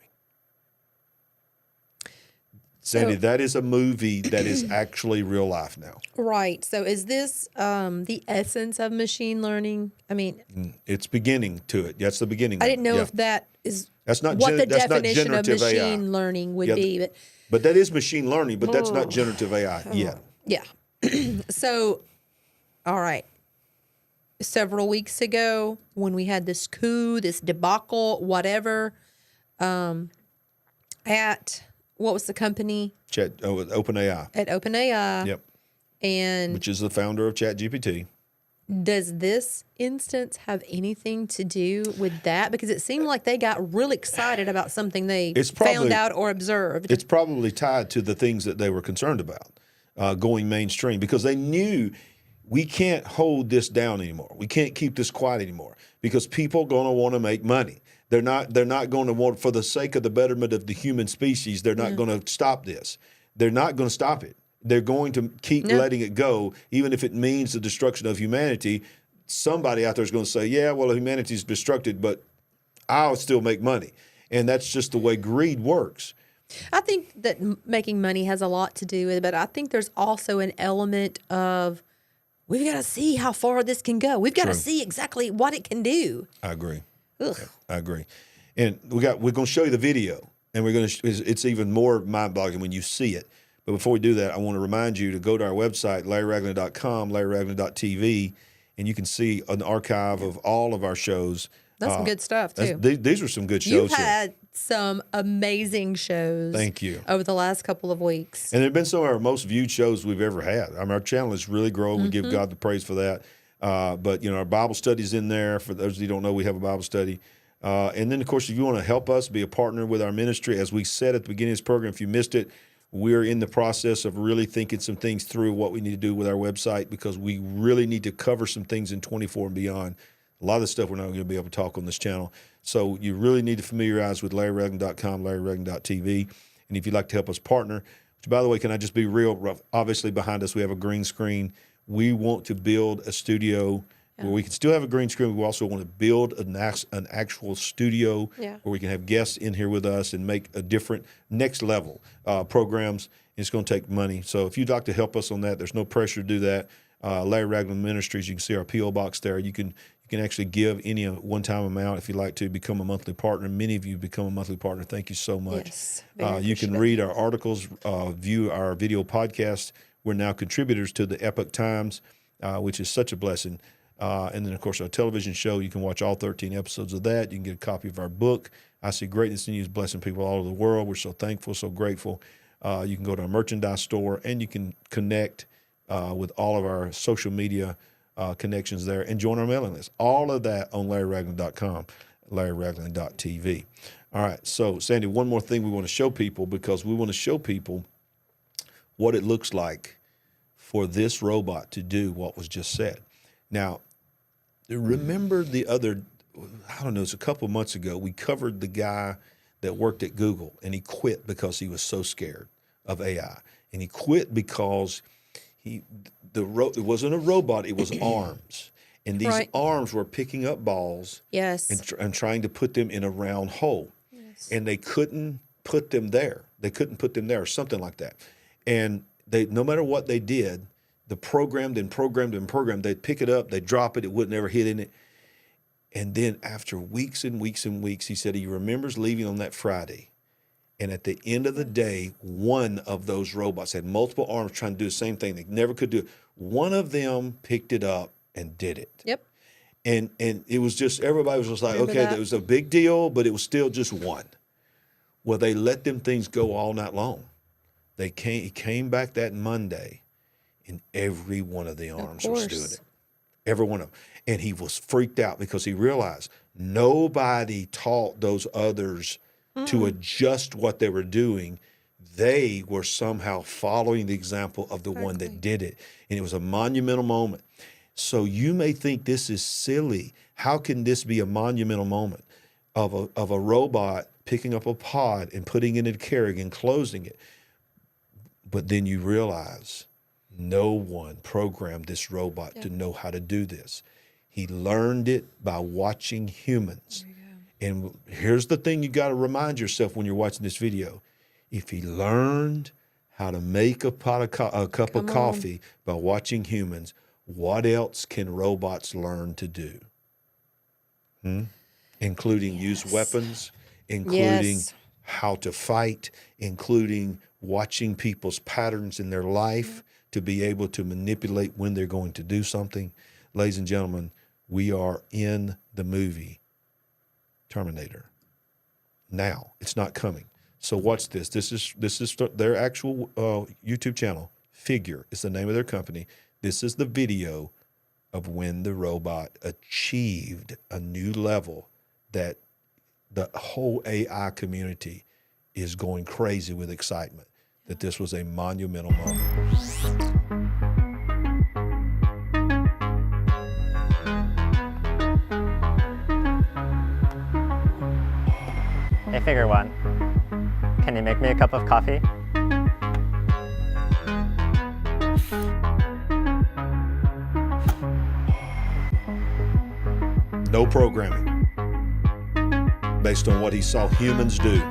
Speaker 1: Sandy, that is a movie that is actually real life now.
Speaker 2: Right. So is this the essence of machine learning? I mean,
Speaker 1: it's beginning to it. That's the beginning.
Speaker 2: I didn't know if that is
Speaker 1: that's not
Speaker 2: what the
Speaker 1: that's
Speaker 2: definition
Speaker 1: not
Speaker 2: of machine
Speaker 1: AI.
Speaker 2: learning would be.
Speaker 1: But that is machine learning, but that's not generative AI yet.
Speaker 2: Yeah. So, all right. Several weeks ago, when we had this coup, this debacle, whatever, at what was the company?
Speaker 1: OpenAI.
Speaker 2: At OpenAI.
Speaker 1: Yep.
Speaker 2: And
Speaker 1: which is the founder of ChatGPT.
Speaker 2: Does this instance have anything to do with that? Because it seemed like they got really excited about something they found out or observed.
Speaker 1: It's probably tied to the things that they were concerned about, going mainstream, because they knew we can't hold this down anymore. We can't keep this quiet anymore because people are going to want to make money. They're not going to want, for the sake of the betterment of the human species, they're not going to stop this. They're not going to stop it. They're going to keep letting it go, even if it means the destruction of humanity. Somebody out there is going to say, yeah, well, humanity's destructed, but I'll still make money. And that's just the way greed works.
Speaker 2: I think that making money has a lot to do with it, but I think there's also an element of we've got to see how far this can go. We've got to see exactly what it can do.
Speaker 1: I agree.
Speaker 2: Ugh.
Speaker 1: Yeah, I agree. And we're going to show you the video, and it's even more mind-boggling when you see it. But before we do that, I want to remind you to go to our website, LarryRagland.com, LarryRagland.tv, and you can see an archive of all of our shows.
Speaker 2: That's some good stuff, too.
Speaker 1: These are some good shows.
Speaker 2: You've had some amazing shows.
Speaker 1: Thank you.
Speaker 2: Over the last couple of weeks.
Speaker 1: And they've been some of our most viewed shows we've ever had. I mean, our channel is really growing. We give God the praise for that. But, our Bible study's in there. For those of you who don't know, we have a Bible study. And then, of course, if you want to help us be a partner with our ministry, as we said at the beginning of this program, if you missed it, we're in the process of really thinking some things through, what we need to do with our website, because we really need to cover some things in 24 and beyond. A lot of the stuff we're not going to be able to talk on this channel. So you really need to familiarize with LarryRagland.com, LarryRagland.tv. And if you'd like to help us partner, which, by the way, can I just be real rough? Obviously, behind us, we have a green screen. We want to build a studio where we can still have a green screen. We also want to build an actual studio where we can have guests in here with us and make a different next level programs. It's going to take money. So if you'd like to help us on that, there's no pressure to do that. Larry Ragland Ministries, you can see our P.O. box there. You can actually give any one-time amount if you'd like to become a monthly partner. Many of you become a monthly partner. Thank you so much.
Speaker 2: Yes,
Speaker 1: you can read our articles, view our video podcast. We're now contributors to the Epoch Times, which is such a blessing. And then, of course, our television show, you can watch all 13 episodes of that. You can get a copy of our book, I See Greatness in You, is blessing people all over the world. We're so thankful, so grateful. You can go to our merchandise store, and you can connect with all of our social media connections there and join our mailing list. All of that on LarryRagland.com, LarryRagland.tv. All right, so, Sandy, one more thing we want to show people, because we want to show people what it looks like for this robot to do what was just said. Now, remember the other, I don't know, it's a couple of months ago, we covered the guy that worked at Google, and he quit because he was so scared of AI. And he quit because it wasn't a robot, it was arms. And these arms were picking up balls and trying to put them in a round hole. Yes. And they couldn't put them there. They couldn't put them there, or something like that. And no matter what they did, the programmed, they'd pick it up, they'd drop it, it wouldn't ever hit in it. And then after weeks and weeks and weeks, he said he remembers leaving on that Friday. And at the end of the day, one of those robots had multiple arms trying to do the same thing. They never could do it. One of them picked it up and did it.
Speaker 2: Yep.
Speaker 1: And it was just, everybody was just like, okay, that was a big deal, but it was still just one. Well, they let them things go all night long. He came back that Monday, and every one of the arms was doing it. Every one of them. And he was freaked out because he realized nobody taught those others to adjust what they were doing. They were somehow following the example of the one that did it. And it was a monumental moment. So you may think this is silly. How can this be a monumental moment of a robot picking up a pod and putting it in a carrier and closing it? But then you realize no one programmed this robot to know how to do this. He learned it by watching humans. And here's the thing you got to remind yourself when you're watching this video. If he learned how to make a cup of coffee by watching humans, what else can robots learn to do? Including use weapons, including how to fight, including watching people's patterns in their life to be able to manipulate when they're going to do something. Ladies and gentlemen, we are in the movie Terminator. Now, it's not coming. So watch this. This is their actual YouTube channel. Figure is the name of their company. This is the video of when the robot achieved a new level that the whole AI community is going crazy with excitement, that this was a monumental moment.
Speaker 14: Hey, Figure One, can you make me a cup of coffee?
Speaker 1: No programming, based on what he saw humans do.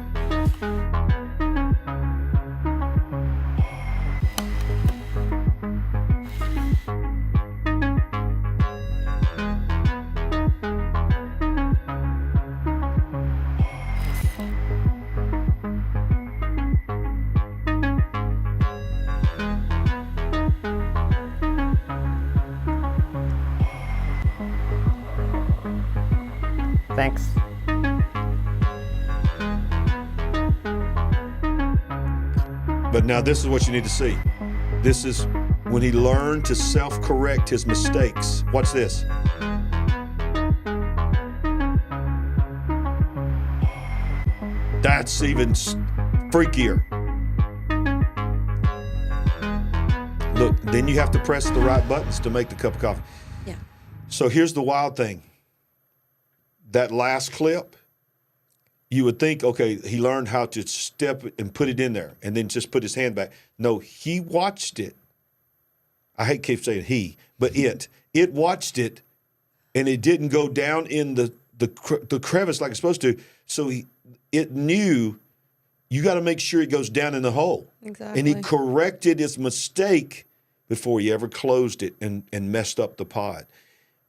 Speaker 14: Thanks.
Speaker 1: But now this is what you need to see. This is when he learned to self-correct his mistakes. Watch this. That's even freakier. Look, then you have to press the right buttons to make the cup of coffee.
Speaker 2: Yeah.
Speaker 1: So here's the wild thing. That last clip, you would think, okay, he learned how to step and put it in there and then just put his hand back. No, he watched it. I hate keep saying he, but it watched it, and it didn't go down in the crevice like it's supposed to. So it knew you got to make sure it goes down in the hole.
Speaker 2: Exactly.
Speaker 1: And he corrected his mistake before he ever closed it and messed up the pod.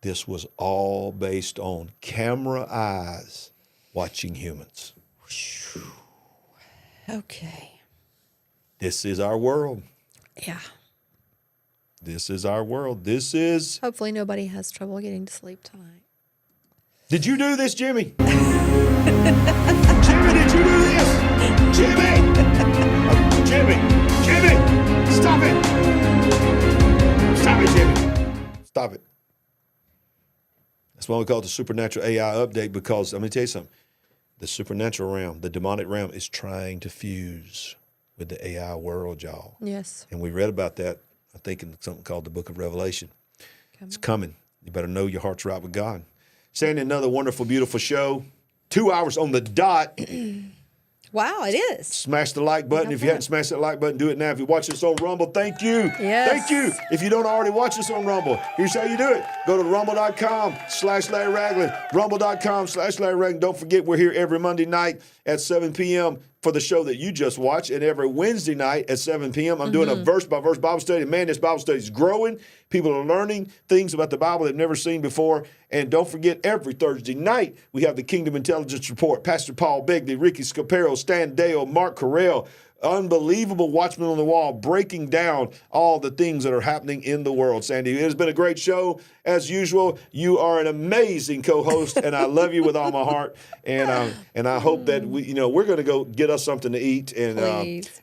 Speaker 1: This was all based on camera eyes watching humans.
Speaker 2: Okay.
Speaker 1: This is our world.
Speaker 2: Yeah.
Speaker 1: This is our world. This is...
Speaker 2: Hopefully nobody has trouble getting to sleep tonight.
Speaker 1: Did you do this, Jimmy? Jimmy, did you do this? Jimmy! Jimmy! Jimmy! Stop it! Stop it, Jimmy! Stop it. That's why we call it the supernatural AI update, because let me tell you something. The supernatural realm, the demonic realm, is trying to fuse with the AI world, y'all.
Speaker 2: Yes.
Speaker 1: And we read about that, I think, in something called the Book of Revelation. It's coming. You better know your heart's right with God. Sandy, another wonderful, beautiful show. 2 hours on the dot.
Speaker 2: Wow, it is.
Speaker 1: Smash the like button. If you hadn't smashed that like button, do it now. If you watch this on Rumble, thank you.
Speaker 2: Yes.
Speaker 1: Thank you. If you don't already watch this on Rumble, here's how you do it. Go to rumble.com/Larry Ragland. Rumble.com/Larry Ragland. Don't forget, we're here every Monday night at 7 p.m. for the show that you just watched, and every Wednesday night at 7 p.m. I'm doing a verse-by-verse Bible study. Man, this Bible study is growing. People are learning things about the Bible they've never seen before. And don't forget, every Thursday night, we have the Kingdom Intelligence Report. Pastor Paul Begley, Ricky Scapero, Stan Dale, Mark Carell, unbelievable watchman on the wall, breaking down all the things that are happening in the world. Sandy, it has been a great show. As usual, you are an amazing co-host, and I love you with all my heart. And I hope that we're going to go get us something to eat, and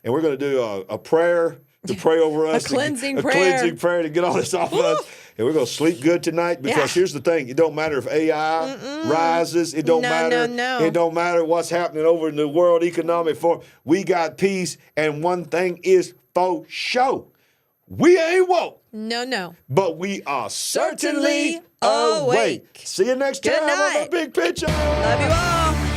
Speaker 1: we're going to do a prayer to pray over us,
Speaker 2: a cleansing
Speaker 1: prayer to get all this off of us. And we're going to sleep good tonight, because here's the thing. It don't matter if AI rises. It don't matter.
Speaker 2: No.
Speaker 1: It don't matter what's happening over in the World Economic Forum. We got peace, and one thing is for sure. We ain't woke.
Speaker 2: No.
Speaker 1: But we are certainly awake. See you next time on The Big Picture.
Speaker 2: Love you all.